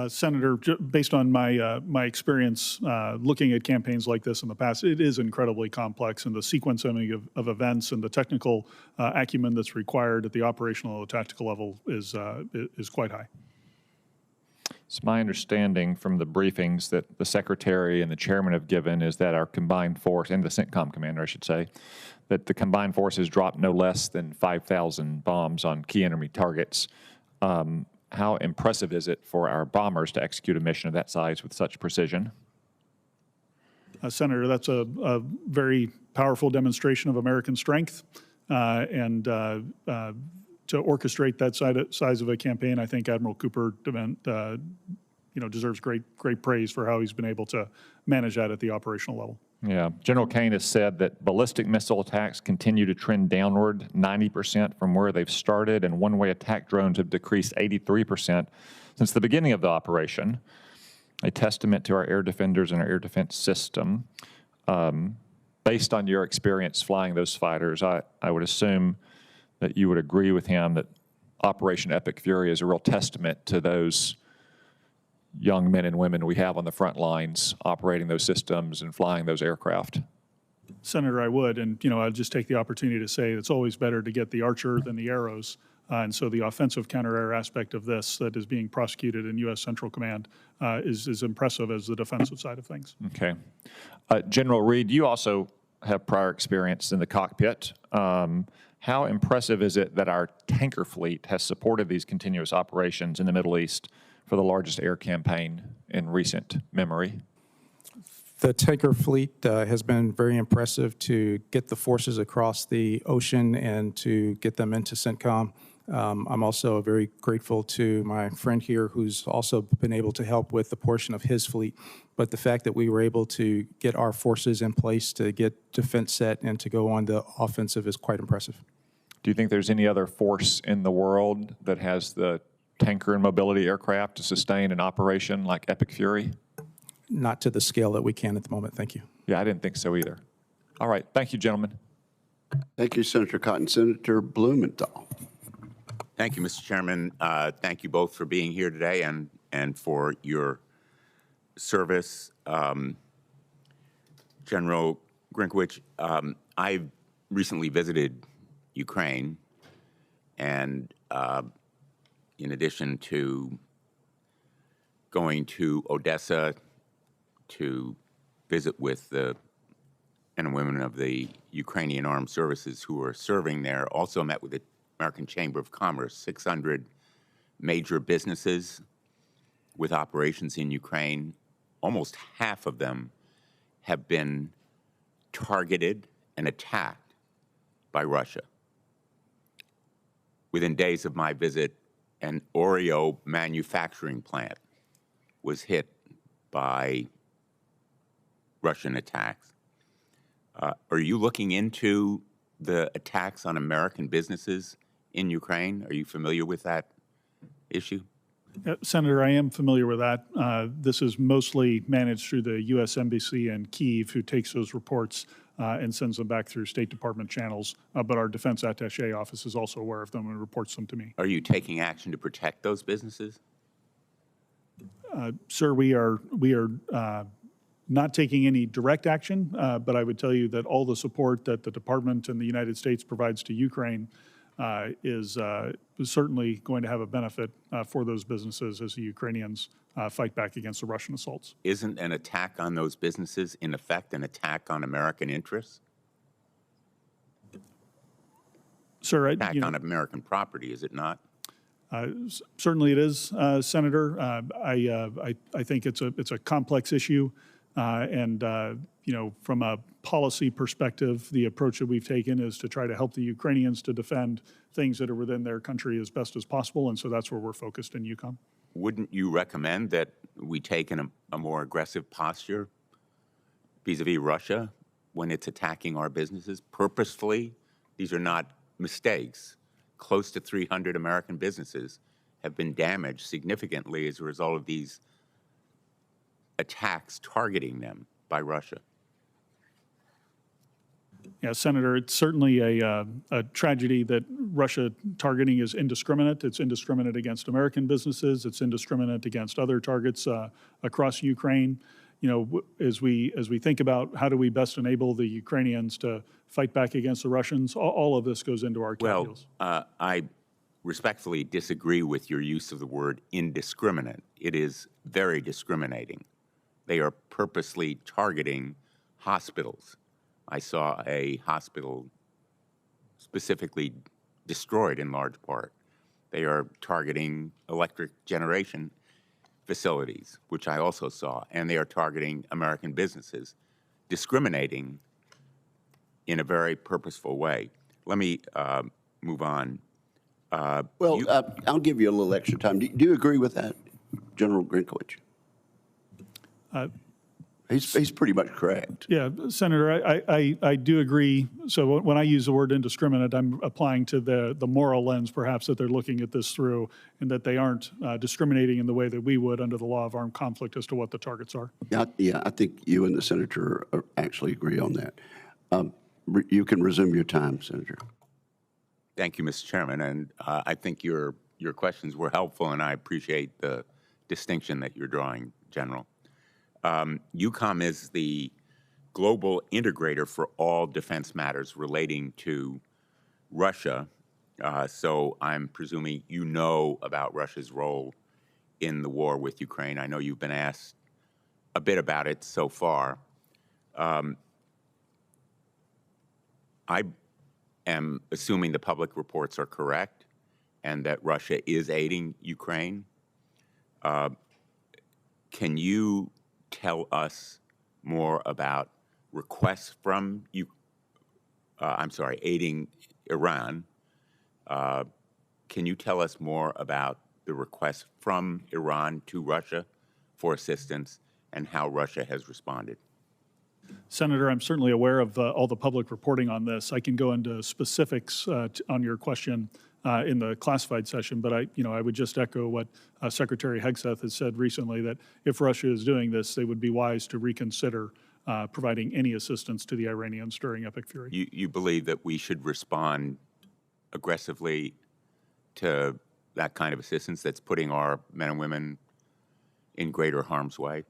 Senator, based on my experience looking at campaigns like this in the past, it is incredibly complex, and the sequencing of events and the technical acumen that's required at the operational or tactical level is quite high. It's my understanding from the briefings that the Secretary and the Chairman have given is that our combined force, and the CENTCOM commander, I should say, that the combined force has dropped no less than 5,000 bombs on key enemy targets. How impressive is it for our bombers to execute a mission of that size with such precision? Senator, that's a very powerful demonstration of American strength, and to orchestrate that size of a campaign, I think Admiral Cooper deserves great praise for how he's been able to manage that at the operational level. Yeah, General Kane has said that ballistic missile attacks continue to trend downward 90% from where they've started, and one-way attack drones have decreased 83% since the beginning of the operation, a testament to our air defenders and our air defense system. Based on your experience flying those fighters, I would assume that you would agree with him that Operation Epic Fury is a real testament to those young men and women we have on the front lines operating those systems and flying those aircraft. Senator, I would, and I'd just take the opportunity to say it's always better to get the Archer than the arrows, and so the offensive counter-air aspect of this that is being prosecuted in U.S. Central Command is as impressive as the defensive side of things. Okay. General Reed, you also have prior experience in the cockpit. How impressive is it that our tanker fleet has supported these continuous operations in the Middle East for the largest air campaign in recent memory? The tanker fleet has been very impressive to get the forces across the ocean and to get them into CENTCOM. I'm also very grateful to my friend here who's also been able to help with the portion of his fleet. But the fact that we were able to get our forces in place to get defense set and to go on the offensive is quite impressive. Do you think there's any other force in the world that has the tanker and mobility aircraft to sustain an operation like Epic Fury? Not to the scale that we can at the moment. Thank you. Yeah, I didn't think so either. All right. Thank you, gentlemen. Thank you, Senator Cotton. Senator Blumenthal. Thank you, Mr. Chairman. Thank you both for being here today and for your service. General Grynkewich, I recently visited Ukraine, and in addition to going to Odessa to visit with the men and women of the Ukrainian armed services who are serving there, also met with the American Chamber of Commerce, 600 major businesses with operations in Ukraine. Almost half of them have been targeted and attacked by Russia. Within days of my visit, an Oreo manufacturing plant was hit by Russian attacks. Are you looking into the attacks on American businesses in Ukraine? Are you familiar with that issue? Senator, I am familiar with that. This is mostly managed through the U.S. Embassy in Kyiv, who takes those reports and sends them back through State Department channels. But our Defense Attaché office is also aware of them and reports them to me. Are you taking action to protect those businesses? Sir, we are not taking any direct action, but I would tell you that all the support that the Department and the United States provides to Ukraine is certainly going to have a benefit for those businesses as the Ukrainians fight back against the Russian assaults. Isn't an attack on those businesses, in effect, an attack on American interests? Sir, attack on American property, is it not? Certainly it is, Senator. I think it's a complex issue, and from a policy perspective, the approach that we've taken is to try to help the Ukrainians to defend things that are within their country as best as possible, and so that's where we're focused in EUCOM. Wouldn't you recommend that we take a more aggressive posture vis-a-vis Russia when it's attacking our businesses purposefully? These are not mistakes. Close to 300 American businesses have been damaged significantly as a result of these attacks targeting them by Russia. Yeah, Senator, it's certainly a tragedy that Russia targeting is indiscriminate. It's indiscriminate against American businesses. It's indiscriminate against other targets across Ukraine. You know, as we think about how do we best enable the Ukrainians to fight back against the Russians, all of this goes into our calculus. I respectfully disagree with your use of the word indiscriminate. It is very discriminating. They are purposely targeting hospitals. I saw a hospital specifically destroyed in large part. They are targeting electric generation facilities, which I also saw, and they are targeting American businesses, discriminating in a very purposeful way. Let me move on. I'll give you a little extra time. Do you agree with that, General Grynkewich? He's pretty much correct. Yeah, Senator, I do agree. So when I use the word indiscriminate, I'm applying to the moral lens, perhaps, that they're looking at this through, and that they aren't discriminating in the way that we would under the law of armed conflict as to what the targets are. Yeah, I think you and the Senator actually agree on that. You can resume your time, Senator. Thank you, Mr. Chairman, and I think your questions were helpful, and I appreciate the distinction that you're drawing, General. EUCOM is the global integrator for all defense matters relating to Russia, so I'm presuming you know about Russia's role in the war with Ukraine. I know you've been asked a bit about it so far. I am assuming the public reports are correct and that Russia is aiding Ukraine. Can you tell us more about requests from aiding Iran? Can you tell us more about the requests from Iran to Russia for assistance and how Russia has responded? Senator, I'm certainly aware of all the public reporting on this. I can go into specifics on your question in the classified session, but I would just echo what Secretary Hegseth has said recently, that if Russia is doing this, they would be wise to reconsider providing any assistance to the Iranians during Epic Fury. You believe that we should respond aggressively to that kind of assistance that's putting our men and women in greater harm's way?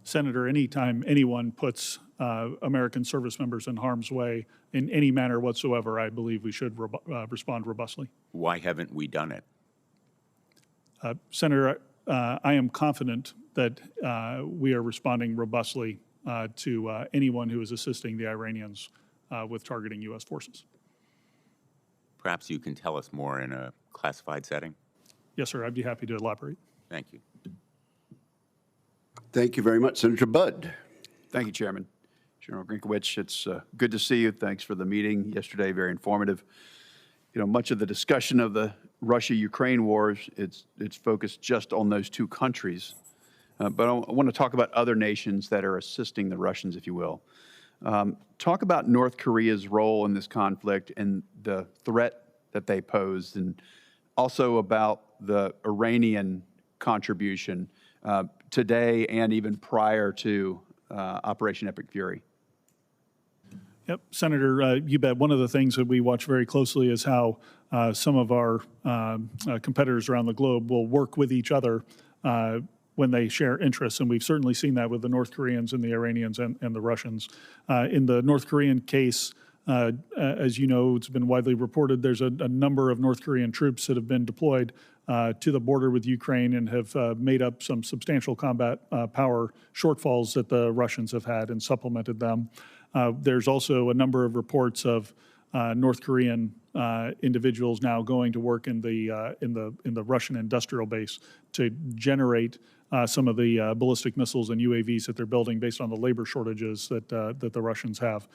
Senator, anytime anyone puts American service members in harm's way in any manner whatsoever, I believe we should respond robustly. Why haven't we done it? Senator, I am confident that we are responding robustly to anyone who is assisting the Iranians with targeting U.S. forces. Perhaps you can tell us more in a classified setting? Yes, sir. I'd be happy to elaborate. Thank you. Thank you very much, Senator Budd. Thank you, Chairman. General Grynkewich, it's good to see you. Thanks for the meeting yesterday, very informative. You know, much of the discussion of the Russia-Ukraine wars, it's focused just on those two countries. But I want to talk about other nations that are assisting the Russians, if you will. Talk about North Korea's role in this conflict and the threat that they posed, and also about the Iranian contribution today and even prior to Operation Epic Fury. Yep, Senator, you bet. One of the things that we watch very closely is how some of our competitors around the globe will work with each other when they share interests, and we've certainly seen that with the North Koreans and the Iranians and the Russians. In the North Korean case, as you know, it's been widely reported, there's a number of North Korean troops that have been deployed to the border with Ukraine and have made up some substantial combat power shortfalls that the Russians have had and supplemented them. There's also a number of reports of North Korean individuals now going to work in the Russian industrial base to generate some of the ballistic missiles and UAVs that they're building based on the labor shortages that the Russians have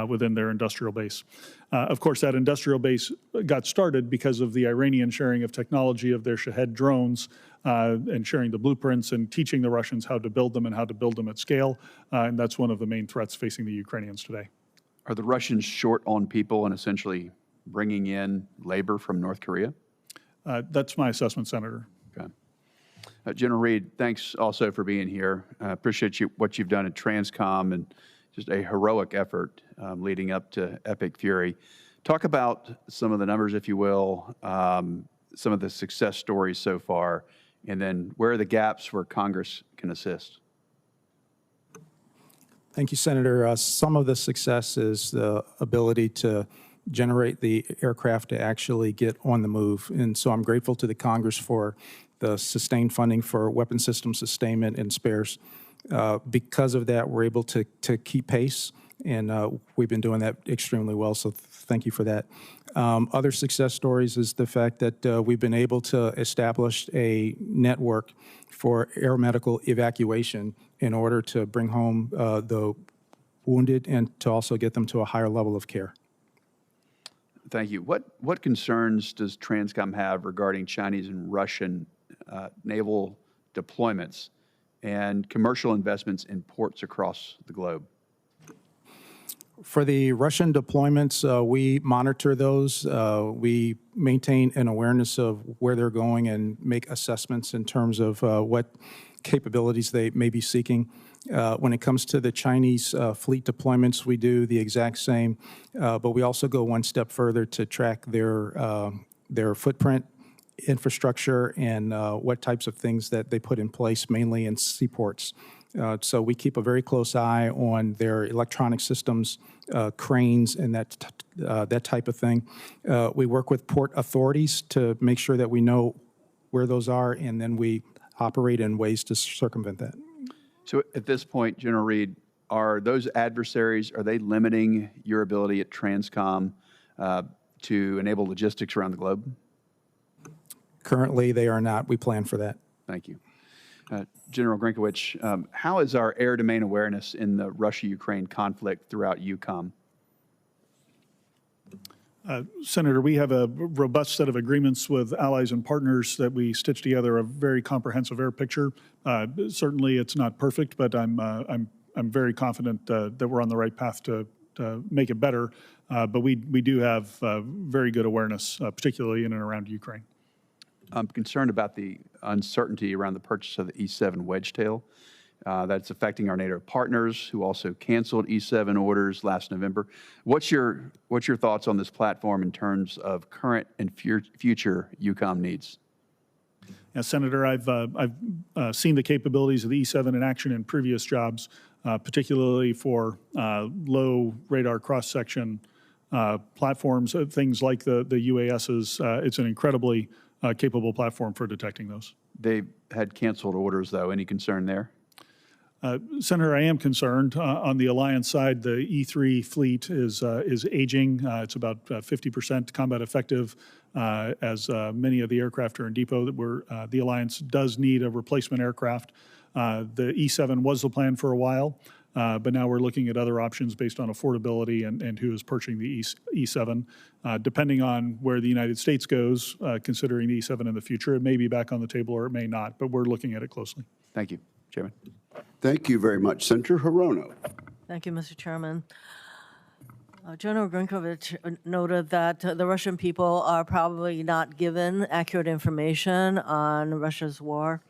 within their industrial base. Of course, that industrial base got started because of the Iranian sharing of technology of their Shahed drones and sharing the blueprints and teaching the Russians how to build them and how to build them at scale. And that's one of the main threats facing the Ukrainians today. Are the Russians short on people and essentially bringing in labor from North Korea? That's my assessment, Senator. Okay. General Reed, thanks also for being here. Appreciate what you've done at Transcom and just a heroic effort leading up to Epic Fury. Talk about some of the numbers, if you will, some of the success stories so far, and then where are the gaps where Congress can assist? Thank you, Senator. Some of the success is the ability to generate the aircraft to actually get on the move. And so I'm grateful to the Congress for the sustained funding for weapon system sustainment and spares. Because of that, we're able to keep pace, and we've been doing that extremely well, so thank you for that. Other success stories is the fact that we've been able to establish a network for air medical evacuation in order to bring home the wounded and to also get them to a higher level of care. Thank you. What concerns does Transcom have regarding Chinese and Russian naval deployments and commercial investments in ports across the globe? For the Russian deployments, we monitor those. We maintain an awareness of where they're going and make assessments in terms of what capabilities they may be seeking. When it comes to the Chinese fleet deployments, we do the exact same, but we also go one step further to track their footprint, infrastructure, and what types of things that they put in place, mainly in seaports. So we keep a very close eye on their electronic systems, cranes, and that type of thing. We work with port authorities to make sure that we know where those are, and then we operate in ways to circumvent that. So at this point, General Reed, are those adversaries, are they limiting your ability at Transcom to enable logistics around the globe? Currently, they are not. We plan for that. Thank you. General Grynkewich, how is our air domain awareness in the Russia-Ukraine conflict throughout EUCOM? Senator, we have a robust set of agreements with allies and partners that we stitch together a very comprehensive air picture. Certainly, it's not perfect, but I'm very confident that we're on the right path to make it better. But we do have very good awareness, particularly in and around Ukraine. I'm concerned about the uncertainty around the purchase of the E-7 Wedgetail. That's affecting our NATO partners who also canceled E-7 orders last November. What's your thoughts on this platform in terms of current and future EUCOM needs? Yeah, Senator, I've seen the capabilities of the E-7 in action in previous jobs, particularly for low radar cross-section platforms, things like the UASs. It's an incredibly capable platform for detecting those. They had canceled orders, though. Any concern there? Senator, I am concerned. On the alliance side, the E-3 fleet is aging. It's about 50% combat effective, as many of the aircraft are in depot. The alliance does need a replacement aircraft. The E-7 was the plan for a while, but now we're looking at other options based on affordability and who is purchasing the E-7. Depending on where the United States goes, considering the E-7 in the future, it may be back on the table or it may not, but we're looking at it closely. Thank you, Chairman. Thank you very much. Senator Hirono. Thank you, Mr. Chairman. General Grynkewich noted that the Russian people are probably not given accurate information on Russia's war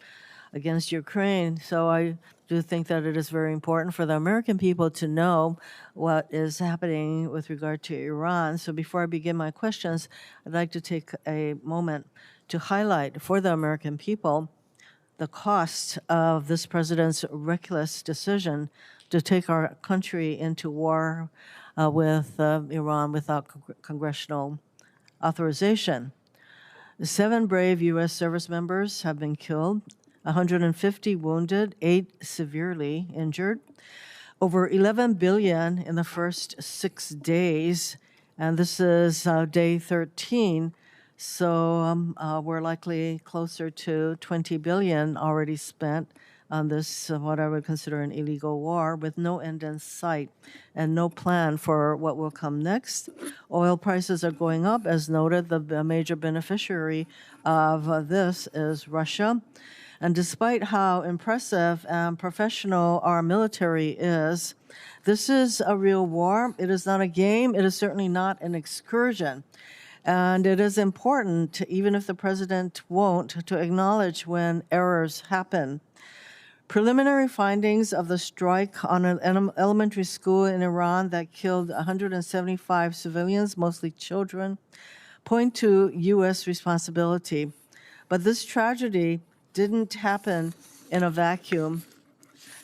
against Ukraine. So I do think that it is very important for the American people to know what is happening with regard to Iran. So before I begin my questions, I'd like to take a moment to highlight for the American people the cost of this president's reckless decision to take our country into war with Iran without congressional authorization. 7 brave U.S. service members have been killed, 150 wounded, 8 severely injured, over $11 billion in the first 6 days, and this is day 13. So we're likely closer to $20 billion already spent on this, what I would consider an illegal war, with no end in sight and no plan for what will come next. Oil prices are going up. As noted, the major beneficiary of this is Russia. And despite how impressive and professional our military is, this is a real war. It is not a game. It is certainly not an excursion. And it is important, even if the president won't, to acknowledge when errors happen. Preliminary findings of the strike on an elementary school in Iran that killed 175 civilians, mostly children, point to U.S. responsibility. But this tragedy didn't happen in a vacuum.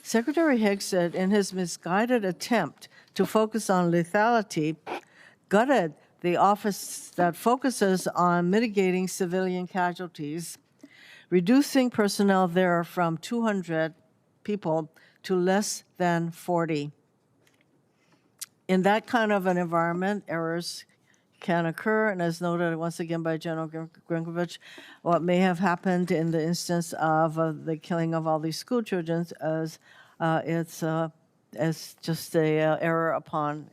Secretary Hicks said in his misguided attempt to focus on lethality, gutted the office that focuses on mitigating civilian casualties, reducing personnel there from 200 people to less than 40. In that kind of an environment, errors can occur, and as noted once again by General Grynkewich, what may have happened in the instance of the killing of all these school children as just a error upon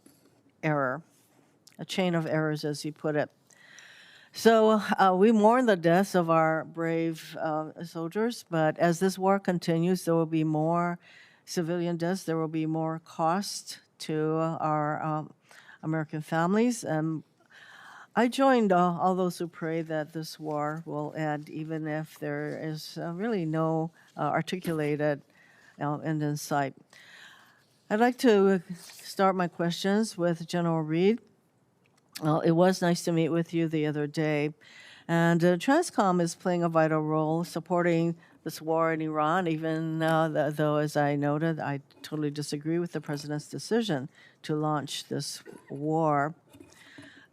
error, a chain of errors, as he put it. So we mourn the deaths of our brave soldiers, but as this war continues, there will be more civilian deaths. There will be more cost to our American families. And I joined all those who pray that this war will end, even if there is really no articulated end in sight. I'd like to start my questions with General Reed. It was nice to meet with you the other day. And Transcom is playing a vital role supporting this war in Iran, even though, as I noted, I totally disagree with the president's decision to launch this war.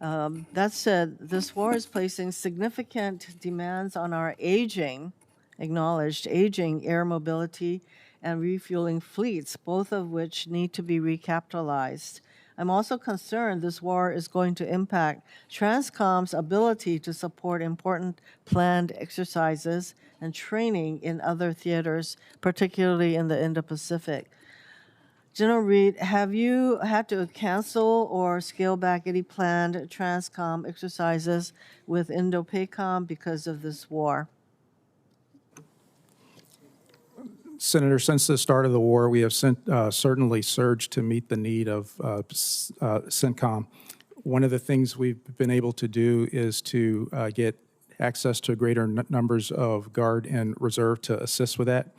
That said, this war is placing significant demands on our acknowledged aging air mobility and refueling fleets, both of which need to be recapitalized. I'm also concerned this war is going to impact Transcom's ability to support important planned exercises and training in other theaters, particularly in the Indo-Pacific. General Reed, have you had to cancel or scale back any planned Transcom exercises with Indo-PACOM because of this war? Senator, since the start of the war, we have certainly surged to meet the need of CENTCOM. One of the things we've been able to do is to get access to greater numbers of Guard and Reserve to assist with that.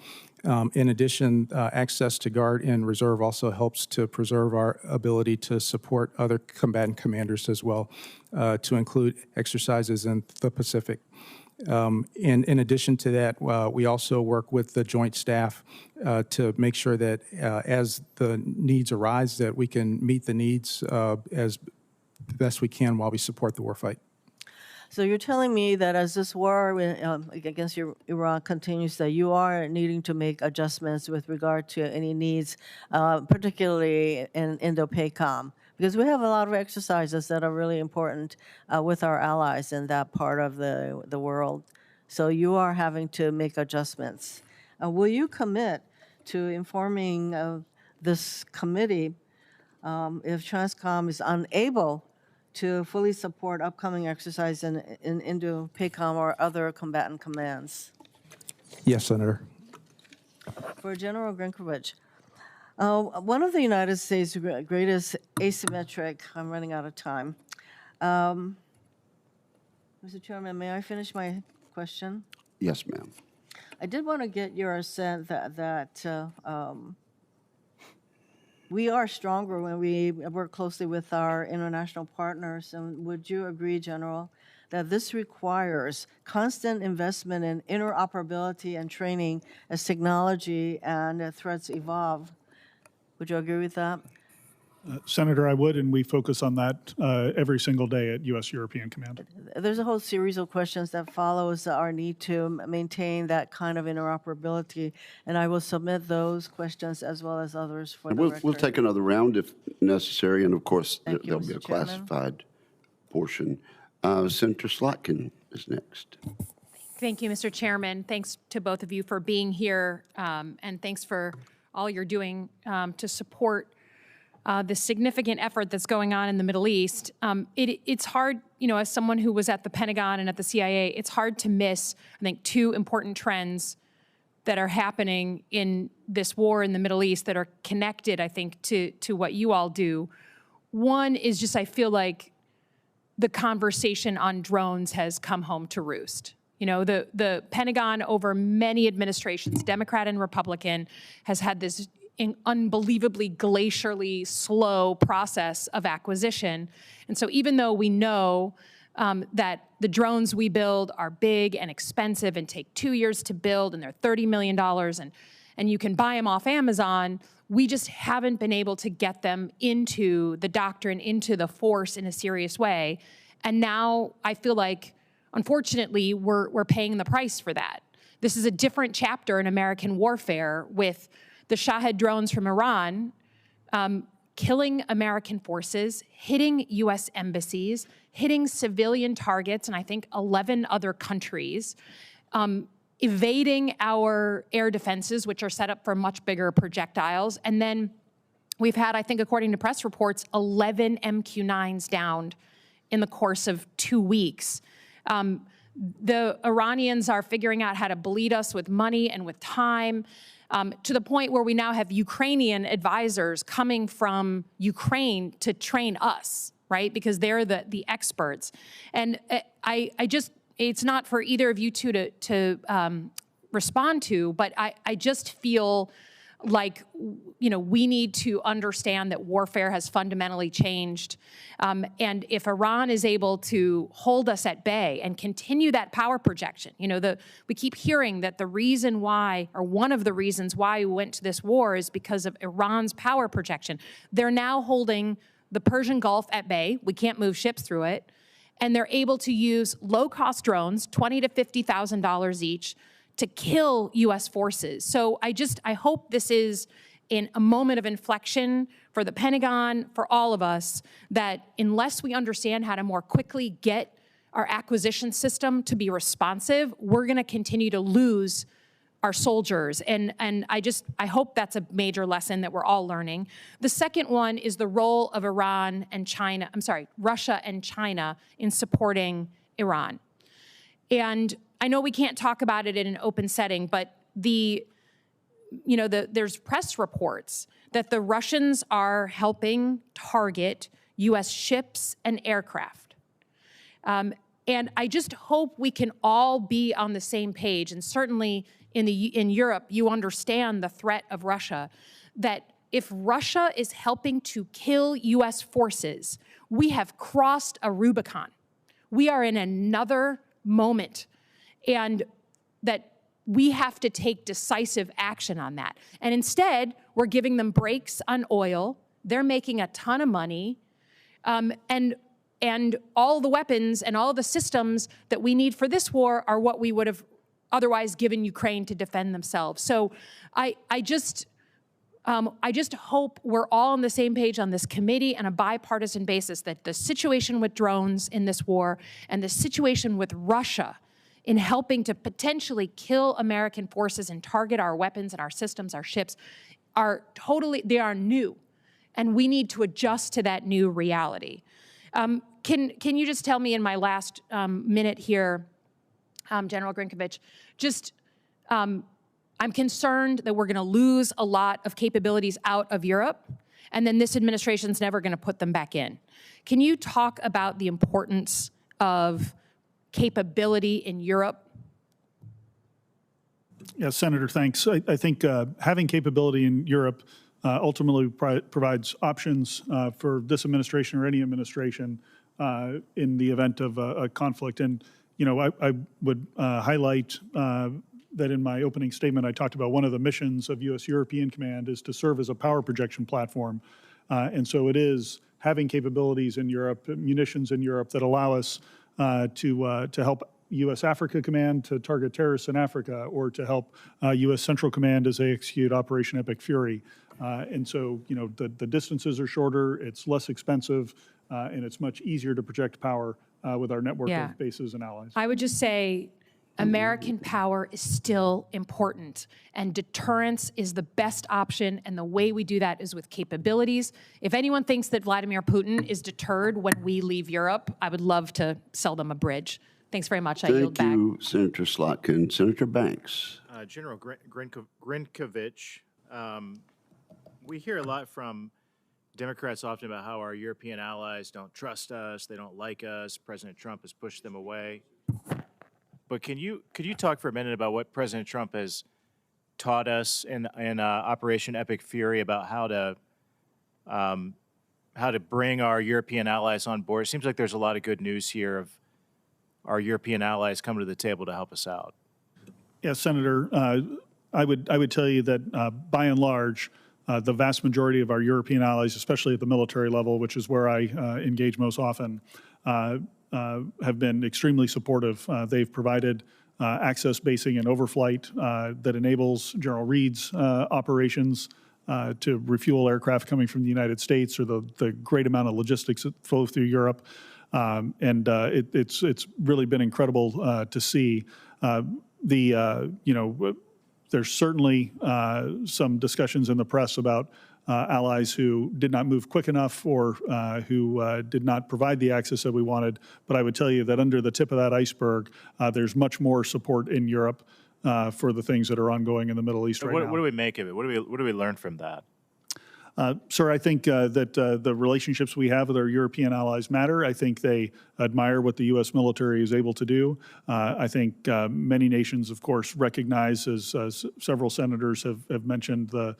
In addition, access to Guard and Reserve also helps to preserve our ability to support other combatant commanders as well, to include exercises in the Pacific. In addition to that, we also work with the Joint Staff to make sure that as the needs arise, that we can meet the needs as best we can while we support the warfight. So you're telling me that as this war against Iran continues, that you are needing to make adjustments with regard to any needs, particularly in Indo-PACOM, because we have a lot of exercises that are really important with our allies in that part of the world. So you are having to make adjustments. Will you commit to informing this committee if Transcom is unable to fully support upcoming exercise in Indo-PACOM or other combatant commands? Yes, Senator. For General Grynkewich, one of the United States' greatest asymmetric, I'm running out of time. Mr. Chairman, may I finish my question? Yes, ma'am. I did want to get your sense that we are stronger when we work closely with our international partners. And would you agree, General, that this requires constant investment in interoperability and training as technology and threats evolve? Would you agree with that? Senator, I would, and we focus on that every single day at U.S. European Command. There's a whole series of questions that follows our need to maintain that kind of interoperability, and I will submit those questions as well as others for the record. We'll take another round if necessary, and of course, Thank you, there'll be a Mr. Chairman. classified portion. Senator Slotkin is next. Thank you, Mr. Chairman. Thanks to both of you for being here, and thanks for all you're doing to support the significant effort that's going on in the Middle East. It's hard, as someone who was at the Pentagon and at the CIA, it's hard to miss, I think, two important trends that are happening in this war in the Middle East that are connected, I think, to what you all do. One is just, I feel like the conversation on drones has come home to roost. You know, the Pentagon over many administrations, Democrat and Republican, has had this unbelievably glacially slow process of acquisition. And so even though we know that the drones we build are big and expensive and take 2 years to build and they're $30 million and you can buy them off Amazon, we just haven't been able to get them into the doctrine, into the force in a serious way. And now I feel like, unfortunately, we're paying the price for that. This is a different chapter in American warfare with the Shahed drones from Iran killing American forces, hitting U.S. embassies, hitting civilian targets in, I think, 11 other countries, evading our air defenses, which are set up for much bigger projectiles. And then we've had, I think, according to press reports, 11 MQ-9s downed in the course of 2 weeks. The Iranians are figuring out how to bleed us with money and with time, to the point where we now have Ukrainian advisors coming from Ukraine to train us, right? Because they're the experts. And it's not for either of you two to respond to, but I just feel like, you know, we need to understand that warfare has fundamentally changed. And if Iran is able to hold us at bay and continue that power projection, you know, we keep hearing that the reason why, or one of the reasons why we went to this war is because of Iran's power projection. They're now holding the Persian Gulf at bay. We can't move ships through it. And they're able to use low-cost drones, $20,000 to $50,000 each, to kill U.S. forces. So I hope this is in a moment of inflection for the Pentagon, for all of us, that unless we understand how to more quickly get our acquisition system to be responsive, we're going to continue to lose our soldiers. And I hope that's a major lesson that we're all learning. The second one is the role of Russia and China in supporting Iran. And I know we can't talk about it in an open setting, but there's press reports that the Russians are helping target U.S. ships and aircraft. And I just hope we can all be on the same page. And certainly in Europe, you understand the threat of Russia, that if Russia is helping to kill U.S. forces, we have crossed a Rubicon. We are in another moment, and that we have to take decisive action on that. And instead, we're giving them breaks on oil. They're making a ton of money. And all the weapons and all the systems that we need for this war are what we would have otherwise given Ukraine to defend themselves. So I just hope we're all on the same page on this committee on a bipartisan basis, that the situation with drones in this war and the situation with Russia in helping to potentially kill American forces and target our weapons and our systems, our ships, they are new. And we need to adjust to that new reality. Can you just tell me in my last minute here, General Grynkewich, I'm concerned that we're going to lose a lot of capabilities out of Europe, and then this administration's never going to put them back in. Can you talk about the importance of capability in Europe? Yes, Senator, thanks. I think having capability in Europe ultimately provides options for this administration or any administration in the event of a conflict. And, you know, I would highlight that in my opening statement, I talked about one of the missions of U.S. European Command is to serve as a power projection platform. And so it is having capabilities in Europe, munitions in Europe that allow us to help U.S. Africa Command to target terrorists in Africa, or to help U.S. Central Command as they execute Operation Epic Fury. And so, you know, the distances are shorter, it's less expensive, and it's much easier to project power with our network of bases and allies. I would just say American power is still important, and deterrence is the best option, and the way we do that is with capabilities. If anyone thinks that Vladimir Putin is deterred when we leave Europe, I would love to sell them a bridge. Thanks very much. I yield back. Thank you, Senator Slotkin. Senator Banks. General Grynkewich, we hear a lot from Democrats often about how our European allies don't trust us, they don't like us, President Trump has pushed them away. but could you talk for a minute about what President Trump has taught us in Operation Epic Fury about how to bring our European allies on board? It seems like there's a lot of good news here of our European allies coming to the table to help us out. Yes, Senator. I would tell you that by and large, the vast majority of our European allies, especially at the military level, which is where I engage most often, have been extremely supportive. They've provided access basing and overflight that enables General Reed's operations to refuel aircraft coming from the United States, or the great amount of logistics that flow through Europe. It's really been incredible to see. There's certainly some discussions in the press about allies who did not move quick enough or who did not provide the access that we wanted. But I would tell you that under the tip of that iceberg, there's much more support in Europe for the things that are ongoing in the Middle East right now. What do we make of it? What do we learn from that? Sir, I think that the relationships we have with our European allies matter. I think they admire what the U.S. military is able to do. I think many nations, of course, recognize, as several senators have mentioned, the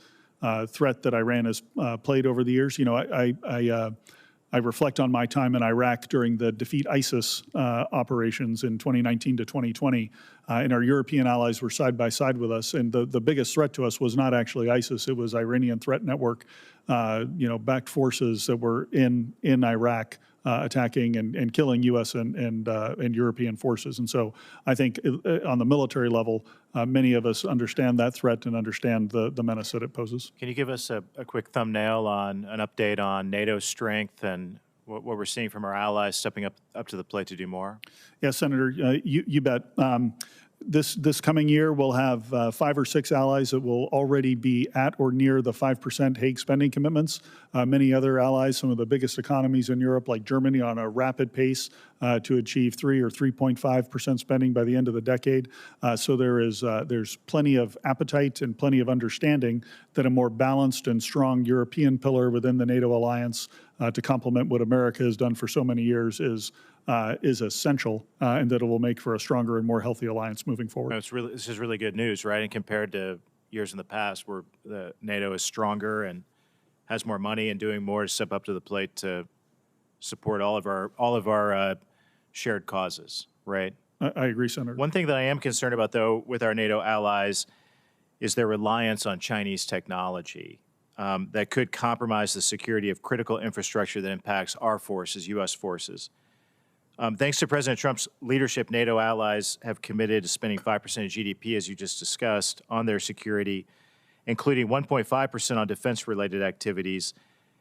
threat that Iran has played over the years. You know, I reflect on my time in Iraq during the defeat ISIS operations in 2019 to 2020, and our European allies were side by side with us. And the biggest threat to us was not actually ISIS; it was Iranian threat network, backed forces that were in Iraq attacking and killing U.S. and European forces. And so I think on the military level, many of us understand that threat and understand the menace that it poses. Can you give us a quick thumbnail on an update on NATO's strength and what we're seeing from our allies stepping up to the plate to do more? Yes, Senator, you bet. This coming year, we'll have 5 or 6 allies that will already be at or near the 5% Hague spending commitments. Many other allies, some of the biggest economies in Europe, like Germany, on a rapid pace to achieve 3 or 3.5% spending by the end of the decade. So there's plenty of appetite and plenty of understanding that a more balanced and strong European pillar within the NATO alliance to complement what America has done for so many years is essential, and that it will make for a stronger and more healthy alliance moving forward. This is really good news, right? And compared to years in the past where the NATO is stronger and has more money and doing more to step up to the plate to support all of our shared causes, right? I agree, Senator. One thing that I am concerned about, though, with our NATO allies is their reliance on Chinese technology that could compromise the security of critical infrastructure that impacts our forces, U.S. forces. Thanks to President Trump's leadership, NATO allies have committed to spending 5% of GDP, as you just discussed, on their security, including 1.5% on defense-related activities.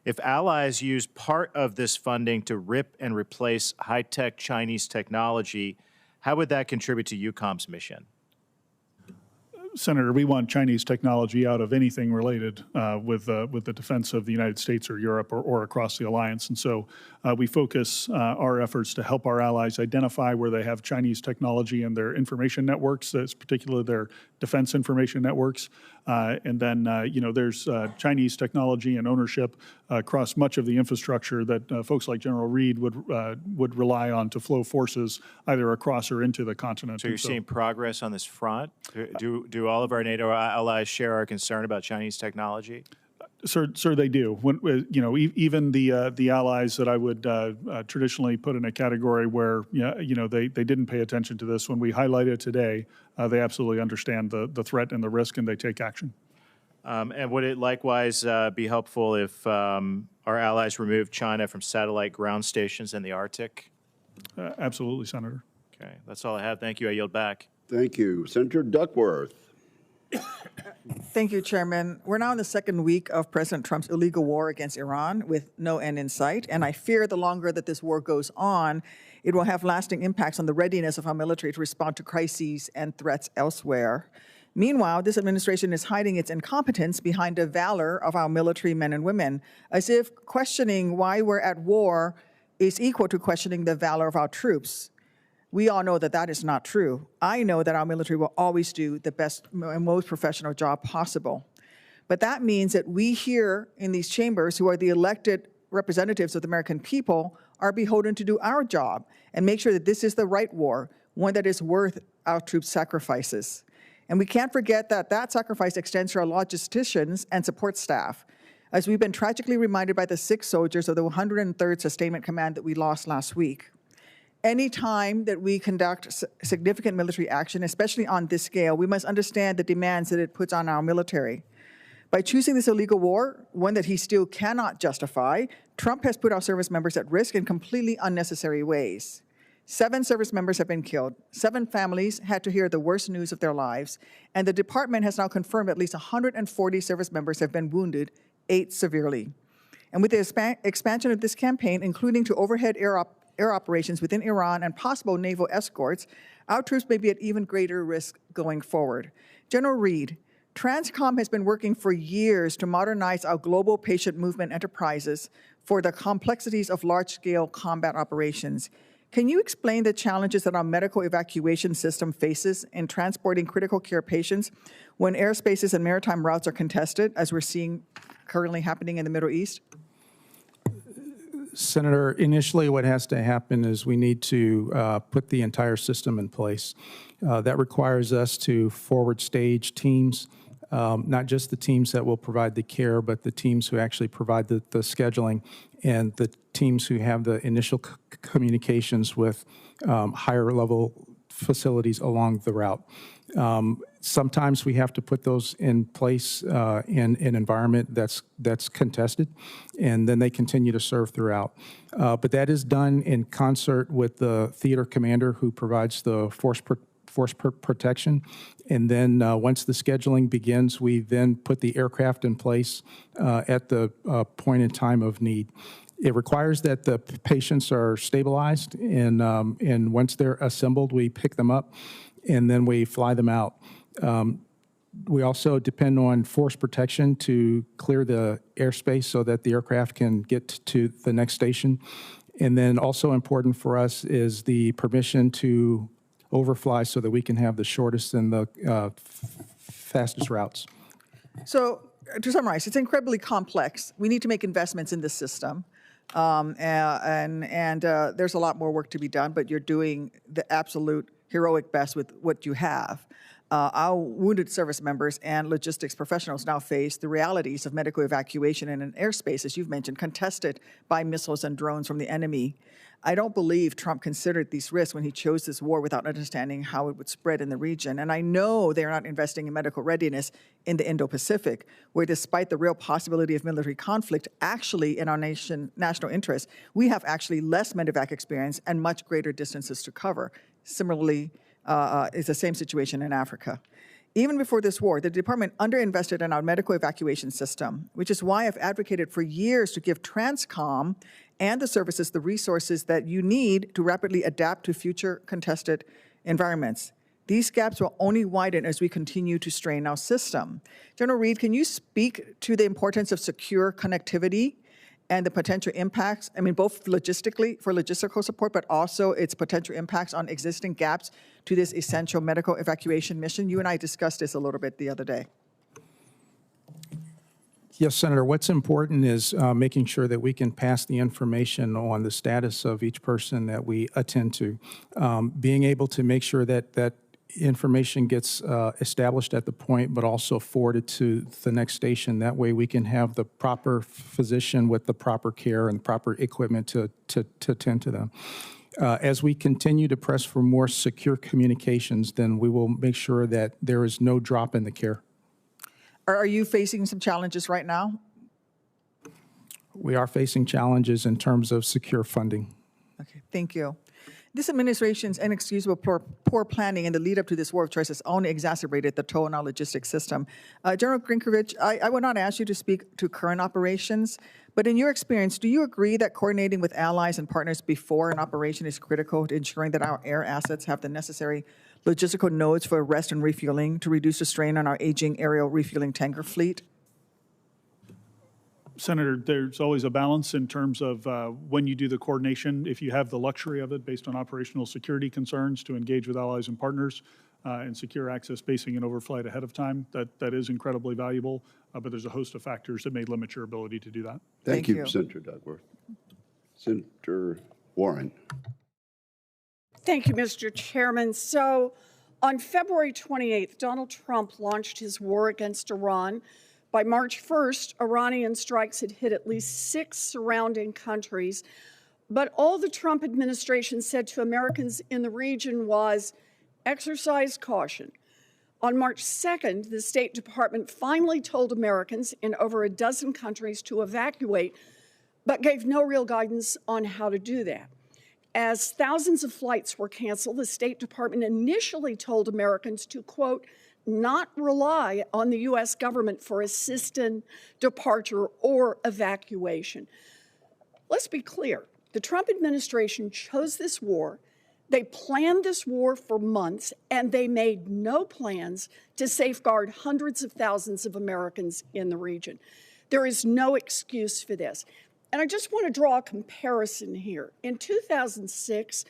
If allies use part of this funding to rip and replace high-tech Chinese technology, how would that contribute to EUCOM's mission? Senator, we want Chinese technology out of anything related with the defense of the United States or Europe or across the alliance. And so we focus our efforts to help our allies identify where they have Chinese technology in their information networks, that's particularly their defense information networks. And then, there's Chinese technology and ownership across much of the infrastructure that folks like General Reed would rely on to flow forces either across or into the continent. So you're seeing progress on this front? Do all of our NATO allies share our concern about Chinese technology? Sir, they do. Even the allies that I would traditionally put in a category where they didn't pay attention to this, when we highlight it today, they absolutely understand the threat and the risk, and they take action. And would it likewise be helpful if our allies remove China from satellite ground stations in the Arctic? Absolutely, Senator. Okay, that's all I have. Thank you. I yield back. Thank you. Senator Duckworth. Thank you, Chairman. We're now in the second week of President Trump's illegal war against Iran with no end in sight, and I fear the longer that this war goes on, it will have lasting impacts on the readiness of our military to respond to crises and threats elsewhere. Meanwhile, this administration is hiding its incompetence behind the valor of our military men and women, as if questioning why we're at war is equal to questioning the valor of our troops. We all know that that is not true. I know that our military will always do the best and most professional job possible. But that means that we here in these chambers, who are the elected representatives of the American people, are beholden to do our job and make sure that this is the right war. one that is worth our troops' sacrifices. And we can't forget that that sacrifice extends to our logisticians and support staff, as we've been tragically reminded by the 6 soldiers of the 103rd Sustainment Command that we lost last week. Any time that we conduct significant military action, especially on this scale, we must understand the demands that it puts on our military. By choosing this illegal war, one that he still cannot justify, Trump has put our service members at risk in completely unnecessary ways. 7 service members have been killed. 7 families had to hear the worst news of their lives. And the department has now confirmed at least 140 service members have been wounded, 8 severely. And with the expansion of this campaign, including to overhead air operations within Iran and possible naval escorts, our troops may be at even greater risk going forward. General Reed, Transcom has been working for years to modernize our global patient movement enterprises for the complexities of large-scale combat operations. Can you explain the challenges that our medical evacuation system faces in transporting critical care patients when airspaces and maritime routes are contested, as we're seeing currently happening in the Middle East? Senator, initially what has to happen is we need to put the entire system in place. That requires us to forward stage teams, not just the teams that will provide the care, but the teams who actually provide the scheduling and the teams who have the initial communications with higher level facilities along the route. Sometimes we have to put those in place in an environment that's contested, and then they continue to serve throughout. But that is done in concert with the theater commander who provides the force protection. And then once the scheduling begins, we then put the aircraft in place at the point in time of need. It requires that the patients are stabilized, and once they're assembled, we pick them up, and then we fly them out. We also depend on force protection to clear the airspace so that the aircraft can get to the next station. And then also important for us is the permission to overfly so that we can have the shortest and the fastest routes. So to summarize, it's incredibly complex. We need to make investments in this system. There's a lot more work to be done, but you're doing the absolute heroic best with what you have. Our wounded service members and logistics professionals now face the realities of medical evacuation in an airspace, as you've mentioned, contested by missiles and drones from the enemy. I don't believe Trump considered these risks when he chose this war without understanding how it would spread in the region. And I know they're not investing in medical readiness in the Indo-Pacific, where despite the real possibility of military conflict, actually in our national interest, we have actually less medevac experience and much greater distances to cover. Similarly, is the same situation in Africa. Even before this war, the department underinvested in our medical evacuation system, which is why I've advocated for years to give Transcom and the services the resources that you need to rapidly adapt to future contested environments. These gaps will only widen as we continue to strain our system. General Reed, can you speak to the importance of secure connectivity and the potential impacts, I mean, both logistically, for logistical support, but also its potential impacts on existing gaps to this essential medical evacuation mission? You and I discussed this a little bit the other day. Yes, Senator, what's important is making sure that we can pass the information on the status of each person that we attend to. Being able to make sure that that information gets established at the point, but also forwarded to the next station. That way we can have the proper physician with the proper care and proper equipment to attend to them. As we continue to press for more secure communications, then we will make sure that there is no drop in the care. Are you facing some challenges right now? We are facing challenges in terms of secure funding. Okay, thank you. This administration's inexcusable poor planning in the lead up to this war of choice has only exacerbated the toll on our logistics system. General Grynkewich, I would not ask you to speak to current operations, but in your experience, do you agree that coordinating with allies and partners before an operation is critical to ensuring that our air assets have the necessary logistical nodes for rest and refueling to reduce the strain on our aging aerial refueling tanker fleet? Senator, there's always a balance in terms of when you do the coordination, if you have the luxury of it based on operational security concerns to engage with allies and partners and secure access basing and overflight ahead of time, that is incredibly valuable, but there's a host of factors that may limit your ability to do that. Thank you, Senator Dugworth. Senator Warren. Thank you, Mr. Chairman. So on February 28th, Donald Trump launched his war against Iran. By March 1st, Iranian strikes had hit at least 6 surrounding countries. But all the Trump administration said to Americans in the region was, exercise caution. On March 2nd, the State Department finally told Americans in over a dozen countries to evacuate, but gave no real guidance on how to do that. As thousands of flights were canceled, the State Department initially told Americans to, quote, not rely on the U.S. government for assistance, departure, or evacuation. Let's be clear. The Trump administration chose this war. They planned this war for months, and they made no plans to safeguard hundreds of thousands of Americans in the region. There is no excuse for this. And I just want to draw a comparison here. In 2006,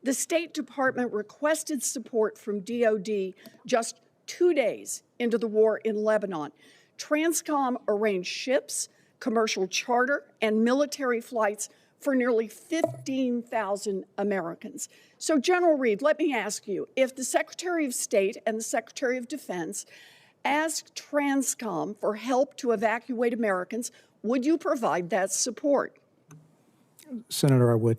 the State Department requested support from DOD just 2 days into the war in Lebanon. Transcom arranged ships, commercial charter, and military flights for nearly 15,000 Americans. So, General Reed, let me ask you, if the Secretary of State and the Secretary of Defense asked Transcom for help to evacuate Americans, would you provide that support? Senator, I would.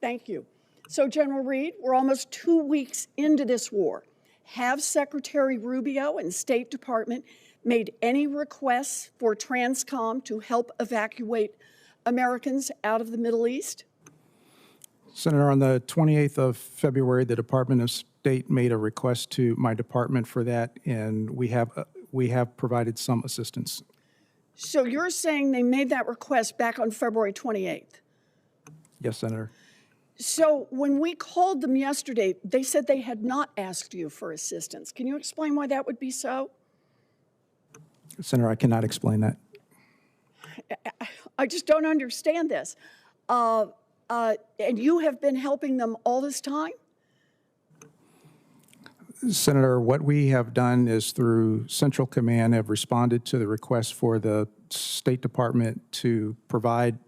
Thank you. So, General Reed, we're almost 2 weeks into this war. Have Secretary Rubio and State Department made any requests for Transcom to help evacuate Americans out of the Middle East? Senator, on the 28th of February, the Department of State made a request to my department for that, and we have provided some assistance. So you're saying they made that request back on February 28th? Yes, Senator. So when we called them yesterday, they said they had not asked you for assistance. Can you explain why that would be so? Senator, I cannot explain that. I just don't understand this. And you have been helping them all this time? Senator, what we have done is through Central Command have responded to the request for the State Department to provide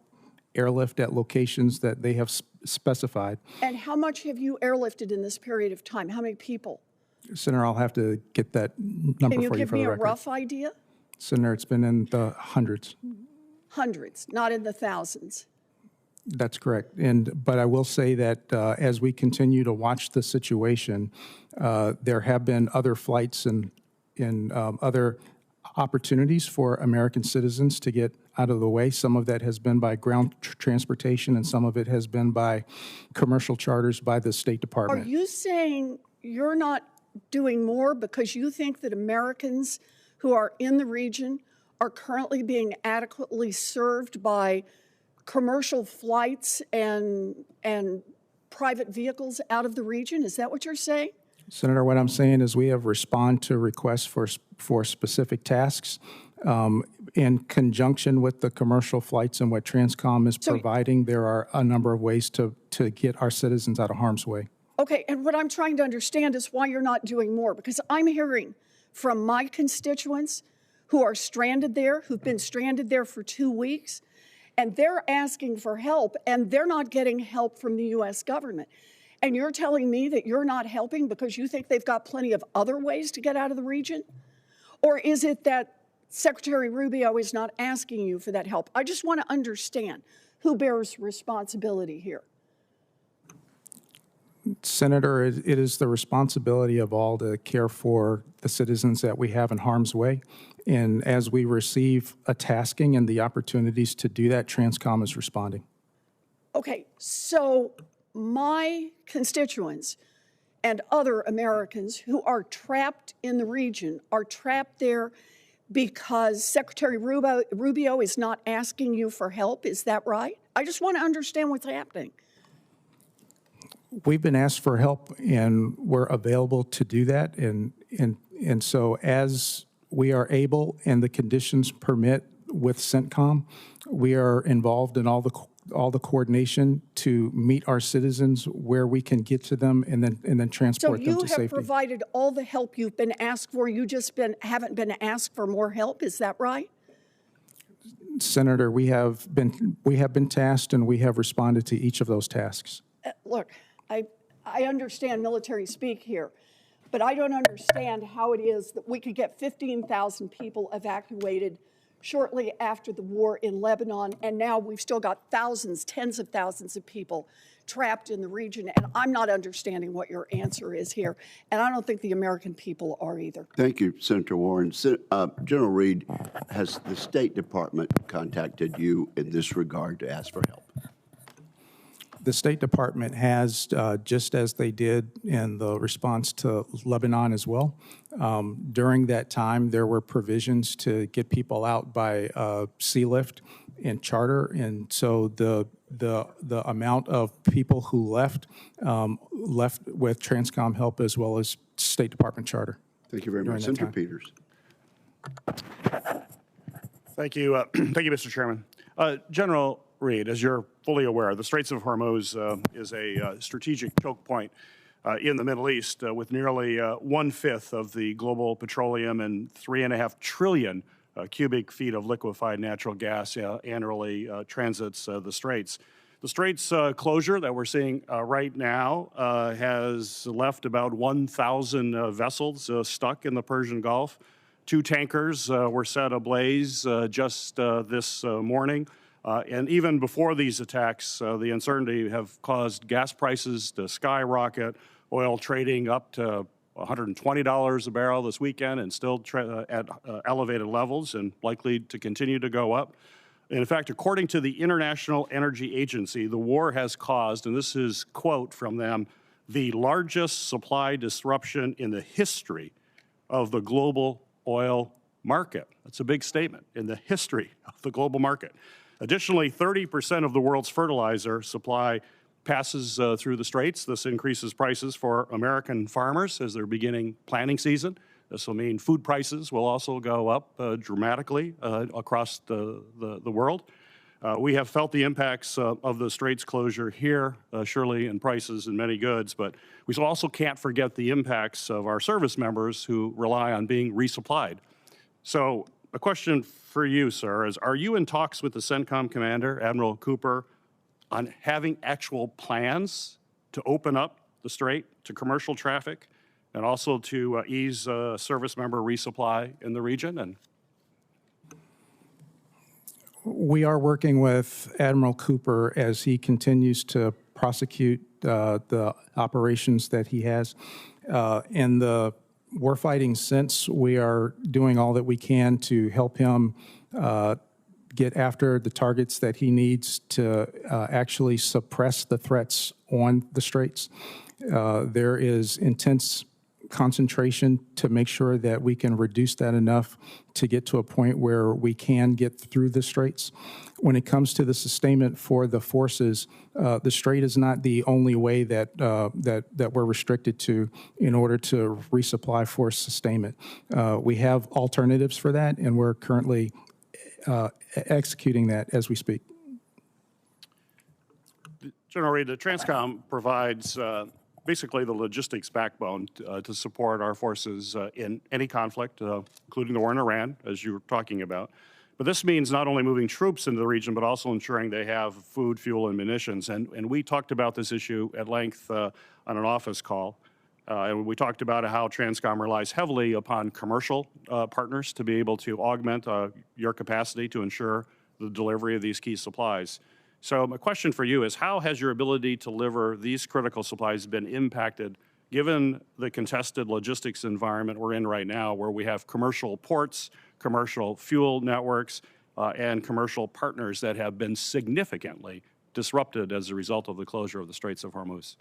airlift at locations that they have specified. And how much have you airlifted in this period of time? How many people? Senator, I'll have to get that number Can you for you give for me the a record. rough idea? Senator, it's been in the hundreds. Hundreds, not in the thousands. That's correct. But I will say that as we continue to watch the situation, there have been other flights and other opportunities for American citizens to get out of the way. Some of that has been by ground transportation, and some of it has been by commercial charters by the State Department. Are you saying you're not doing more because you think that Americans who are in the region are currently being adequately served by commercial flights and private vehicles out of the region? Is that what you're saying? Senator, what I'm saying is we have responded to requests for specific tasks in conjunction with the commercial flights and what Transcom is providing. There are a number of ways to get our citizens out of harm's way. Okay, and what I'm trying to understand is why you're not doing more, because I'm hearing from my constituents who are stranded there, who've been stranded there for 2 weeks, and they're asking for help, and they're not getting help from the U.S. government. And you're telling me that you're not helping because you think they've got plenty of other ways to get out of the region? Or is it that Secretary Rubio is not asking you for that help? I just want to understand who bears responsibility here. Senator, it is the responsibility of all to care for the citizens that we have in harm's way. And as we receive a tasking and the opportunities to do that, Transcom is responding. Okay, so my constituents and other Americans who are trapped in the region are trapped there because Secretary Rubio is not asking you for help. Is that right? I just want to understand what's happening. We've been asked for help, and we're available to do that. And so as we are able and the conditions permit with CENTCOM, we are involved in all the coordination to meet our citizens where we can get to them and then transport them to safety. So you have provided all the help you've been asked for. You just haven't been asked for more help. Is that right? Senator, we have been tasked, and we have responded to each of those tasks. Look, I understand military speak here, but I don't understand how it is that we could get 15,000 people evacuated shortly after the war in Lebanon, and now we've still got thousands, tens of thousands of people trapped in the region, and I'm not understanding what your answer is here, and I don't think the American people are either. Thank you, Senator Warren. General Reed, has the State Department contacted you in this regard to ask for help? The State Department has, just as they did in the response to Lebanon as well. During that time, there were provisions to get people out by sea lift and charter, and so the amount of people who left with Transcom help as well as State Department charter. Thank you very much, Senator Peters. Thank you, Mr. Chairman. General Reed, as you're fully aware, the Straits of Hormuz is a strategic choke point in the Middle East with nearly 1/5 of the global petroleum and 3.5 trillion cubic feet of liquefied natural gas annually transits the Straits. The Straits closure that we're seeing right now has left about 1,000 vessels stuck in the Persian Gulf. 2 tankers were set ablaze just this morning. And even before these attacks, the uncertainty have caused gas prices to skyrocket, oil trading up to $120 a barrel this weekend and still at elevated levels and likely to continue to go up. And in fact, according to the International Energy Agency, the war has caused, and this is quote from them, the largest supply disruption in the history of the global oil market. That's a big statement, in the history of the global market. Additionally, 30% of the world's fertilizer supply passes through the Straits. This increases prices for American farmers as they're beginning planting season. This will mean food prices will also go up dramatically across the world. We have felt the impacts of the Straits closure here, surely in prices and many goods, but we also can't forget the impacts of our service members who rely on being resupplied. So a question for you, sir, is are you in talks with the CENTCOM commander, Admiral Cooper, on having actual plans to open up the Strait to commercial traffic and also to ease service member resupply in the region? And we are working with Admiral Cooper as he continues to prosecute the operations that he has. In the warfighting sense, we are doing all that we can to help him get after the targets that he needs to actually suppress the threats on the Straits. There is intense concentration to make sure that we can reduce that enough to get to a point where we can get through the Straits. When it comes to the sustainment for the forces, the Strait is not the only way that we're restricted to in order to resupply force sustainment. We have alternatives for that, and we're currently executing that as we speak. General Reed, the Transcom provides basically the logistics backbone to support our forces in any conflict, including the war in Iran, as you were talking about. But this means not only moving troops into the region, but also ensuring they have food, fuel, and munitions. And we talked about this issue at length on an office call. And we talked about how Transcom relies heavily upon commercial partners to be able to augment your capacity to ensure the delivery of these key supplies. So my question for you is, how has your ability to deliver these critical supplies been impacted given the contested logistics environment we're in right now, where we have commercial ports, commercial fuel networks, and commercial partners that have been significantly disrupted as a result of the closure of the Straits of Hormuz?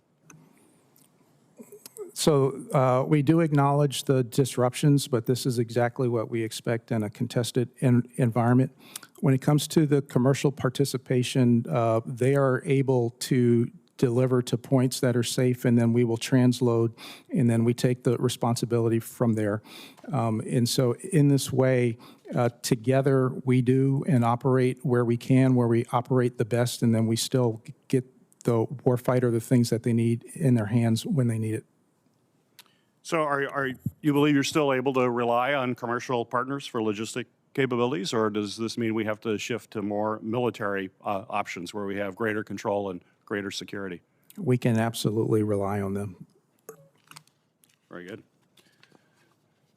So we do acknowledge the disruptions, but this is exactly what we expect in a contested environment. When it comes to the commercial participation, they are able to deliver to points that are safe, and then we will transload, and then we take the responsibility from there. And so in this way, together we do and operate where we can, where we operate the best, and then we still get the warfighter the things that they need in their hands when they need it. So are you believe you're still able to rely on commercial partners for logistic capabilities, or does this mean we have to shift to more military options where we have greater control and greater security? We can absolutely rely on them. Very good.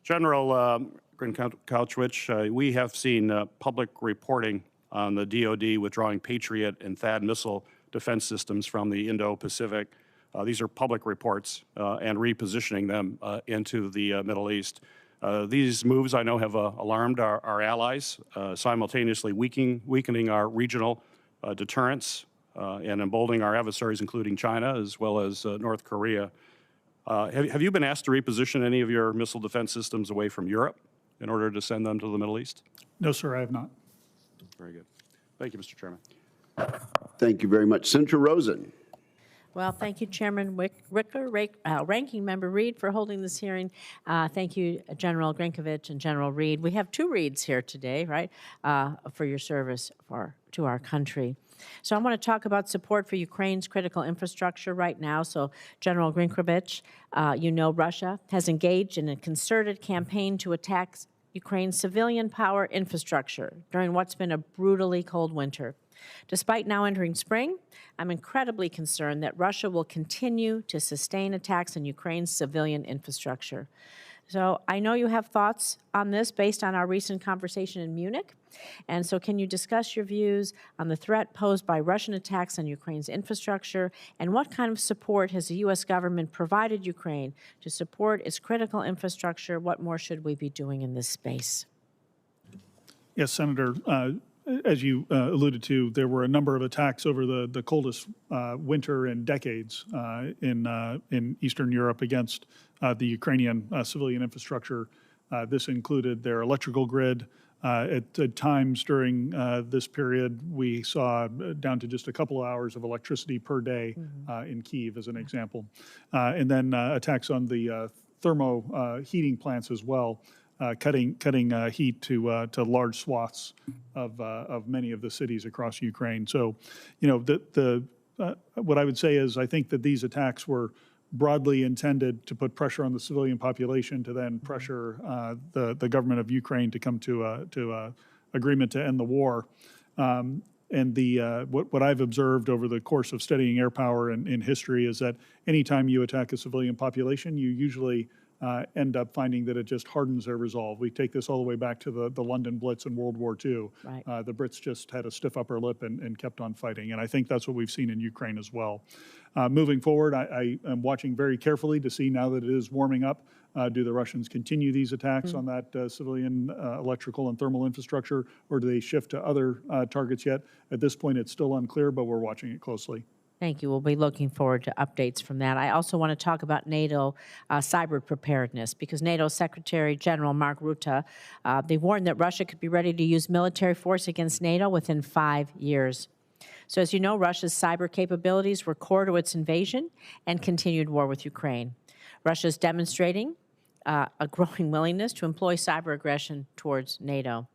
General Grynkewich, we have seen public reporting on the DoD withdrawing Patriot and THAAD missile defense systems from the Indo-Pacific. These are public reports and repositioning them into the Middle East. These moves, I know, have alarmed our allies, simultaneously weakening our regional deterrence and emboldening our adversaries, including China, as well as North Korea. Have you been asked to reposition any of your missile defense systems away from Europe in order to send them to the Middle East? No, sir, I have not. Very good. Thank you, Mr. Chairman. Thank you very much. Senator Rosen. Well, thank you, Chairman Wicker, Ranking Member Reed, for holding this hearing. Thank you, General Grynkewich and General Reed. We have two Reeds here today, right, for your service to our country. So I want to talk about support for Ukraine's critical infrastructure right now. So, General Grynkewich, you know Russia has engaged in a concerted campaign to attack Ukraine's civilian power infrastructure during what's been a brutally cold winter. Despite now entering spring, I'm incredibly concerned that Russia will continue to sustain attacks on Ukraine's civilian infrastructure. So I know you have thoughts on this based on our recent conversation in Munich. And so can you discuss your views on the threat posed by Russian attacks on Ukraine's infrastructure, and what kind of support has the U.S. government provided Ukraine to support its critical infrastructure? What more should we be doing in this space? Yes, Senator. As you alluded to, there were a number of attacks over the coldest winter in decades in Eastern Europe against the Ukrainian civilian infrastructure. This included their electrical grid. At times during this period, we saw down to just a couple of hours of electricity per day in Kyiv, as an example. And then attacks on the thermo heating plants as well. Cutting heat to large swaths of many of the cities across Ukraine. So, you know, what I would say is I think that these attacks were broadly intended to put pressure on the civilian population to then pressure the government of Ukraine to come to a agreement to end the war. And what I've observed over the course of studying air power in history is that anytime you attack a civilian population, you usually end up finding that it just hardens their resolve. We take this all the way back to the London Blitz in World War II. Right. The Brits just had a stiff upper lip and kept on fighting. And I think that's what we've seen in Ukraine as well. Moving forward, I am watching very carefully to see now that it is warming up, do the Russians continue these attacks on that civilian electrical and thermal infrastructure, or do they shift to other targets yet? At this point, it's still unclear, but we're watching it closely. Thank you. We'll be looking forward to updates from that. I also want to talk about NATO cyber preparedness, because NATO Secretary General Mark Rutte, they warned that Russia could be ready to use military force against NATO within 5 years. So as you know, Russia's cyber capabilities were core to its invasion and continued war with Ukraine. Russia is demonstrating a growing willingness to employ cyber aggression towards NATO.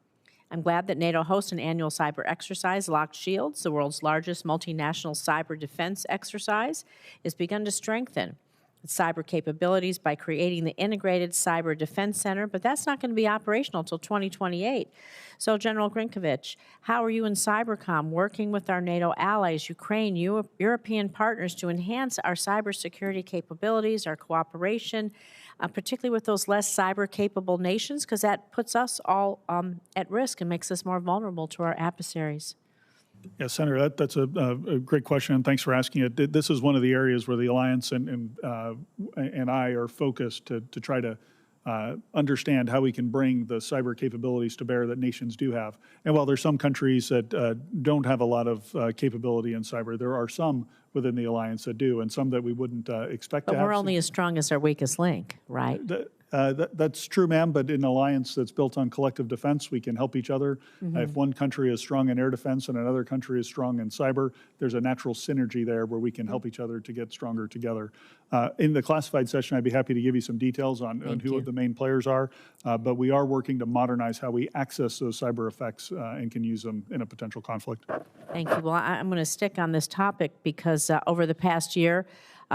I'm glad that NATO hosts an annual cyber exercise. Locked Shields, the world's largest multinational cyber defense exercise, has begun to strengthen its cyber capabilities by creating the Integrated Cyber Defense Center, but that's not going to be operational until 2028. So, General Grynkewich, how are you and Cybercom working with our NATO allies, Ukraine, European partners, to enhance our cybersecurity capabilities, our cooperation, particularly with those less cyber-capable nations, because that puts us all at risk and makes us more vulnerable to our adversaries? Yeah, Senator, that's a great question, and thanks for asking it. This is one of the areas where the Alliance and I are focused to try to understand how we can bring the cyber capabilities to bear that nations do have. And while there's some countries that don't have a lot of capability in cyber, there are some within the Alliance that do, and some that we wouldn't expect to have. But we're only as strong as our weakest link, right? That's true, ma'am, but in an alliance that's built on collective defense, we can help each other. If one country is strong in air defense and another country is strong in cyber, there's a natural synergy there where we can help each other to get stronger together. In the classified session, I'd be happy to give you some details on who the main players are, but we are working to modernize how we access those cyber effects and can use them in a potential conflict. Thank you. Well, I'm going to stick on this topic because over the past year,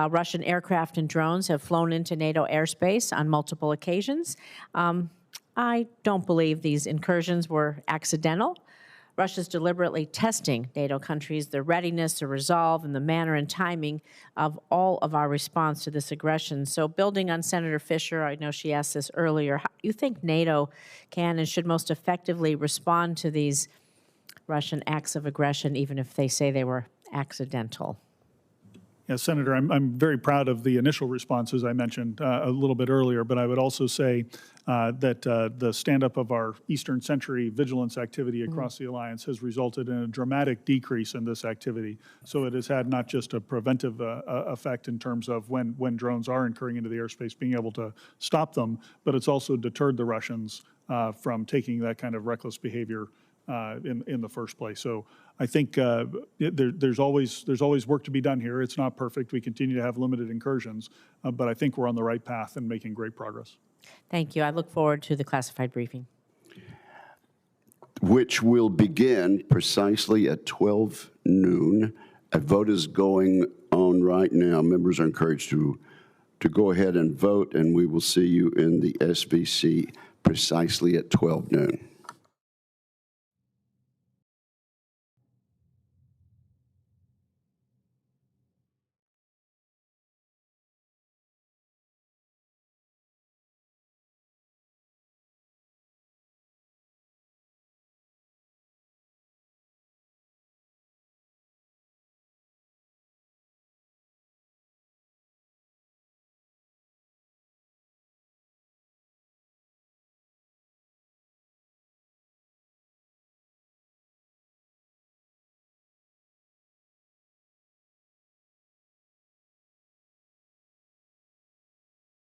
Russian aircraft and drones have flown into NATO airspace on multiple occasions. I don't believe these incursions were accidental. Russia's deliberately testing NATO countries, their readiness, their resolve, and the manner and timing of all of our response to this aggression. So building on Senator Fisher, I know she asked this earlier, how do you think NATO can and should most effectively respond to these Russian acts of aggression, even if they say they were accidental? Yeah, Senator, I'm very proud of the initial responses I mentioned a little bit earlier, but I would also say that the stand-up of our Eastern Century vigilance activity across the alliance has resulted in a dramatic decrease in this activity. So it has had not just a preventive effect in terms of when drones are incurring into the airspace, being able to stop them, but it's also deterred the Russians from taking that kind of reckless behavior in the first place. So I think there's always work to be done here. It's not perfect. We continue to have limited incursions, but I think we're on the right path and making great progress. Thank you. I look forward to the classified briefing. Which will begin precisely at 12 noon. A vote is going on right now. Members are encouraged to go ahead and vote, and we will see you in the SVC precisely at 12 noon.